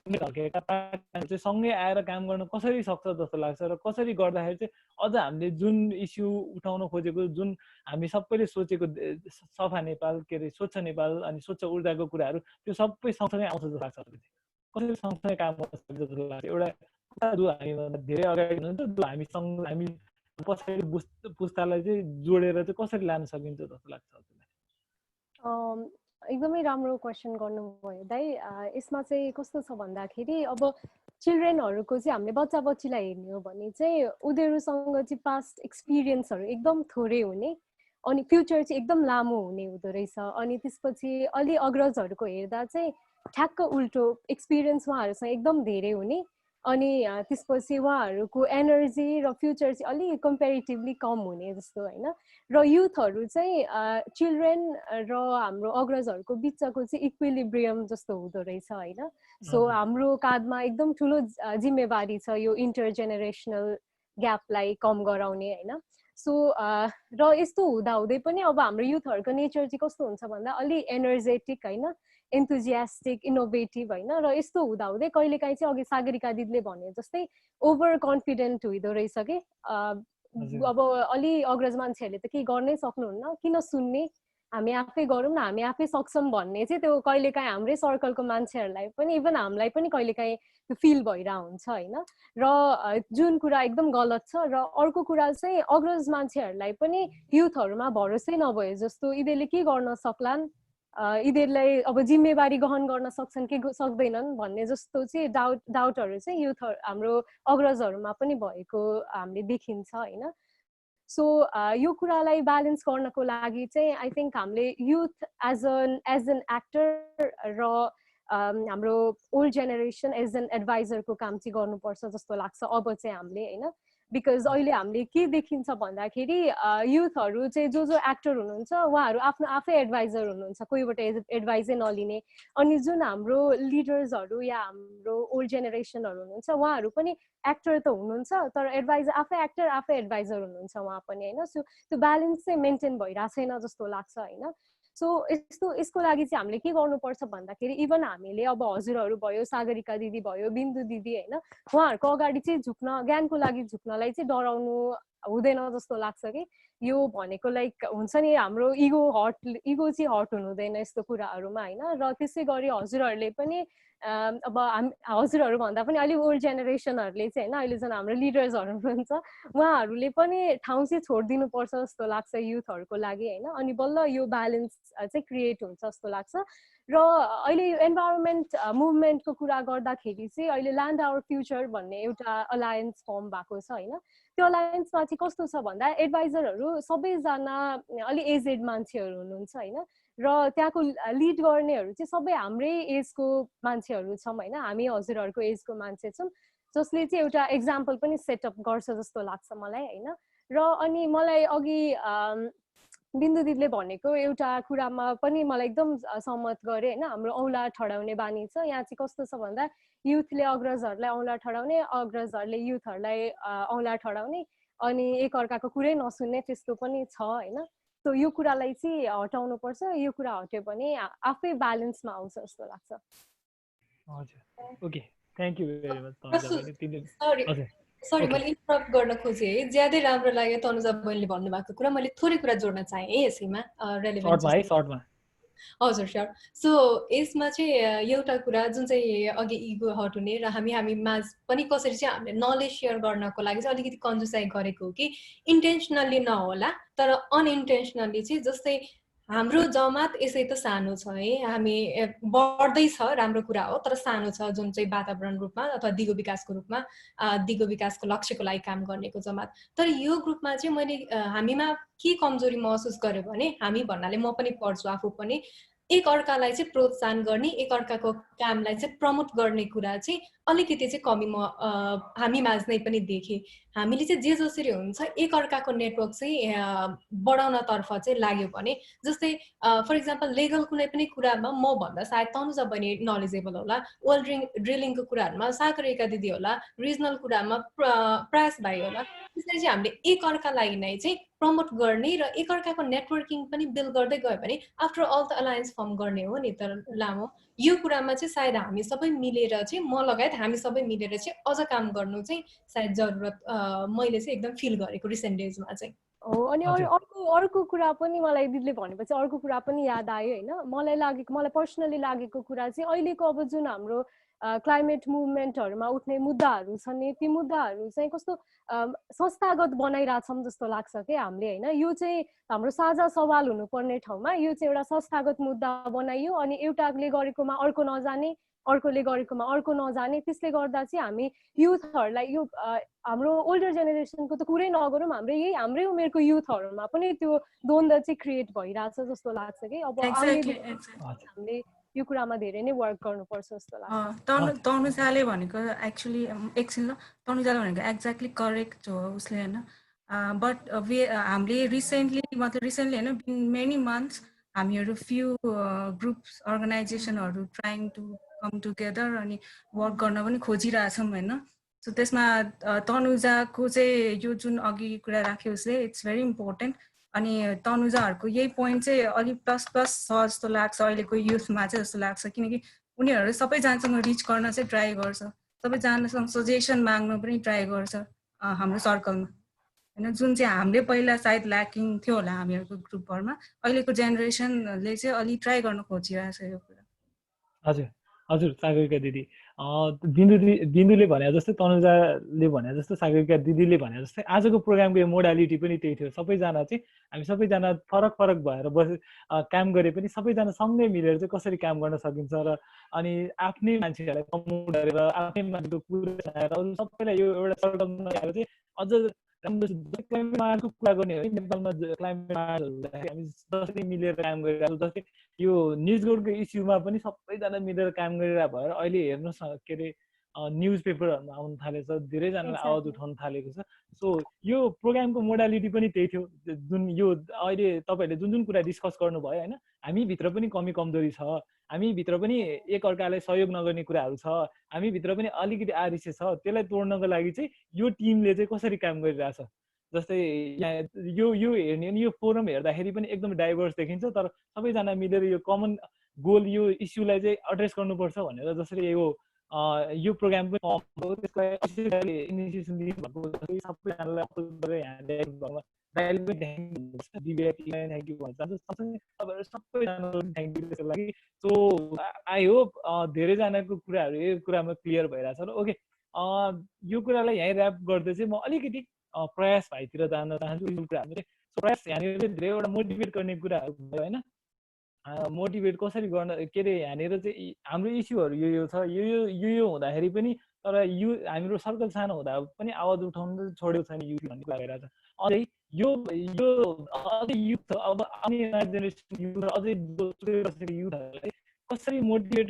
चाहिँ सँगै आएर काम गर्न कसरी सक्छ जस्तो लाग्छ र कसरी गर्दाखेरि चाहिँ अझ हामीले जुन इस्यु उठाउन खोजेको जुन हामी सबैले सोचेको सफा नेपाल के अरे स्वच्छ नेपाल अनि स्वच्छ ऊर्जाको कुराहरू त्यो सबै सँगसँगै आउँछ जस्तो लाग्छ कसरी सँगसँगै काम गर्न सक्छ जस्तो लाग्छ एउटा जो हामीभन्दा धेरै अगाडि हुनुहुन्छ जो हामी पछाडि पुस्तालाई चाहिँ जोडेर चाहिँ कसरी लान सकिन्छ जस्तो लाग्छ एकदमै राम्रो क्वेसन गर्नुभयो दाइ यसमा चाहिँ कस्तो छ भन्दाखेरि अब चिल्ड्रेनहरूको चाहिँ हामीले बच्चा बच्चीलाई हेर्ने हो भने चाहिँ उनीहरूसँग चाहिँ पास्ट एक्सपिरियन्सहरू एकदम थोरै हुने अनि फ्युचर चाहिँ एकदम लामो हुने हुँदो रहेछ अनि त्यसपछि अलि अग्रजहरूको हेर्दा चाहिँ ठ्याक्क उल्टो एक्सपिरियन्स उहाँहरूसँग एकदम धेरै हुने अनि त्यसपछि उहाँहरूको एनर्जी र फ्युचर चाहिँ अलि कम्पेरिटिभली कम हुने जस्तो होइन र युथहरू चाहिँ चिल्ड्रेन र हाम्रो अग्रजहरूको बिचको चाहिँ इक्विलिब्रियम जस्तो हुँदो रहेछ होइन सो हाम्रो काँधमा एकदम ठुलो जिम्मेवारी छ यो इन्टरजेनेरेसनल ग्यापलाई कम गराउने होइन सो र यस्तो हुँदाहुँदै पनि अब हाम्रो युथहरूको नेचर चाहिँ कस्तो हुन्छ भन्दा अलि एनर्जेटिक होइन एन्थुजियास्टिक इनोभेटिभ होइन र यस्तो हुँदाहुँदै कहिलेकाहीँ चाहिँ अघि सागरिका दिदीले भने जस्तै ओभर कन्फिडेन्ट हुँदो रहेछ कि अब अलि अग्रज मान्छेहरूले त केही गर्नै सक्नुहुन्न किन सुन्ने हामी आफै गरौँ न हामी आफै सक्छौँ भन्ने चाहिँ त्यो कहिलेकाहीँ हाम्रै सर्कलको मान्छेहरूलाई पनि इभन हामीलाई पनि कहिलेकाहीँ त्यो फिल भइरहेको हुन्छ होइन र जुन कुरा एकदम गलत छ र अर्को कुरा चाहिँ अग्रज मान्छेहरूलाई पनि युथहरूमा भरोसै नभए जस्तो यिनीहरूले के गर्न सक्लान् यिनीहरूलाई अब जिम्मेवारी वहन गर्न सक्छन् कि सक्दैनन् भन्ने जस्तो चाहिँ डाउटहरू चाहिँ युथहरू हाम्रो अग्रजहरूमा पनि भएको हामीले देखिन्छ होइन सो यो कुरालाई ब्यालेन्स गर्नको लागि चाहिँ आई थिङ्क हामीले युथ एज एन एक्टर र हाम्रो ओल्ड जेनेरेसन एज एन एडभाइजरको काम चाहिँ गर्नुपर्छ जस्तो लाग्छ अब चाहिँ हामीले होइन बिकज अहिले हामीले के देखिन्छ भन्दाखेरि युथहरू चाहिँ जो एक्टर हुनुहुन्छ उहाँहरू आफ्नो आफै एडभाइजर हुनुहुन्छ कोहीबाट एडभाइजै नलिने अनि जुन हाम्रो लिडर्सहरू या हाम्रो ओल्ड जेनेरेसनहरू हुनुहुन्छ उहाँहरू पनि एक्टर त हुनुहुन्छ तर एडभाइजर आफै एक्टर आफै एडभाइजर हुनुहुन्छ उहाँ पनि होइन सो त्यो ब्यालेन्स चाहिँ मेन्टेन भइरहेको छैन जस्तो लाग्छ होइन सो यसको लागि चाहिँ हामीले के गर्नुपर्छ भन्दाखेरि इभन हामीले अब हजुरहरू भयो सागरिका दिदी भयो बिन्दु दिदी होइन उहाँहरूको अगाडि चाहिँ ज्ञानको लागि झुक्नलाई चाहिँ डराउनु हुँदैन जस्तो लाग्छ कि यो भनेको लाइक हुन्छ नि हाम्रो इगो चाहिँ हट हुनु हुँदैन यस्तो कुराहरूमा होइन र त्यसै गरी हजुरहरूले पनि अब हजुरहरू भन्दा पनि अलिक ओल्ड जेनेरेसनहरूले चाहिँ होइन अहिले जुन हाम्रो लिडर्सहरू हुनुहुन्छ उहाँहरूले पनि ठाउँ चाहिँ छोडिदिनुपर्छ जस्तो लाग्छ युथहरूको लागि होइन अनि बल्ल यो ब्यालेन्स चाहिँ क्रिएट हुन्छ जस्तो लाग्छ र अहिले एन्भाइरोन्मेन्ट मुभमेन्टको कुरा गर्दाखेरि चाहिँ अहिले ल्यान्ड आवर फ्युचर भन्ने एउटा अलायन्स फर्म भएको छ होइन त्यो अलायन्समा चाहिँ कस्तो छ भन्दा एडभाइजरहरू सबैजना अलि एजेड मान्छेहरू हुनुहुन्छ होइन र त्यहाँको लिड गर्नेहरू चाहिँ सबै हाम्रै एजको मान्छेहरू छौँ होइन हामी हजुरहरूको एजको मान्छे छौँ जसले चाहिँ एउटा एक्जाम्पल पनि सेटअप गर्छ जस्तो लाग्छ मलाई होइन र अनि मलाई अघि बिन्दु दिदीले भनेको एउटा कुरामा पनि मलाई एकदम सहमत गरेँ होइन हाम्रो औँला ठडाउने बानी छ यहाँ चाहिँ कस्तो छ भन्दा युथले अग्रजहरूलाई औँला ठडाउने अग्रजहरूले युथहरूलाई औँला ठडाउने अनि एकअर्काको कुरै नसुन्ने त्यस्तो पनि छ होइन सो यो कुरालाई चाहिँ हटाउनु पर्छ यो कुरा हट्यो भने आफै ब्यालेन्समा आउँछ जस्तो लाग्छ हजुर okay thank you very much sorry मैले इन्टरप्ट गर्न खोजेँ है ज्यादै राम्रो लाग्यो तनुजा बहिनीले भन्नुभएको कुरा मैले थोरै कुरा जोड्न चाहेँ है यसैमा सर्टमा हजुर स्योर सो यसमा चाहिँ एउटा कुरा जुन चाहिँ अघि इगो हट हुने र हामीमा पनि कसरी चाहिँ हामीले नलेज सेयर गर्नको लागि चाहिँ अलिकति कन्जुसाइ गरेको हो कि इन्टेन्सनली नहोला तर अनइन्टेन्सनली चाहिँ जस्तै हाम्रो जमात यसै त सानो छ है, हामी बढ्दैछ, राम्रो कुरा हो, तर सानो छ, जुन चाहिँ वातावरण रूपमा अथवा दिगो विकासको रूपमा दिगो विकासको लक्ष्यको लागि काम गर्नेको जमात। तर यो ग्रुपमा चाहिँ मैले हामीमा के कमजोरी महसुस गरेँ भने, हामी भन्नाले म पनि पढ्छु आफू पनि, एक अर्कालाई चाहिँ प्रोत्साहन गर्ने, एक अर्काको कामलाई चाहिँ प्रमोट गर्ने कुरा चाहिँ अलिकति चाहिँ कमी म हामी माझ नै पनि देखेँ। हामीले चाहिँ जे जसरी हुन्छ एक अर्काको नेटवर्क चाहिँ बढाउनतर्फ चाहिँ लाग्यो भने, जस्तै फर इक्जाम्पल लिगल कुनै पनि कुरामा म भन्दा सायद तनुजा बहिनी नलेजेबल होला, ओइल ड्रिलिङको कुराहरूमा सागरेका दिदी होला, रिजनल कुरामा प्रयास भाइ होला। त्यसरी चाहिँ हामीले एक अर्कालाई नै चाहिँ प्रमोट गर्ने र एक अर्काको नेटवर्किङ पनि बिल्ड गर्दै गयो भने आफ्टर अल त अलायन्स फर्म गर्ने हो नि त लामो। यो कुरामा चाहिँ सायद हामी सबै मिलेर चाहिँ, म लगायत हामी सबै मिलेर चाहिँ अझ काम गर्नु चाहिँ सायद जरुरत मैले चाहिँ एकदम फिल गरेको रिसेन्ट डेजमा चाहिँ। हो, अनि अर्को कुरा पनि मलाई दिदीले भनेपछि अर्को कुरा पनि याद आयो होइन। मलाई पर्सनली लागेको कुरा चाहिँ अहिलेको अब जुन हाम्रो क्लाइमेट मुभमेन्टहरूमा उठ्ने मुद्दाहरू छन् नि, ती मुद्दाहरू चाहिँ कस्तो संस्थागत बनाइरहेछौँ जस्तो लाग्छ कि हामीले होइन। यो चाहिँ हाम्रो साझा सवाल हुनुपर्ने ठाउँमा यो चाहिँ एउटा संस्थागत मुद्दा बनाइयो, अनि एउटाले गरेकोमा अर्को नजाने, अर्कोले गरेकोमा अर्को नजाने, त्यसले गर्दा चाहिँ हामी युथहरूलाई यो हाम्रो ओल्डर जेनेरेसनको त कुरै नगरौँ, हाम्रै उमेरको युथहरूमा पनि त्यो द्वन्द्व चाहिँ क्रिएट भइरहेछ जस्तो लाग्छ कि। अब हामीले यो कुरामा धेरै नै वर्क गर्नुपर्छ जस्तो लाग्छ। तनुजाले भनेको एक्चुअली एकछिन ल, तनुजाले भनेको एक्ज्याक्टली करेक्ट हो उसले होइन। बट हामीले रिसेन्टली होइन, मेनी मन्थ्स हामीहरू फ्यु ग्रुप्स अर्गनाइजेसनहरू ट्राइङ टु कम टुगेदर अनि वर्क गर्न पनि खोजिरहेछौँ होइन। सो त्यसमा तनुजाको चाहिँ यो जुन अघि कुरा राख्यो उसले, इट्स भेरी इम्पोर्टेन्ट। अनि तनुजाहरूको यही पोइन्ट चाहिँ अलिक प्लस छ जस्तो लाग्छ अहिलेको युथमा चाहिँ जस्तो लाग्छ, किनकि उनीहरू सबैजनासँग रिच गर्न चाहिँ ट्राई गर्छ, सबैजनासँग सजेसन माग्न पनि ट्राई गर्छ हाम्रो सर्कलमा होइन, जुन चाहिँ हामीले पहिला सायद ल्याकिङ थियो होला हामीहरूको ग्रुपहरूमा। अहिलेको जेनेरेसनले चाहिँ अलि ट्राई गर्न खोजिरहेछ यो कुरा। हजुर हजुर सागरिका दिदी, बिन्दुले भने जस्तै, तनुजाले भने जस्तो, सागरिका दिदीले भने जस्तै आजको प्रोग्रामको यो मोडालिटी पनि त्यही थियो। सबैजना चाहिँ हामी सबैजना फरक भएर काम गरे पनि सबैजना सँगै मिलेर चाहिँ कसरी काम गर्न सकिन्छ र अनि आफ्नै मान्छेहरूलाई प्रमोट गरेर आफ्नै मान्छेको कुरा अरू सबैलाई यो एउटा सर्कलमा ल्याएर चाहिँ अझ राम्रो क्लाइमेट मार्चको कुरा गर्ने हो। नेपालमा क्लाइमेट मार्चहरू हुँदाखेरि हामी जसरी मिलेर काम गरिरहेको, जस्तै यो निजगढको इस्युमा पनि सबैजना मिलेर काम गरिरहेको भएर अहिले हेर्नुहोस् के अरे न्युज पेपरहरूमा आउनु थालेछ, धेरैजनाले आवाज उठाउन थालेको छ। सो यो प्रोग्रामको मोडालिटी पनि त्यही थियो, जुन यो अहिले तपाईँहरूले जुन कुरा डिस्कस गर्नुभयो होइन, हामीभित्र पनि कमी कमजोरी छ, हामीभित्र पनि एक अर्कालाई सहयोग नगर्ने कुराहरू छ, हामीभित्र पनि अलिकति आरिसे छ। त्यसलाई तोड्नको लागि चाहिँ यो टिमले चाहिँ कसरी काम गरिरहेछ, जस्तै यहाँ यो हेर्ने अनि यो फोरम हेर्दाखेरि पनि एकदम डाइभर्स देखिन्छ, तर सबैजना मिलेर यो कमन गोल यो इस्युलाई चाहिँ एड्रेस गर्नुपर्छ भनेर जसरी यो प्रोग्राम पनि त्यसलाई इनिसिएसन दिनुभएको जस्तै सबैजनालाई सबैजनालाई थ्याङ्क यू त्यसको लागि। सो आई होप धेरैजनाको कुराहरू यो कुरामा क्लियर भइरहेछ र ओके, यो कुरालाई यहीँ ऱ्याप गर्दै चाहिँ म अलिकति प्रयास भाइतिर जान चाहन्छु। यो कुराहरू चाहिँ प्रयास यहाँनिर चाहिँ धेरैवटा मोटिभेट गर्ने कुराहरू भयो होइन, मोटिभेट कसरी गर्न के अरे यहाँनिर चाहिँ हाम्रो इस्युहरू यो छ, यो हुँदाखेरि पनि तर हाम्रो सर्कल सानो हुँदा पनि आवाज उठाउनु छोडेको छैन युथ भन्ने कुरा भइरहेछ। अझै यो अझै युथ अब आउने जेनेरेसन युथ अझै युथहरूलाई कसरी मोटिभेट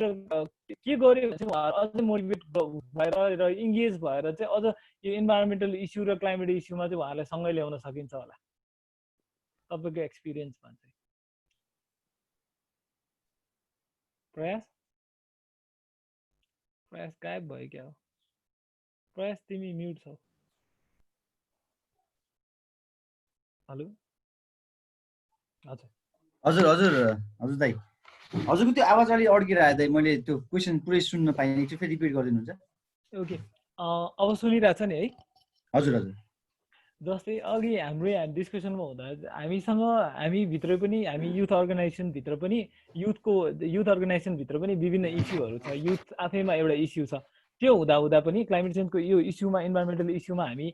के गर्यो भने चाहिँ उहाँहरू अझै मोटिभेट भएर र इङ्गेज भएर चाहिँ अझ यो इन्भाइरोमेन्टल इस्यु र क्लाइमेट इस्युमा चाहिँ उहाँहरूलाई सँगै ल्याउन सकिन्छ होला, तपाईँको एक्सपिरियन्समा चाहिँ? प्रयास गायब भयो क्या हो? प्रयास तिमी म्युट छौ। हेलो हजुर हजुर हजुर दाइ, हजुरको त्यो आवाज अलि अड्किरहेको दाइ, मैले त्यो क्वेसन पुरै सुन्न पाइनँ, एकचोटि फेरि रिपिट गरिदिनुहुन्छ? ओके, अब सुनिरहेछ नि है? हजुर हजुर। जस्तै अघि हाम्रो यहाँ डिस्कसनमा हुँदा हामीभित्र पनि, हामी युथ अर्गनाइजेसनभित्र पनि युथ अर्गनाइजेसनभित्र पनि विभिन्न इस्युहरू छ, युथ आफैमा एउटा इस्यु छ। त्यो हुँदा पनि क्लाइमेट चेन्जको यो इस्युमा, इन्भाइरोमेन्टल इस्युमा हामी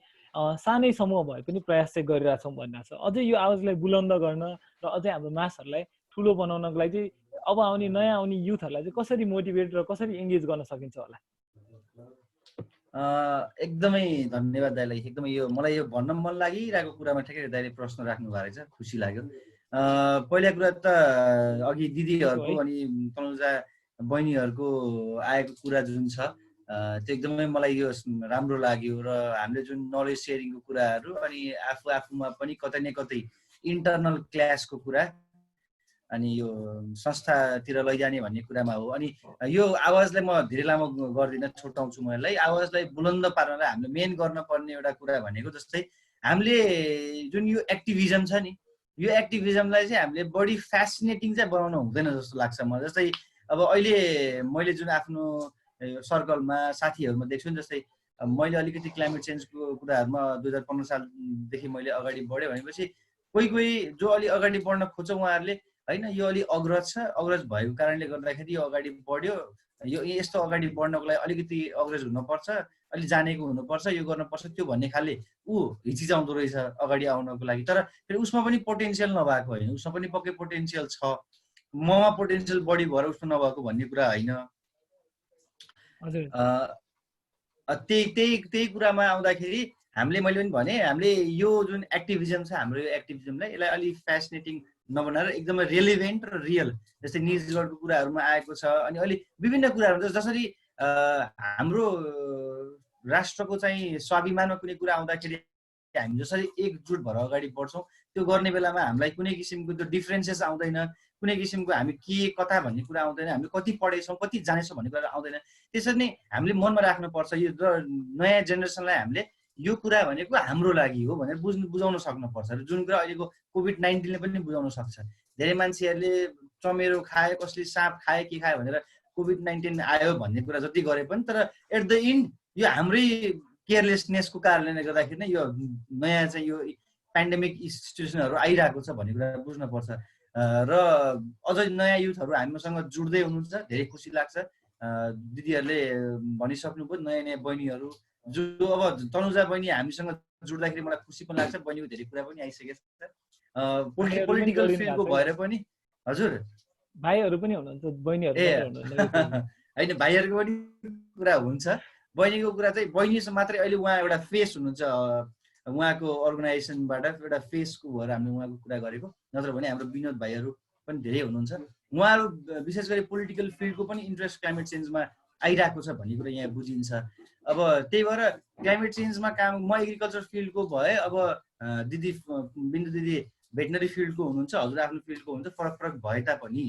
सानै समूह भए पनि प्रयास चाहिँ गरिरहेछौँ भनिरहेको छ। अझै यो आवाजलाई बुलन्द गर्न र अझै हाम्रो मासहरूलाई ठुलो बनाउनको लागि चाहिँ अब आउने नयाँ आउने युथहरूलाई चाहिँ कसरी मोटिभेट र कसरी एङ्गेज गर्न सकिन्छ होला? एकदमै धन्यवाद दाइलाई। एकदमै यो मलाई यो भन्न मन लागिरहेको कुरामा ठ्याक्कै दाइले प्रश्न राख्नु भएको रहेछ, खुसी लाग्यो। पहिला कुरा त अघि दिदीहरूको अनि तनुजा बहिनीहरूको आएको कुरा जुन छ त्यो एकदमै मलाई यो राम्रो लाग्यो र हामीले जुन नलेज सेयरिङको कुराहरू अनि आफूमा पनि कतै न कतै इन्टरनल क्लासको कुरा अनि यो संस्थातिर लैजाने भन्ने कुरामा हो। अनि यो आवाजलाई म धेरै लामो गर्दिनँ, छुट्याउँछु म यसलाई। आवाजलाई बुलन्द पार्नलाई हामीले मेन गर्न पर्ने एउटा कुरा भनेको जस्तै हामीले जुन यो एक्टिभिजम छ नि, यो एक्टिभिजमलाई चाहिँ हामीले बढी फ्यासिनेटिङ चाहिँ बनाउनु हुँदैन जस्तो लाग्छ मलाई। जस्तै अब अहिले मैले जुन आफ्नो सर्कलमा साथीहरूमा देख्छु नि, जस्तै मैले अलिकति क्लाइमेट चेन्जको कुराहरूमा 2015 सालदेखि मैले अगाडि बढेँ भनेपछि कोही जो अलि अगाडि बढ्न खोज्छ उहाँहरूले होइन यो अलि अग्रज भएको कारणले गर्दाखेरि यो अगाडि बढ्यो, यो यस्तो अगाडि बढ्नको लागि अलिकति अग्रज हुनुपर्छ, अलि जानेको हुनुपर्छ, यो गर्नुपर्छ त्यो भन्ने खाले हिचिचाउँदो रहेछ अगाडि आउनको लागि। तर फेरि उसमा पनि पोटेन्सियल नभएको होइन, उसमा पनि पक्कै पोटेन्सियल छ, ममा पोटेन्सियल बढी भएर उसमा नभएको भन्ने कुरा होइन। त्यही कुरामा आउँदाखेरि हामीले मैले पनि भने हामीले यो जुन एक्टिभिजम छ हाम्रो यो एक्टिभिजमलाई यसलाई अलि फ्यासिनेटिङ नबनाएर एकदमै रेलिभेन्ट र रियल, जस्तै निजगढको कुराहरूमा आएको छ अनि अलि विभिन्न कुराहरू जसरी हाम्रो राष्ट्रको चाहिँ स्वाभिमानमा कुनै कुरा आउँदाखेरि हामी जसरी एकजुट भएर अगाडि बढ्छौँ त्यो गर्ने बेलामा हामीलाई कुनै किसिमको त्यो डिफ्रेन्सेस आउँदैन, कुनै किसिमको हामी के कता भन्ने कुरा आउँदैन, हामीले कति पढेछौँ कति जानेछौँ भन्ने कुरा आउँदैन। त्यसरी नै हामीले मनमा राख्नुपर्छ यो नयाँ जेनेरेसनलाई हामीले यो कुरा भनेको हाम्रो लागि हो भनेर बुझाउन सक्नुपर्छ। र जुन कुरा अहिलेको कोभिड-19ले पनि बुझाउन सक्छ। धेरै मान्छेहरूले चमेरो खाए, कसले साँप खाए, के खाए भनेर कोभिड-19 आयो भन्ने कुरा जति गरे पनि तर एट द इन्ड यो हाम्रै केयरलेसनेसको कारणले गर्दाखेरि नै यो नयाँ चाहिँ यो पेन्डेमिक सिचुएसनहरू आइरहेको छ भन्ने कुरा बुझ्नुपर्छ। र अझ नयाँ युथहरू हामीसँग जुड्दै हुनुहुन्छ, धेरै खुसी लाग्छ। दिदीहरूले भनिसक्नुभयो नयाँ नयाँ बहिनीहरू जो अब तनुजा बहिनी हामीसँग जुड्दाखेरि मलाई खुसी पनि लाग्छ, बहिनीको धेरै कुरा पनि आइसकेको छ पोलिटिकल फिल्डको भएर पनि। हजुर भाइहरू पनि हुनुहुन्छ, बहिनीहरू होइन भाइहरूको पनि कुरा हुन्छ। बहिनीको कुरा चाहिँ बहिनी मात्रै अहिले उहाँ एउटा फेस हुनुहुन्छ उहाँको अर्गनाइजेसनबाट एउटा फेसको भएर हामीले उहाँको कुरा गरेको, नत्र भने हाम्रो विनोद भाइहरू पनि धेरै हुनुहुन्छ। उहाँहरू विशेष गरी पोलिटिकल फिल्डको पनि इन्ट्रेस्ट क्लाइमेट चेन्जमा आइरहेको छ भन्ने कुरा यहाँ बुझिन्छ। अब त्यही भएर क्लाइमेट चेन्जमा काम म एग्रिकल्चर फिल्डको भए, अब दिदी बिन्दु दिदी भेटनरी फिल्डको हुनुहुन्छ, हजुर आफ्नो फिल्डको हुन्छ, फरक फरक भए तापनि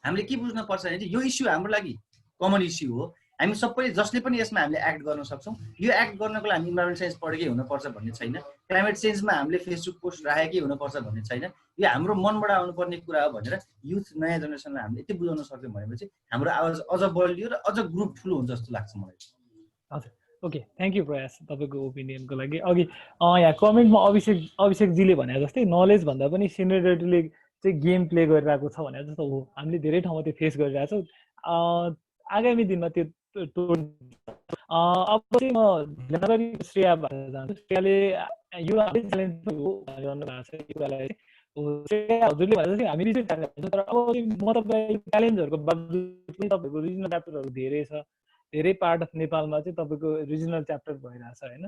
हामीले के बुझ्नुपर्छ भने यो इस्यु हाम्रो लागि कमन इस्यु हो। हामी सबैले जसले पनि यसमा हामीले एक्ट गर्न सक्छौँ। यो एक्ट गर्नको लागि हामी इन्भाइरोमेन्ट साइन्स पढेकै हुनुपर्छ भन्ने छैन, क्लाइमेट चेन्जमा हामीले फेसबुक पोस्ट राखेकै हुनुपर्छ भन्ने छैन। यो हाम्रो मनबाट आउनुपर्ने कुरा हो भनेर युथ नयाँ जेनेरेसनलाई हामीले यति बुझाउन सक्यौँ भनेपछि हाम्रो आवाज अझ बलियो र अझ ग्रुप ठुलो हुन्छ जस्तो लाग्छ मलाई। हजुर ओके, थ्याङ्क यू प्रयास तपाईँको ओपिनियनको लागि। अघि यहाँ कमेन्टमा अभिषेकजीले भने जस्तै नलेज भन्दा पनि सिनियरिटीले चाहिँ गेम प्ले गरिरहेको छ भने जस्तो हो। हामीले धेरै ठाउँमा त्यो फेस गरिरहेछौँ। आगामी दिनमा त्यो अब चाहिँ म जनगरी श्रेया भएर जान्छु। श्रेयाले यो च्यालेन्ज हो भन्नु भएको छ यो कुरालाई। श्रेया हजुरले भने जस्तै हामी रिजन तर अब म तपाईँलाई च्यालेन्जहरूको बावजुद पनि तपाईँको रिजनल च्याप्टरहरू धेरै छ, धेरै पार्ट अफ नेपालमा चाहिँ तपाईँको रिजनल च्याप्टर भइरहेछ होइन।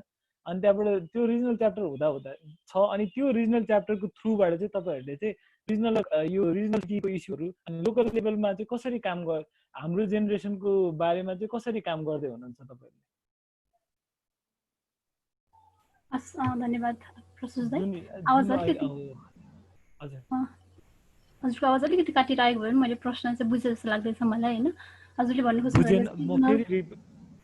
अनि त्यहाँबाट त्यो रिजनल च्याप्टर हुँदा छ अनि त्यो रिजनल च्याप्टरको थ्रुबाट चाहिँ तपाईँहरूले चाहिँ रिजनल यो रिजनलिटीको इस्युहरू अनि लोकल लेभलमा चाहिँ कसरी काम हाम्रो जेनेरेसनको बारेमा चाहिँ कसरी काम गर्दै हुनुहुन्छ तपाईँहरूले? धन्यवाद प्रसुज दाइ। आवाज अलिकति हजुरको आवाज अलिकति काटिरहेको भयो भने मैले प्रश्न चाहिँ बुझे जस्तो लाग्दैछ मलाई होइन। हजुरले भन्नु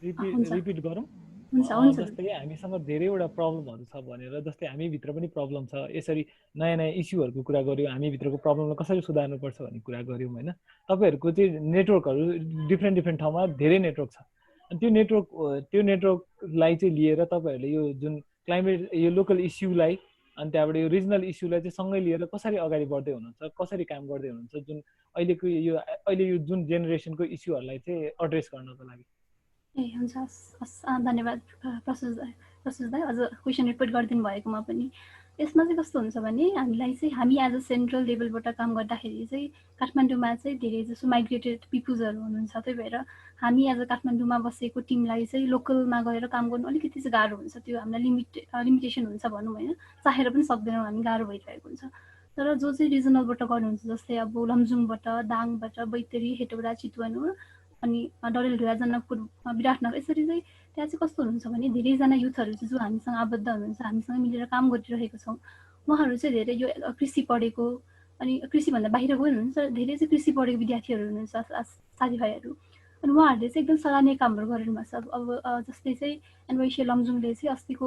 रिपिट गरौँ। जस्तै हामीसँग धेरैवटा प्रब्लमहरू छ भनेर, जस्तै हामीभित्र पनि प्रब्लम छ, यसरी नयाँ नयाँ इस्युहरूको कुरा गऱ्यौँ, हामीभित्रको प्रब्लमलाई कसरी सुधार्नुपर्छ भन्ने कुरा गऱ्यौँ होइन। तपाईँहरूको चाहिँ नेटवर्कहरू डिफ्रेन्ट ठाउँमा धेरै नेटवर्क छ। अनि त्यो नेटवर्कलाई चाहिँ लिएर तपाईँहरूले यो जुन क्लाइमेट यो लोकल इस्युलाई अनि त्यहाँबाट यो रिजनल इस्युलाई चाहिँ सँगै लिएर कसरी अगाडि बढ्दै हुनुहुन्छ, कसरी काम गर्दै हुनुहुन्छ जुन अहिले यो जुन जेनेरेसनको इस्युहरूलाई चाहिँ एड्रेस गर्नको लागि? ए हुन्छ धन्यवाद प्रसुज दाइ। अझ क्वेसन रिपिट गरिदिनु भएकोमा पनि यसमा चाहिँ कस्तो हुन्छ भने हामीलाई चाहिँ हामी एज अ सेन्ट्रल लेभलबाट काम गर्दाखेरि चाहिँ काठमाडौँमा चाहिँ धेरै जसो माइग्रेटेड पिपुल्सहरू हुनुहुन्छ, त्यही भएर हामी एज अ काठमाडौँमा बसेको टिमलाई चाहिँ लोकलमा गएर काम गर्नु अलिकति चाहिँ गाह्रो हुन्छ। त्यो हामीलाई लिमिटेसन हुन्छ भनौँ होइन, चाहेर पनि सक्दैनौँ, हामी गाह्रो भइरहेको हुन्छ। तर जो चाहिँ रिजनलबाट गर्नुहुन्छ, जस्तै अब लमजुङबाट, दाङबाट, बैतडी, हेटौडा, चितवन अनि डडेलधुरा, जनकपुर, विराटनगर, यसरी चाहिँ त्यहाँ चाहिँ कस्तो हुनुहुन्छ भने धेरैजना युथहरू चाहिँ जो हामीसँग आबद्ध हुनुहुन्छ, हामीसँग मिलेर काम गरिरहेको छौँ, उहाँहरू चाहिँ धेरै यो कृषि पढेको अनि कृषिभन्दा बाहिरको पनि हुनुहुन्छ, धेरै चाहिँ कृषि पढेको विद्यार्थीहरू हुनुहुन्छ साथीभाइहरू। अनि उहाँहरूले चाहिँ एकदम सराहनीय कामहरू गरिदिनुभएको छ। अब जस्तै चाहिँ एनवाइसी लमजुङले चाहिँ अस्तिको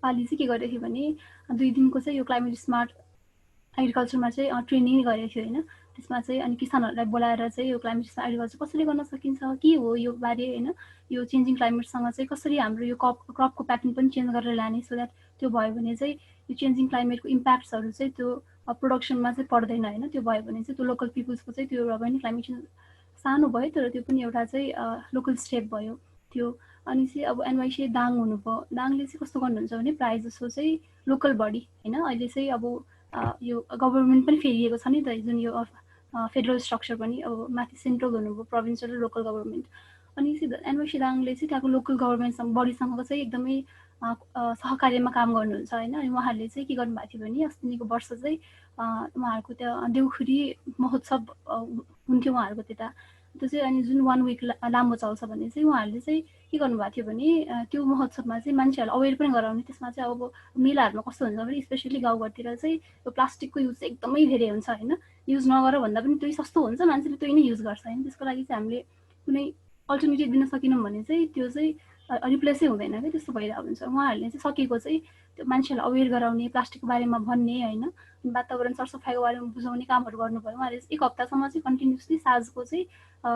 पालि चाहिँ के गरेको थियो भने 2 दिनको चाहिँ यो क्लाइमेट स्मार्ट एग्रिकल्चरमा चाहिँ ट्रेनिङ गरेको थियो होइन। त्यसमा चाहिँ अनि किसानहरूलाई बोलाएर चाहिँ यो क्लाइमेट स्मार्ट एग्रिकल्चर कसरी गर्न सकिन्छ, के हो यो बारे होइन, यो चेन्जिङ क्लाइमेटसँग चाहिँ कसरी हाम्रो यो क्रपको प्याटर्न पनि चेन्ज गरेर लाने, सो द्याट त्यो भयो भने चाहिँ यो चेन्जिङ क्लाइमेटको इम्प्याक्ट्सहरू चाहिँ त्यो प्रोडक्सनमा चाहिँ पर्दैन होइन। त्यो भयो भने चाहिँ त्यो लोकल पिपुल्सको चाहिँ त्यो भयो भने क्लाइमेट चेन्ज सानो भयो तर त्यो पनि एउटा चाहिँ लोकल स्टेप भयो त्यो। अनि चाहिँ अब एनवाइसी दाङ हुनुभयो, दाङले चाहिँ कस्तो गर्नुहुन्छ भने प्रायः जसो चाहिँ लोकल बडी होइन, अहिले चाहिँ अब यो गभर्मेन्ट पनि फेरिएको छ नि त, जुन यो फेडरल स्ट्रक्चर पनि अब माथि सेन्ट्रल हुनुभयो, प्रोभिन्सियल र लोकल गभर्मेन्ट। अनि चाहिँ एनवाइसी दाङले चाहिँ त्यहाँको लोकल गभर्मेन्टसँग बडीसँग चाहिँ एकदमै सहकार्यमा काम गर्नुहुन्छ होइन। अनि उहाँहरूले चाहिँ के गर्नुभएको थियो भने अस्तिको वर्ष चाहिँ उहाँहरूको त्यहाँ देउखुरी महोत्सव हुन्थ्यो उहाँहरूको त्यता, त्यो चाहिँ अनि जुन 1 विक लामो चल्छ भने चाहिँ उहाँहरूले चाहिँ के गर्नुभएको थियो भने त्यो महोत्सवमा चाहिँ मान्छेहरूलाई अवेर पनि गराउने। त्यसमा चाहिँ अब मेलाहरूमा कस्तो हुन्छ भने स्पेसली गाउँघरतिर चाहिँ यो प्लास्टिकको युज चाहिँ एकदमै धेरै हुन्छ होइन, युज नगर भन्दा पनि त्यही सस्तो हुन्छ, मान्छेले त्यही नै युज गर्छ होइन। त्यसको लागि चाहिँ हामीले कुनै अल्टरनेटिभ दिन सकेनौँ भने चाहिँ त्यो चाहिँ रिप्लेसै हुँदैन क्या, त्यस्तो भइरहेको हुन्छ। उहाँहरूले चाहिँ सकेको चाहिँ त्यो मान्छेहरूलाई अवेर गराउने, प्लास्टिकको बारेमा भन्ने होइन, वातावरण सरसफाइको बारेमा बुझाउने कामहरू गर्नुभयो। उहाँहरूले 1 हप्तासम्म चाहिँ कन्टिन्युसली साँझको चाहिँ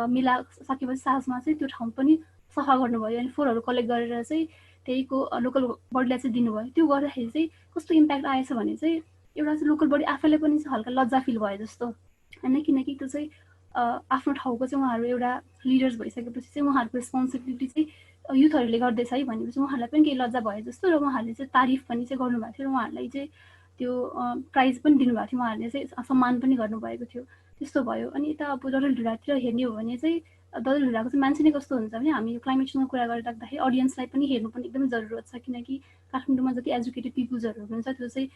मेला सकेपछि साँझमा चाहिँ त्यो ठाउँ पनि सफा गर्नुभयो अनि फोहोरहरू कलेक्ट गरेर चाहिँ त्यहीको लोकल बडीलाई चाहिँ दिनुभयो। त्यो गर्दाखेरि चाहिँ कस्तो इम्प्याक्ट आएछ भने चाहिँ एउटा चाहिँ लोकल बडी आफैलाई पनि चाहिँ हल्का लज्जा फिल भयो जस्तो होइन, किनकि त्यो चाहिँ आफ्नो ठाउँको चाहिँ उहाँहरू एउटा लिडर्स भइसकेपछि चाहिँ उहाँहरूको रेस्पोन्सिबिलिटी चाहिँ युथहरूले गर्दैछ है भनेपछि उहाँहरूलाई पनि केही लज्जा भयो जस्तो, र उहाँहरूले चाहिँ तारिफ पनि चाहिँ गर्नुभएको थियो र उहाँहरूलाई चाहिँ त्यो प्राइज पनि दिनुभएको थियो, उहाँहरूले चाहिँ सम्मान पनि गर्नुभएको थियो, त्यस्तो भयो। अनि यता अब डडेलधुरातिर हेर्ने हो भने चाहिँ डडेलधुराको चाहिँ मान्छे नै कस्तो हुन्छ भने हामी क्लाइमेट चेन्जको कुरा गरिराख्दाखेरि अडियन्सलाई पनि हेर्नु पनि एकदमै जरुरत छ, किनकि काठमाडौँमा जति एजुकेटेड पिपुल्सहरू हुनुहुन्छ त्यो चाहिँ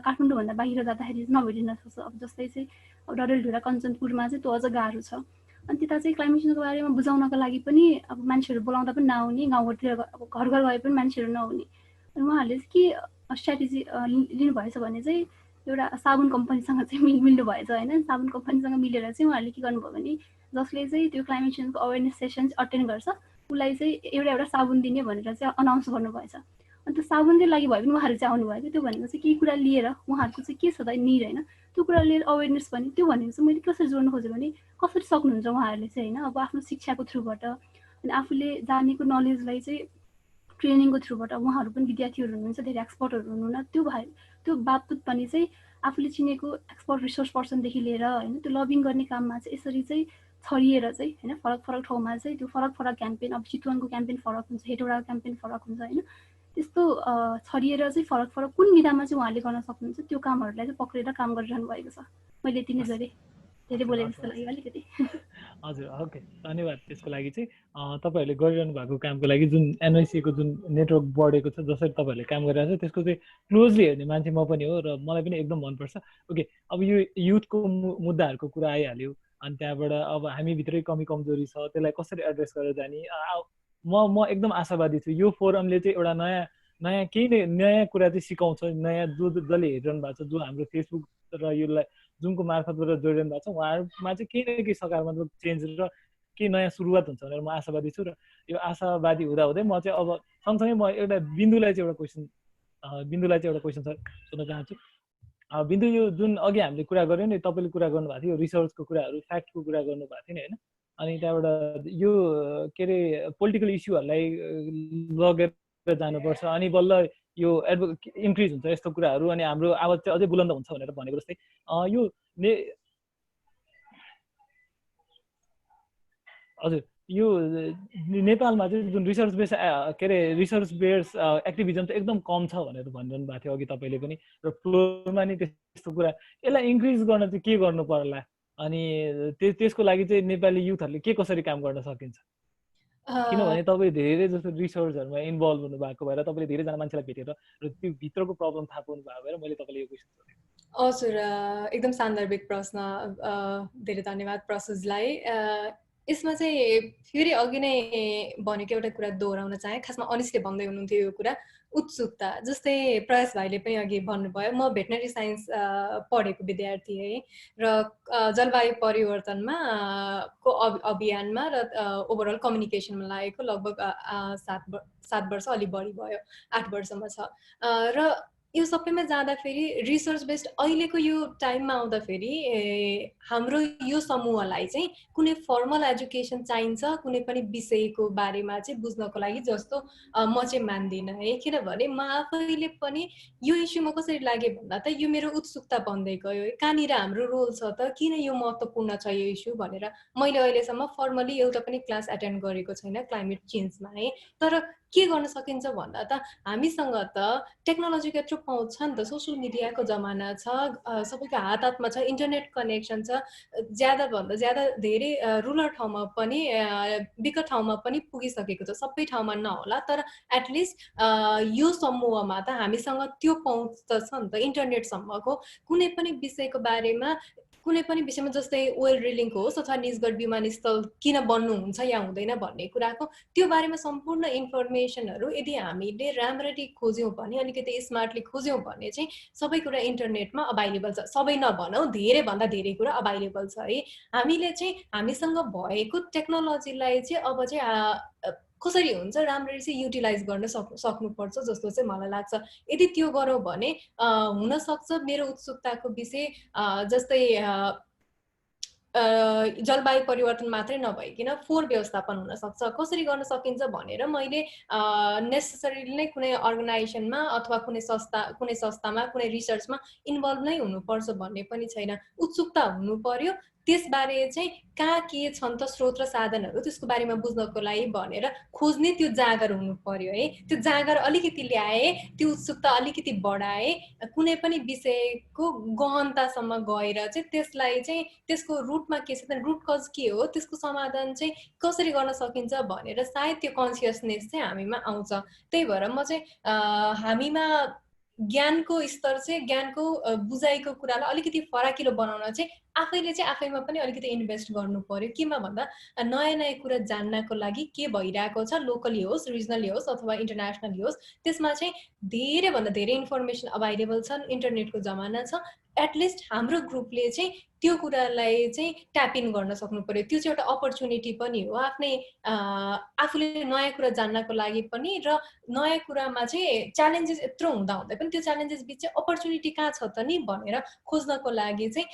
काठमाडौँभन्दा बाहिर जाँदाखेरि नभेटिन सक्छ। अब जस्तै चाहिँ डडेलधुरा कञ्चनपुरमा चाहिँ त्यो अझ गाह्रो छ। अनि त्यता चाहिँ क्लाइमेट चेन्जको बारेमा बुझाउनको लागि पनि अब मान्छेहरू बोलाउँदा पनि नआउने, गाउँघरतिर अब घर घर गए पनि मान्छेहरू नआउने। अनि उहाँहरूले चाहिँ के स्ट्राटेजी लिनुभएछ भने चाहिँ एउटा साबुन कम्पनीसँग चाहिँ मिल्नु भएछ होइन। साबुन कम्पनीसँग मिलेर चाहिँ उहाँहरूले के गर्नुभयो भने जसले चाहिँ त्यो क्लाइमेट चेन्जको अवेरनेस सेसन अटेन्ड गर्छ उसलाई चाहिँ एउटा साबुन दिने भनेर चाहिँ अनाउन्स गर्नुभएछ। अनि त्यो साबुनकै लागि भयो भने उहाँहरू चाहिँ आउनुभयो कि त्यो भनेको चाहिँ केही कुरा लिएर उहाँहरूको चाहिँ के छ त निड होइन, त्यो कुरा लिएर अवेरनेस पनि त्यो भनेको चाहिँ मैले कसरी जोड्नु खोजेँ भने कसरी सक्नुहुन्छ उहाँहरूले चाहिँ होइन, अब आफ्नो शिक्षाको थ्रुबाट अनि आफूले जानेको नलेजलाई चाहिँ ट्रेनिङको थ्रुबाट उहाँहरू पनि विद्यार्थीहरू हुनुहुन्छ, धेरै एक्सपर्टहरू हुनुहुन्न, त्यो बाबत पनि चाहिँ आफूले चिनेको एक्सपर्ट रिसोर्स पर्सनदेखि लिएर होइन त्यो लबिङ गर्ने काममा चाहिँ यसरी चाहिँ छरिएर चाहिँ होइन फरक फरक ठाउँमा चाहिँ त्यो फरक फरक क्याम्पेन, अब चितवनको क्याम्पेन फरक हुन्छ, हेटौडाको क्याम्पेन फरक हुन्छ होइन, त्यस्तो छरिएर चाहिँ फरक फरक कुन विधामा चाहिँ उहाँले गर्न सक्नुहुन्छ त्यो कामहरूलाई चाहिँ पक्रेर काम गरिरहनु भएको छ। मैले यति नै धेरै बोले जस्तो लाग्यो अलिकति। हजुर, ओके, धन्यवाद त्यसको लागि चाहिँ। तपाईँहरूले गरिरहनु भएको कामको लागि जुन एनआइसीको जुन नेटवर्क बढेको छ, जसरी तपाईँहरूले काम गरिरहेको छ त्यसको चाहिँ क्लोजली हेर्ने मान्छे म पनि हो र मलाई पनि एकदम मनपर्छ। ओके, अब यो युथको मुद्दाहरूको कुरा आइहाल्यो अनि त्यहाँबाट अब हामीभित्रै कमी कमजोरी छ त्यसलाई कसरी एड्रेस गरेर जाने, म एकदम आशावादी छु। यो फोरमले चाहिँ एउटा नयाँ केही नयाँ कुरा चाहिँ सिकाउँछ, नयाँ जसले हेरिरहनु भएको छ, जो हाम्रो फेसबुक र यसलाई जुनको मार्फतबाट जोडिरहनु भएको छ उहाँहरूमा चाहिँ केही न केही सकारात्मक चेन्ज र केही नयाँ सुरुवात हुन्छ भनेर म आशावादी छु। र यो आशावादी हुँदाहुँदै म चाहिँ अब सँगसँगै म एउटा बिन्दुलाई चाहिँ एउटा क्वेसन सोध्न चाहन्छु। बिन्दु, यो जुन अघि हामीले कुरा गऱ्यौँ नि, तपाईँले कुरा गर्नुभएको थियो रिसर्चको कुराहरू, फ्याक्टको कुरा गर्नुभएको थियो नि होइन, अनि त्यहाँबाट यो के अरे पोलिटिकल इस्युहरूलाई लगेर जानुपर्छ अनि बल्ल यो इन्क्रिज हुन्छ यस्तो कुराहरू अनि हाम्रो आवाज चाहिँ अझै बुलन्द हुन्छ भनेर भनेको जस्तै यो हजुर यो नेपालमा चाहिँ जुन रिसर्च बेस के अरे रिसर्च बेस एक्टिभिजम चाहिँ एकदम कम छ भनेर भनिरहनु भएको थियो अघि तपाईँले पनि, र फ्लोरमा नि त्यस्तो कुरा यसलाई इन्क्रिज गर्न चाहिँ के गर्नु पर्ला, अनि त्यसको लागि चाहिँ नेपाली युथहरूले के कसरी काम गर्न सकिन्छ? किनभने तपाईँ धेरै जस्तो रिसर्चहरूमा इन्भल्भ हुनु भएको भएर तपाईँले धेरैजना मान्छेलाई भेटेर र त्यो भित्रको प्रब्लम थाहा पाउनु भएको भएर मैले तपाईँलाई यो क्वेसन सोधेको। हजुर, एकदम सान्दर्भिक प्रश्न, धेरै धन्यवाद प्रसुजलाई। यसमा चाहिँ फेरि अघि नै भनेको एउटा कुरा दोहोऱ्याउन चाहे, खासमा अनिसले भन्दै हुनुहुन्थ्यो यो कुरा उत्सुकता। जस्तै प्रयास भाइले पनि अघि भन्नुभयो, म भेटनरी साइन्स पढेको विद्यार्थी है, र जलवायु परिवर्तनमा को अभियानमा र ओभरअल कम्युनिकेसनमा लागेको लगभग 7 वर्ष अलि बढी भयो, 8 वर्षमा छ। र यो सबैमा जाँदाखेरि रिसर्च बेस्ड अहिलेको यो टाइममा आउँदाखेरि हाम्रो यो समूहलाई चाहिँ कुनै फर्मल एजुकेसन चाहिन्छ कुनै पनि विषयको बारेमा चाहिँ बुझ्नको लागि जस्तो म चाहिँ मान्दिनँ है। किनभने म आफैले पनि यो इस्युमा कसरी लागे भन्दा त यो मेरो उत्सुकता बन्दै गयो, कहाँनिर हाम्रो रोल छ त, किन यो महत्त्वपूर्ण छ यो इस्यु भनेर मैले अहिलेसम्म फर्मली एउटा पनि क्लास एटेन्ड गरेको छैन क्लाइमेट चेन्जमा है। तर के गर्न सकिन्छ भन्दा त हामीसँग त टेक्नोलोजीको यत्रो पहुँच छ नि त, सोसियल मिडियाको जमाना छ, सबैको हातमा छ, इन्टरनेट कनेक्सन छ, ज्यादाभन्दा ज्यादा धेरै रुरल ठाउँमा पनि विकट ठाउँमा पनि पुगिसकेको छ, सबै ठाउँमा नहोला तर एटलिस्ट यो समूहमा त हामीसँग त्यो पहुँच त छ नि त इन्टरनेटसम्मको। कुनै पनि विषयको बारेमा कुनै पनि विषयमा जस्तै ओइल ड्रिलिङको होस् अथवा निजगढ विमानस्थल किन बन्नुहुन्छ या हुँदैन भन्ने कुराको त्यो बारेमा सम्पूर्ण इन्फर्मेसनहरू यदि हामीले राम्ररी खोज्यौँ भने, अलिकति स्मार्टली खोज्यौँ भने चाहिँ सबै कुरा इन्टरनेटमा अभाइलेबल छ। सबै नभनौँ, धेरैभन्दा धेरै कुरा अभाइलेबल छ है। हामीले चाहिँ हामीसँग भएको टेक्नोलोजीलाई चाहिँ अब चाहिँ कसरी हुन्छ राम्ररी चाहिँ युटिलाइज गर्न सक्नुपर्छ जस्तो चाहिँ मलाई लाग्छ। यदि त्यो गरौँ भने हुनसक्छ मेरो उत्सुकताको विषय जस्तै जलवायु परिवर्तन मात्रै नभइकन फोहोर व्यवस्थापन हुनसक्छ। कसरी गर्न सकिन्छ भनेर मैले नेसेसरीली नै कुनै अर्गनाइजेसनमा अथवा कुनै संस्थामा कुनै रिसर्चमा इन्भल्भ नै हुनुपर्छ भन्ने पनि छैन। उत्सुकता हुनु पर्यो, त्यसबारे चाहिँ कहाँ के छन् त स्रोत र साधनहरू त्यसको बारेमा बुझ्नको लागि भनेर खोज्ने त्यो जागर हुनु पर्यो है। त्यो जागर अलिकति ल्याए, त्यो उत्सुकता अलिकति बढाए, कुनै पनि विषयको गहनतासम्म गएर चाहिँ त्यसलाई चाहिँ त्यसको रुटमा के छ, रुट कज के हो, त्यसको समाधान चाहिँ कसरी गर्न सकिन्छ भनेर सायद त्यो कन्सियसनेस चाहिँ हामीमा आउँछ। त्यही भएर म चाहिँ हामीमा ज्ञानको स्तर चाहिँ ज्ञानको बुझाइको कुरालाई अलिकति फराकिलो बनाउन चाहिँ आफैले चाहिँ आफैमा पनि अलिकति इन्भेस्ट गर्नु पर्यो। केमा भन्दा नयाँ नयाँ कुरा जान्नको लागि के भइरहेको छ, लोकली होस्, रिजनली होस् अथवा इन्टरनेसनली होस्, त्यसमा चाहिँ धेरैभन्दा धेरै इन्फर्मेसन अभाइलेबल छन्, इन्टरनेटको जमाना छ। एटलिस्ट हाम्रो ग्रुपले चाहिँ त्यो कुरालाई चाहिँ ट्याप इन गर्न सक्नु पर्यो। त्यो चाहिँ एउटा अपर्च्युनिटी पनि हो आफ्नै आफूले नयाँ कुरा जान्नको लागि पनि, र नयाँ कुरामा चाहिँ च्यालेन्जेस यत्रो हुँदाहुँदै पनि त्यो च्यालेन्जेस बिच चाहिँ अपर्च्युनिटी कहाँ छ त नि भनेर खोज्नको लागि चाहिँ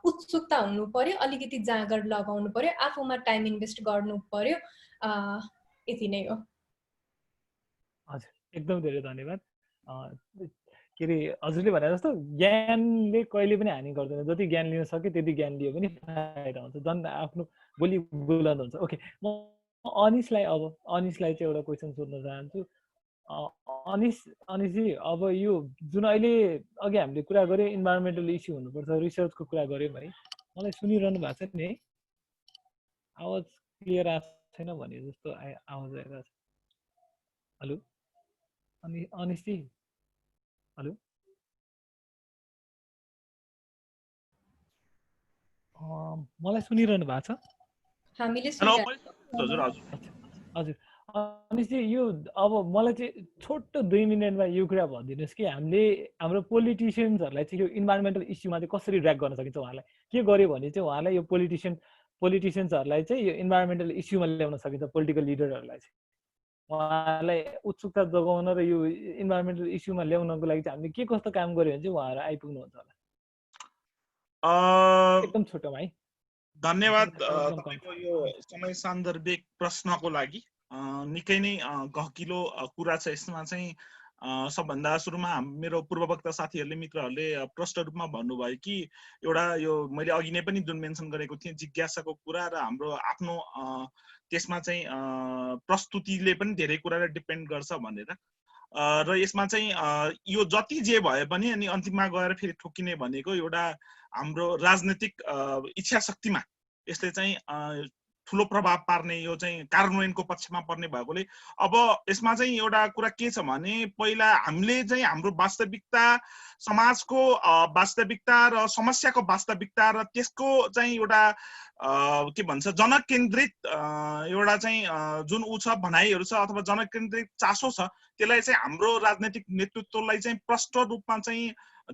उत्सुकता हुनु पर्यो, अलिकति जाँगर लगाउनु पर्यो, आफूमा टाइम इन्भेस्ट गर्नु पर्यो। यति नै हो। हजुर, एकदम धेरै धन्यवाद। के अरे हजुरले भने जस्तो ज्ञानले कहिले पनि हानि गर्दैन, जति ज्ञान लिन सक्यो त्यति ज्ञान लियो पनि फाइदा हुन्छ, झन् आफ्नो बोली बुलन्द हुन्छ। ओके, म अनिसलाई चाहिँ एउटा क्वेसन सोध्न चाहन्छु। अनिसजी, अब यो जुन अहिले अघि हामीले कुरा गऱ्यौँ इन्भाइरोमेन्टल इस्यु हुनुपर्छ, रिसर्चको कुरा गऱ्यौँ है, मलाई सुनिरहनु भएको छ नि? आवाज क्लियर आएको छैन भने जस्तो आवाज आइरहेको छ। हेलो अनिसजी, हेलो, मलाई सुनिरहनु भएको छ? हजुर। अनिसजी, यो अब मलाई चाहिँ छोटो 2 मिनटमा यो कुरा भनिदिनुहोस् कि हामीले हाम्रो पोलिटिसियन्सहरूलाई चाहिँ यो इन्भाइरोमेन्टल इस्युमा चाहिँ कसरी ड्र्याग गर्न सकिन्छ, उहाँलाई के गर्यो भने चाहिँ उहाँलाई यो पोलिटिसियन्सहरूलाई चाहिँ यो इन्भाइरोमेन्टल इस्युमा ल्याउन सकिन्छ, पोलिटिकल लिडरहरूलाई चाहिँ उहाँलाई उत्सुकता जगाउन र यो इन्भाइरोमेन्टल इस्युमा ल्याउनको लागि चाहिँ हामीले के कस्तो काम गर्यो भने चाहिँ उहाँहरू आइपुग्नुहुन्छ होला? एकदम छोटोमा है। धन्यवाद तपाईको यो समय सान्दर्भिक प्रश्नको लागि। निकै नै गहकिलो कुरा छ यसमा चाहिँ। सबभन्दा सुरुमा मेरो पूर्ववक्ता साथीहरूले मित्रहरूले प्रष्ट रूपमा भन्नुभयो कि एउटा यो मैले अघि नै पनि जुन मेन्सन गरेको थिएँ जिज्ञासाको कुरा र हाम्रो आफ्नो त्यसमा चाहिँ प्रस्तुतिले पनि धेरै कुरालाई डिपेन्ड गर्छ भनेर र यसमा चाहिँ यो जति जे भए पनि अनि अन्तिममा गएर फेरि ठोकिने भनेको एउटा हाम्रो राजनीतिक इच्छा शक्तिमा यसले चाहिँ ठुलो प्रभाव पार्ने यो चाहिँ कार्यान्वयनको पक्षमा पर्ने भएकोले अब यसमा चाहिँ एउटा कुरा के छ भने पहिला हामीले चाहिँ हाम्रो वास्तविकता समाजको वास्तविकता र समस्याको वास्तविकता र त्यसको चाहिँ एउटा के भन्छ जनकेन्द्रित एउटा चाहिँ जुन उ छ भनाइहरू छ अथवा जनकेन्द्रित चासो छ त्यसलाई चाहिँ हाम्रो राजनीतिक नेतृत्वलाई चाहिँ प्रष्ट रूपमा चाहिँ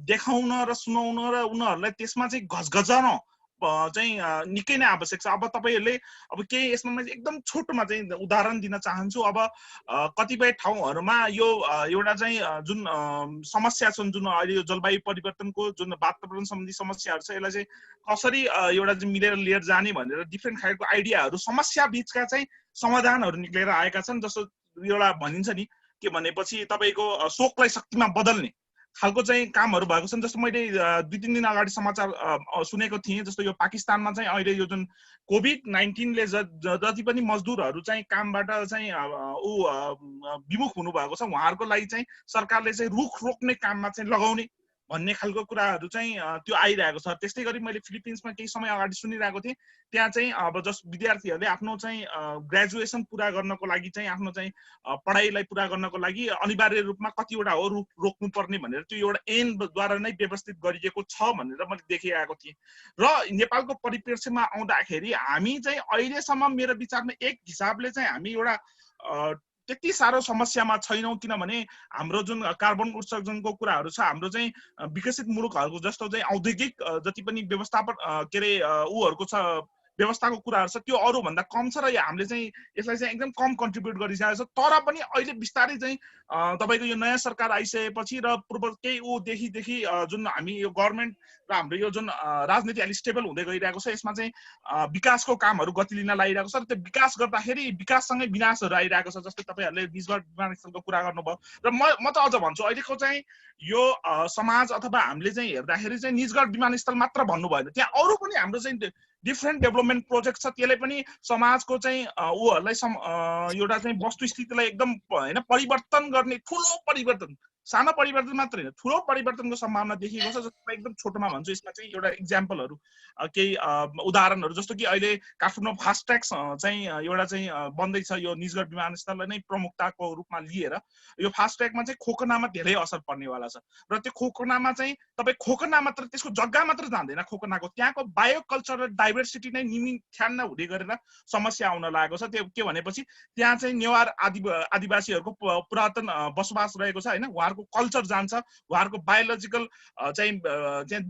देखाउन र सुनाउन र उनीहरूलाई त्यसमा चाहिँ घचघचाउन चाहिँ निकै नै आवश्यक छ। अब तपाईहरुले अब केही यसमा एकदम छोटोमा चाहिँ उदाहरण दिन चाहन्छु। अब कतिपय ठाउँहरुमा यो एउटा चाहिँ जुन समस्या छन् जुन अहिले यो जलवायु परिवर्तनको जुन वातावरण सम्बन्धी समस्याहरु छ यसलाई चाहिँ कसरी एउटा चाहिँ मिलेर लिएर जाने भनेर डिफ्रेन्ट खालको आइडियाहरु समस्या बीचका चाहिँ समाधानहरु निक्लेर आएका छन्। जस्तो एउटा भनिन्छ नि के भनेपछि तपाईको शोकलाई शक्तिमा बदल्ने खालको चाहिँ कामहरु भएको छन्। जस्तो मैले 2-3 दिन अगाडि समाचार सुनेको थिएँ। जस्तो यो पाकिस्तानमा चाहिँ अहिले यो जुन कोभिड-19 ले जति पनि मजदुरहरु चाहिँ कामबाट चाहिँ विमुख हुनु भएको छ उहाँहरुको लागि चाहिँ सरकारले चाहिँ रुख रोक्ने काममा चाहिँ लगाउने भन्ने खालको कुराहरु चाहिँ त्यो आइरहेको छ। त्यस्तै गरी मैले फिलिपिन्समा केही समय अगाडि सुनिरहेको थिएँ। त्यहाँ चाहिँ अब जस विद्यार्थीहरुले आफ्नो चाहिँ ग्रेजुएसन पूरा गर्नको लागि चाहिँ आफ्नो चाहिँ पढाइलाई पूरा गर्नको लागि अनिवार्य रूपमा कतिवटा हो रुख रोक्नु पर्ने भनेर त्यो एउटा ऐन द्वारा नै व्यवस्थित गरिएको छ भनेर मैले देखिरहेको थिएँ। र नेपालको परिप्रेक्ष्यमा आउँदाखेरि हामी चाहिँ अहिलेसम्म मेरो विचारमा एक हिसाबले चाहिँ हामी एउटा त्यति साह्रो समस्यामा छैनौं। किनभने हाम्रो जुन कार्बन उत्सर्जनको कुराहरु छ हाम्रो चाहिँ विकसित मुलुकहरुको जस्तो चाहिँ औद्योगिक जति पनि व्यवस्थापन के रे उहरुको छ व्यवस्थाको कुराहरु छ त्यो अरु भन्दा कम छ र हामीले चाहिँ यसलाई चाहिँ एकदम कम कन्ट्रिब्युट गरिसकेको छ। तर पनि अहिले बिस्तारै चाहिँ तपाईको यो नयाँ सरकार आइसकेपछि र पूर्व केही देखि जुन हामी यो गभर्नमेन्ट र हाम्रो यो जुन राजनीति अलि स्टेबल हुँदै गइरहेको छ यसमा चाहिँ विकासको कामहरु गति लिन लागिरहेको छ। त्यो विकास गर्दाखेरि विकाससँगै विनाशहरु आइरहेको छ। जस्तै तपाईहरुले निजगढ विमानस्थलको कुरा गर्नुभयो र म त अझ भन्छु अहिलेको चाहिँ यो समाज अथवा हामीले चाहिँ हेर्दाखेरि चाहिँ निजगढ विमानस्थल मात्र भन्नु भएन। त्यहाँ अरु पनि हाम्रो चाहिँ डिफ्रेन्ट डेभलपमेन्ट प्रोजेक्ट छ। त्यसले पनि समाजको चाहिँ उहरुलाई एउटा चाहिँ वस्तुस्थितिलाई एकदम हैन परिवर्तन गर्ने ठुलो परिवर्तन सानो परिवर्तन मात्र हैन ठुलो परिवर्तनको सम्भावना देखिएको छ। जस्तो एकदम छोटोमा भन्छु यसमा चाहिँ एउटा एक्जाम्पलहरु केही उदाहरणहरु जस्तो कि अहिले काठमाडौँ फास्ट ट्र्याक चाहिँ एउटा चाहिँ बन्दै छ। यो निजगढ विमानस्थललाई नै प्रमुखताको रूपमा लिएर यो फास्ट ट्र्याकमा चाहिँ खोकनामा धेरै असर पर्नेवाला छ। र त्यो खोकनामा चाहिँ तपाई खोकना मात्र त्यसको जग्गा मात्र जान्दैन खोकनाको त्यहाँको बायो कल्चरल डाइभर्सिटी नै निमित्यान्न हुँदै गरेर समस्या आउन लागेको छ। त्यो के भनेपछि त्यहाँ चाहिँ नेवार आदिवासीहरुको पुरातन बसोबास रहेको छ हैन उहाँहरुको कल्चर जान्छ उहाँहरुको बायोलोजिकल चाहिँ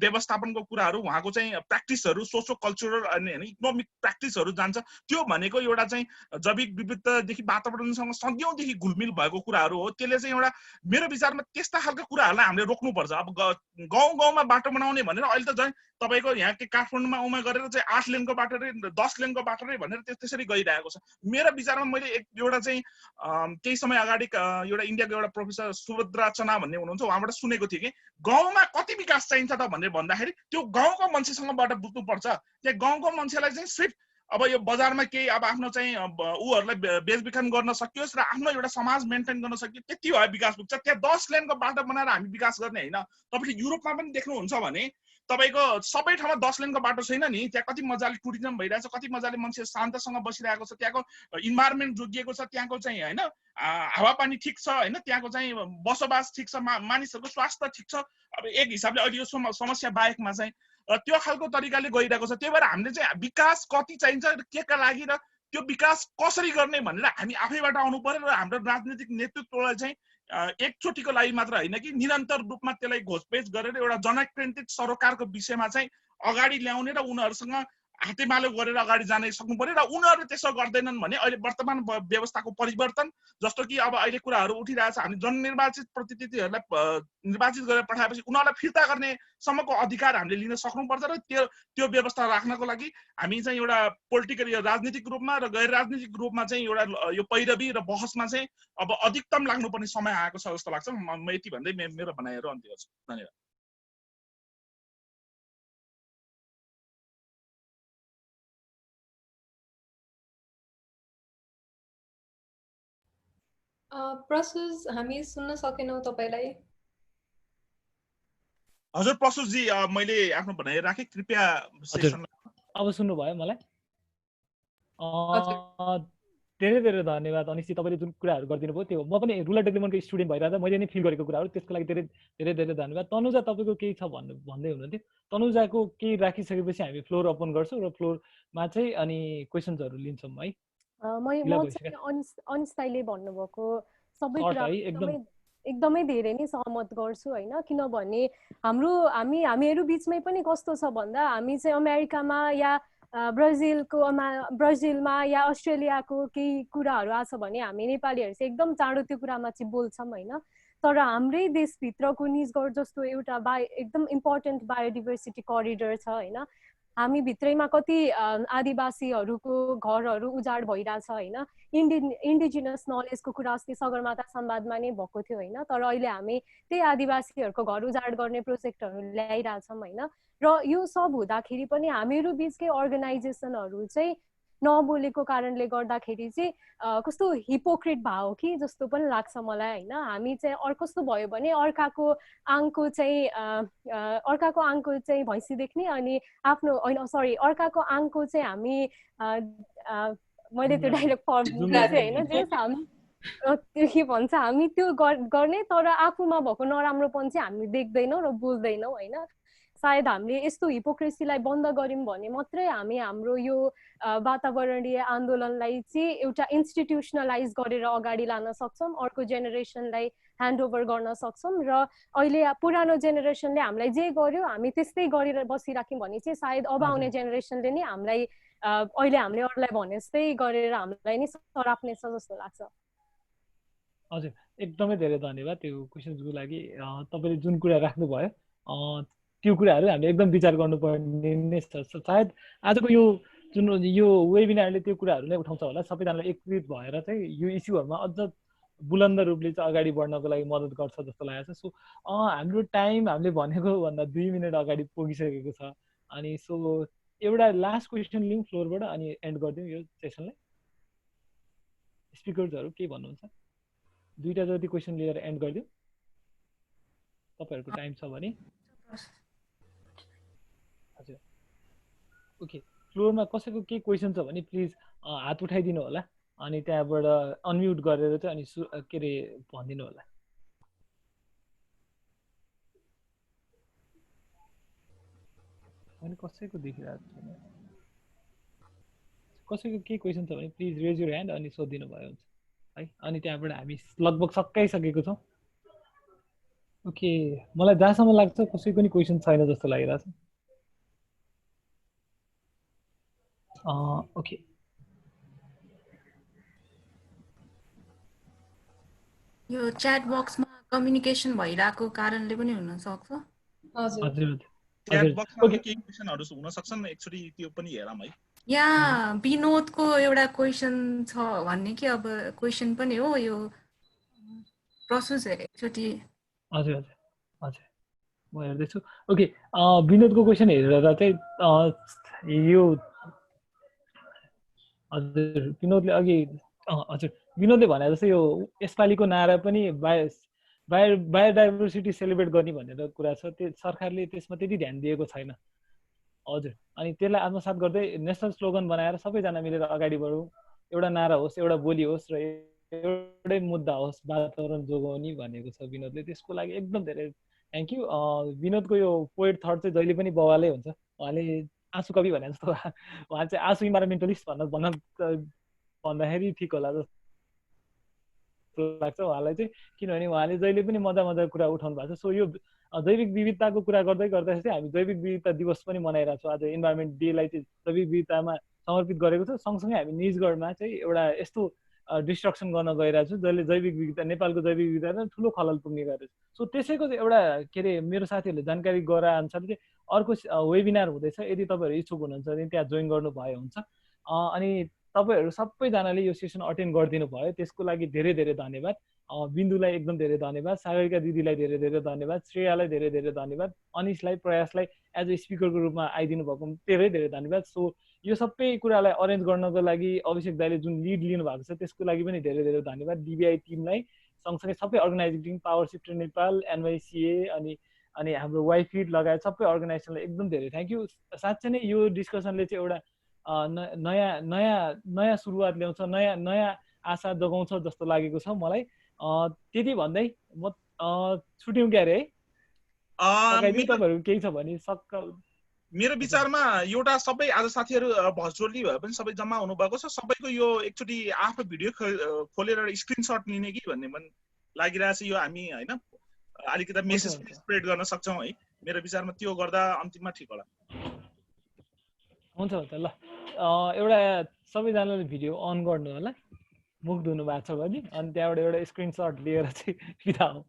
व्यवस्थापनको कुराहरु उहाँको चाहिँ प्र्याक्टिसहरु सोशो कल्चरल अनि इकोनोमिक प्र्याक्टिसहरु जान्छ। त्यो भनेको एउटा चाहिँ जैविक विविधतादेखि वातावरणसँग सदियौंदेखि घुलमिल भएको कुराहरु हो। त्यसले चाहिँ एउटा मेरो विचारमा त्यस्ता खालको कुराहरुलाई हामीले रोक्नुपर्छ। अब गाउँ-गाउँमा बाटो बनाउने भनेर अहिले त झन् तपाईको यहाँ के काठमाडौँमा उमा गरेर चाहिँ 8 लेनको बाटो रे 10 लेनको बाटो रे भनेर त्यसरी गइरहेको छ। मेरो विचारमा मैले एउटा चाहिँ केही समय अगाडि एउटा इन्डियाको एउटा प्रोफेसर सुभद्रा चना भन्ने हुनुहुन्छ उहाँबाट सुनेको थिएँ कि गाउँमा कति विकास चाहिन्छ त भनेर भन्दाखेरि त्यो गाउँको मान्छेसँगबाट बुझ्नु पर्छ। त्यहाँ गाउँको मान्छेलाई चाहिँ सिर्फ अब यो बजारमा केही अब आफ्नो चाहिँ उहरुलाई बेचबिखन गर्न सकियोस् र आफ्नो एउटा समाज मेन्टेन गर्न सकियो त्यति भए विकास पुग्छ। त्यहाँ 10 लेनको बाटो बनाएर हामी विकास गर्ने हैन। तपाईले युरोपमा पनि देख्नुहुन्छ भने तपाईको सबै ठाउँमा 10 लेनको बाटो छैन नि। त्यहाँ कति मजाले टुरिज्म भइरहेछ कति मजाले मान्छे शान्तसँग बसिरहेको छ त्यहाँको इन्भाइरोमेन्ट जोगिएको छ त्यहाँको चाहिँ हैन हावापानी ठीक छ हैन त्यहाँको चाहिँ बसोबास ठीक छ मानिसहरुको स्वास्थ्य ठीक छ। अब एक हिसाबले अहिले यो समस्या बाहेकमा चाहिँ त्यो खालको तरिकाले गइरहेको छ। त्यही भएर हामीले चाहिँ विकास कति चाहिन्छ केका लागि र त्यो विकास कसरी गर्ने भनेर हामी आफैबाट आउनु पर्यो र हाम्रो राजनीतिक नेतृत्वलाई चाहिँ एकचोटिको लागि मात्र हैन कि निरन्तर रूपमा त्यसलाई घोषपेच गरेर एउटा जनकेन्द्रित सरकारको विषयमा चाहिँ अगाडि ल्याउने र उनीहरुसँग हातेमालो गरेर अगाडि जान सक्नु पर्यो र उनीहरूले त्यसो गर्दैनन् भने अहिले वर्तमान व्यवस्थाको परिवर्तन जस्तो कि अब अहिले कुराहरू उठिरहेछ हामी जननिर्वाचित प्रतिनिधिहरूलाई निर्वाचित गरेर पठाएपछि उनीहरूलाई फिर्ता गर्ने सम्मको अधिकार हामीले लिन सक्नुपर्छ र त्यो व्यवस्था राख्नको लागि हामी चाहिँ एउटा पोलिटिकल राजनीतिक रूपमा र गैर राजनीतिक रूपमा चाहिँ एउटा यो पैरवी र बहसमा चाहिँ अब अधिकतम लाग्नुपर्ने समय आएको छ जस्तो लाग्छ। म यति भन्दै मेरो भनाइहरू अन्त्य गर्छु। धन्यवाद। प्रसुज हामी सुन्न सकेनौँ तपाईलाई। हजुर प्रसुज जी मैले आफ्नो भनाइ राखेँ, कृपया सेसन। अब सुन्नु भयो मलाई? धेरै धेरै धन्यवाद अनिशजी, तपाईँले जुन कुराहरू गरिदिनु भयो त्यो म पनि रुरल डेभलपमेन्टको स्टुडेन्ट भइरहँदा मैले नै फिल गरेको कुराहरू, त्यसको लागि धेरै धेरै धेरै धन्यवाद। तनुजा तपाईँको केही छ भन्दै हुनुहुन्थ्यो, तनुजाको केही राखिसकेपछि हामी फ्लोर ओपन गर्छौँ र फ्लोरमा चाहिँ अनि क्वेसन्सहरू लिन्छौँ है। अनिस्ताईले भन्नुभएको सबै कुरा एकदमै धेरै नै सहमत गर्छु होइन, किनभने हामीहरू बिचमै पनि कस्तो छ भन्दा हामी चाहिँ अमेरिकामा या ब्राजिलमा या अस्ट्रेलियाको केही कुराहरू आछ भने हामी नेपालीहरू चाहिँ एकदम चाँडो त्यो कुरामा चाहिँ बोल्छौँ होइन। तर हाम्रै देशभित्रको निजगढ जस्तो एउटा एकदम इम्पोर्टेन्ट बायोडाइभर्सिटी करिडोर छ होइन, हामी भित्रैमा कति आदिवासीहरूको घरहरू उजाड भइरहेछ होइन। इन्डिजिनस नलेजको कुरा अस्ति सगरमाथा संवादमा नै भएको थियो होइन, तर अहिले हामी त्यही आदिवासीहरूको घर उजाड गर्ने प्रोजेक्टहरू ल्याइरहेछौँ होइन। र यो सब हुँदाखेरि पनि हामीहरू बिचकै अर्गनाइजेसनहरू चाहिँ नबोलेको कारणले गर्दाखेरि चाहिँ कस्तो हिपोक्रेट भयो कि जस्तो पनि लाग्छ मलाई होइन। हामी चाहिँ कस्तो भयो भने अर्काको आङको चाहिँ भैँसी देख्ने अनि आफ्नो होइन सरी अर्काको आङको चाहिँ हामी मैले त्यो डाइलग पढ्नु होइन, जस हामी त्यो के भन्छ हामी त्यो गर्ने तर आफूमा भएको नराम्रोपन चाहिँ हामी देख्दैनौँ र बोल्दैनौँ होइन। सायद हामीले यस्तो हिपोक्रेसीलाई बन्द गऱ्यौँ भने मात्रै हामी हाम्रो यो वातावरणीय आन्दोलनलाई चाहिँ एउटा इन्स्टिट्युसनलाइज गरेर अगाडि लान सक्छौँ, अर्को जेनेरेसनलाई ह्यान्डओभर गर्न सक्छौँ। र अहिले पुरानो जेनेरेसनले हामीलाई जे गर्यो हामी त्यस्तै गरेर बसिराख्यौँ भने चाहिँ सायद अब आउने जेनेरेसनले नै हामीलाई अहिले हामीले अरूलाई भने जस्तै गरेर हामीलाई नै सराप्नेछ जस्तो लाग्छ। हजुर एकदमै धेरै धन्यवाद त्यो क्वेसन्सको लागि। तपाईँले जुन कुरा राख्नुभयो त्यो कुराहरू हामीले एकदम विचार गर्नुपर्ने नै छ। सायद आजको यो वेबिनारले त्यो कुराहरू नै उठाउँछ होला, सबैजनालाई एकत्रित भएर चाहिँ यो इस्युहरूमा अझ बुलन्द रूपले चाहिँ अगाडि बढ्नको लागि मद्दत गर्छ जस्तो लागेको छ। सो हाम्रो टाइम हामीले भनेको भन्दा 2 मिनट अगाडि पुगिसकेको छ। अनि सो एउटा लास्ट क्वेसन लिउँ फ्लोरबाट अनि एन्ड गरिदिउँ यो सेसनलाई। स्पिकर्सहरू के भन्नुहुन्छ? 2टा जति क्वेसन लिएर एन्ड गरिदिउँ तपाईँहरूको टाइम छ भने। हजुर ओके, फ्लोरमा कसैको केही क्वेसन छ भने प्लिज हात उठाइदिनु होला अनि त्यहाँबाट अनम्युट गरेर चाहिँ अनि के अरे भनिदिनु होला। अनि कसैको देखिरहेको छैन। कसैको केही क्वेसन छ भने प्लिज रेज युर ह्यान्ड अनि सोधिदिनु भयो हुन्छ है। अनि त्यहाँबाट हामी लगभग सकाइसकेको छौँ। ओके, मलाई जहाँसम्म लाग्छ कसैको पनि क्वेसन छैन जस्तो लागिरहेछ। ओके यो च्याट बक्समा कम्युनिकेसन भइरहेको कारणले पनि हुन सक्छ। हजुर च्याट बक्समा केही क्वेसनहरु हुन सक्छन्, एकचोटी त्यो पनि हेरौँ है। यहाँ विनोदको एउटा क्वेसन छ भन्ने कि अब क्वेसन पनि हो यो प्रोसेस एकचोटी। हजुर हजुर हजुर म हेर्दैछु। ओके, विनोदको क्वेसन हेरेर चाहिँ यो हजुर विनोदले अघि हजुर विनोदले भने जस्तै यो यसपालिको नारा पनि बायोडाइभर्सिटी सेलिब्रेट गर्ने भनेर कुरा छ। त्यो सरकारले त्यसमा त्यति ध्यान दिएको छैन। हजुर, अनि त्यसलाई आत्मसात गर्दै नेसनल स्लोगन बनाएर सबैजना मिलेर अगाडि बढौँ, एउटा नारा होस्, एउटा बोली होस् र एउटै मुद्दा होस्, वातावरण जोगाउने भनेको छ विनोदले। त्यसको लागि एकदम धेरै थ्याङ्क यू। विनोदको यो पोएट थट चाहिँ जहिले पनि बवालै हुन्छ। उहाँले आँसु कवि भने जस्तो उहाँ चाहिँ आँसु इन्भाइरोमेन्टलिस्ट भन्दाखेरि ठिक होला जस्तो। लाग्छ उहाँलाई चाहिँ, किनभने उहाँले जहिले पनि मजा कुरा उठाउनु भएको छ। सो यो जैविक विविधताको कुरा गर्दाखेरि चाहिँ हामी जैविक विविधता दिवस पनि मनाइरहेको छौँ। आज इन्भाइरोमेन्ट डेलाई चाहिँ जैविक विविधतामा समर्पित गरेको छ। सँगसँगै हामी निजगढमा चाहिँ एउटा यस्तो डिस्ट्रक्सन गर्न गइरहेको छु जसले जैविक विविधता, नेपालको जैविक विविधतामा ठुलो खलल पुग्ने गरेको छ। सो त्यसैको चाहिँ एउटा के अरे मेरो साथीहरूले जानकारी गराए अनुसार चाहिँ अर्को वेबिनार हुँदैछ। यदि तपाईँहरू इच्छुक हुनुहुन्छ भने त्यहाँ जोइन गर्नुभयो हुन्छ। अनि तपाईँहरू सबैजनाले यो सेसन अटेन्ड गरिदिनु भयो, त्यसको लागि धेरै धेरै धन्यवाद। बिन्दुलाई एकदम धेरै धन्यवाद, सागरिका दिदीलाई धेरै धेरै धन्यवाद, श्रेयालाई धेरै धेरै धन्यवाद, अनिशलाई, प्रयासलाई एज अ स्पिकरको रूपमा आइदिनु भएको धेरै धेरै धन्यवाद। सो यो सबै कुरालाई अरेन्ज गर्नको लागि अभिषेक दाइले जुन लिड लिनु भएको छ त्यसको लागि पनि धेरै धेरै धन्यवाद। डिबिआई टिमलाई, सँगसँगै सबै organising team, power shifter Nepal, NYCA अनि हाम्रो वाइफिड लगायत सबै अर्गनाइजेसनलाई एकदम धेरै थ्याङ्क यू। साँच्चै नै यो डिस्कसनले चाहिँ एउटा नयाँ सुरुवात ल्याउँछ, नयाँ आशा जगाउँछ जस्तो लागेको छ मलाई। त्यति भन्दै म छुट्यौँ क्यारे है। तपाईँहरू केही छ भने सक्क। मेरो विचारमा एउटा सबै आज साथीहरू भर्चुअली भए पनि सबै जम्मा हुनुभएको छ, सबैको यो एकचोटि आफ्नो भिडियो खोलेर स्क्रिनसट लिने कि भन्ने मन लागिरहेछ। यो हामी होइन अलिकति मेसेज स्प्रेड गर्न सक्छौँ है। मेरो विचारमा त्यो गर्दा अन्तिममा ठिक होला। हुन्छ ल, एउटा सबैजनाले भिडियो अन गर्नु होला, मुख धुनु भएको छ भने, अनि त्यहाँबाट एउटा स्क्रिनसट लिएर चाहिँ बिदा हौँ।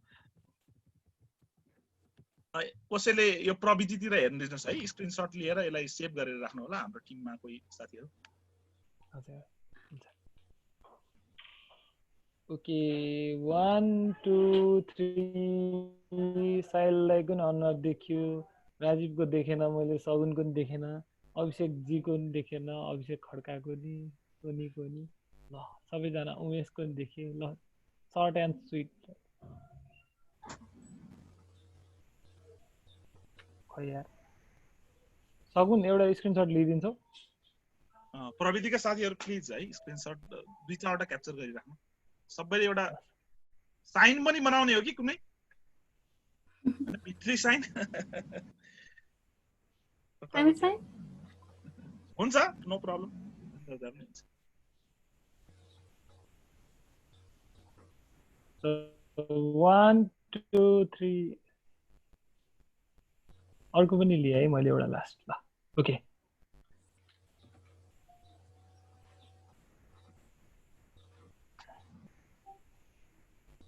कसैले यो प्रविधितिर हेर्नुहोस् है, स्क्रिनसट लिएर यसलाई सेभ गरेर राख्नु होला हाम्रो टिममा कोही साथीहरू। हजुर ओके 1 2 3 साइललाई पनि अनुहार देखियो, राजीवको देखेन मैले, सगुनको पनि देखेन, अभिषेकजीको पनि देखेन, अभिषेक खड्काको नि, सोनीको नि, ल सबैजना, उमेशको पनि देखेँ। ल सर्ट एन्ड स्विट। खै यार सगुन एउटा स्क्रिनसट लिइदिन्छौ? प्रविधिका साथीहरू प्लिज है स्क्रिनसट 2-4वटा क्याप्चर गरिराख्नु। सबैले एउटा साइन पनि बनाउने हो कि कुनै भित्री साइन? हुन्छ, नो प्रब्लम। 1 2 3 अर्को पनि लिएँ है मैले एउटा लास्ट। ल ओके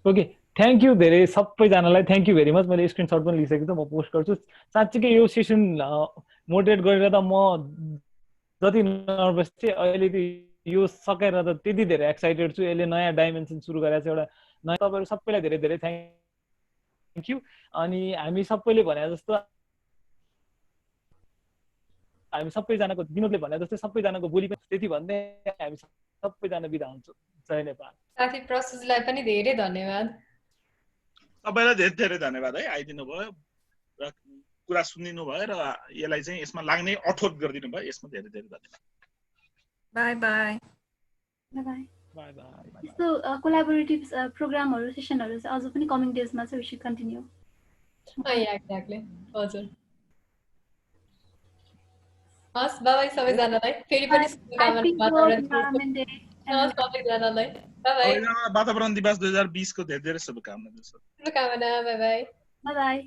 ओके थ्याङ्क यू धेरै सबैजनालाई, थ्याङ्क यू भेरी मच। मैले स्क्रिनसट पनि लिइसकेको छु, म पोस्ट गर्छु। साँच्चीकै यो सेसन मोडरेट गरेर त म जति नर्भस थिएँ अहिले यो सकेर त त्यति धेरै एक्साइटेड छु। यसले नयाँ डाइमेन्सन सुरु गरेको छ, एउटा नयाँ। तपाईँहरू सबैलाई धेरै धेरै थ्याङ्क यू। अनि हामी सबैले भने जस्तो, हामी सबैजनाको, विनोदले भने जस्तै सबैजनाको बोली पनि त्यति भन्दै हामी सबैजना बिदा हुन्छौँ। जय नेपाल। साथी प्रसुजलाई पनि धेरै धन्यवाद। सबैलाई धेरै धेरै धन्यवाद है, आइदिनु भयो र कुरा सुनिदिनु भयो र यसलाई चाहिँ यसमा लाग्ने अठोट गरिदिनु भयो, यसमा धेरै धेरै धन्यवाद। By by by by by. यस्तो कोलाबोरेटिभ प्रोग्रामहरु, सेसनहरु चाहिँ अझ पनि कमिङ डेजमा चाहिँ वी शुड कन्टिन्यू। एक्ज्याक्टली, हजुर। हस्, बाई सबैजनालाई। फेरि पनि सबैजनालाई वातावरण दिवस 2020 को धेरै धेरै शुभकामना। शुभकामना। By by. By by.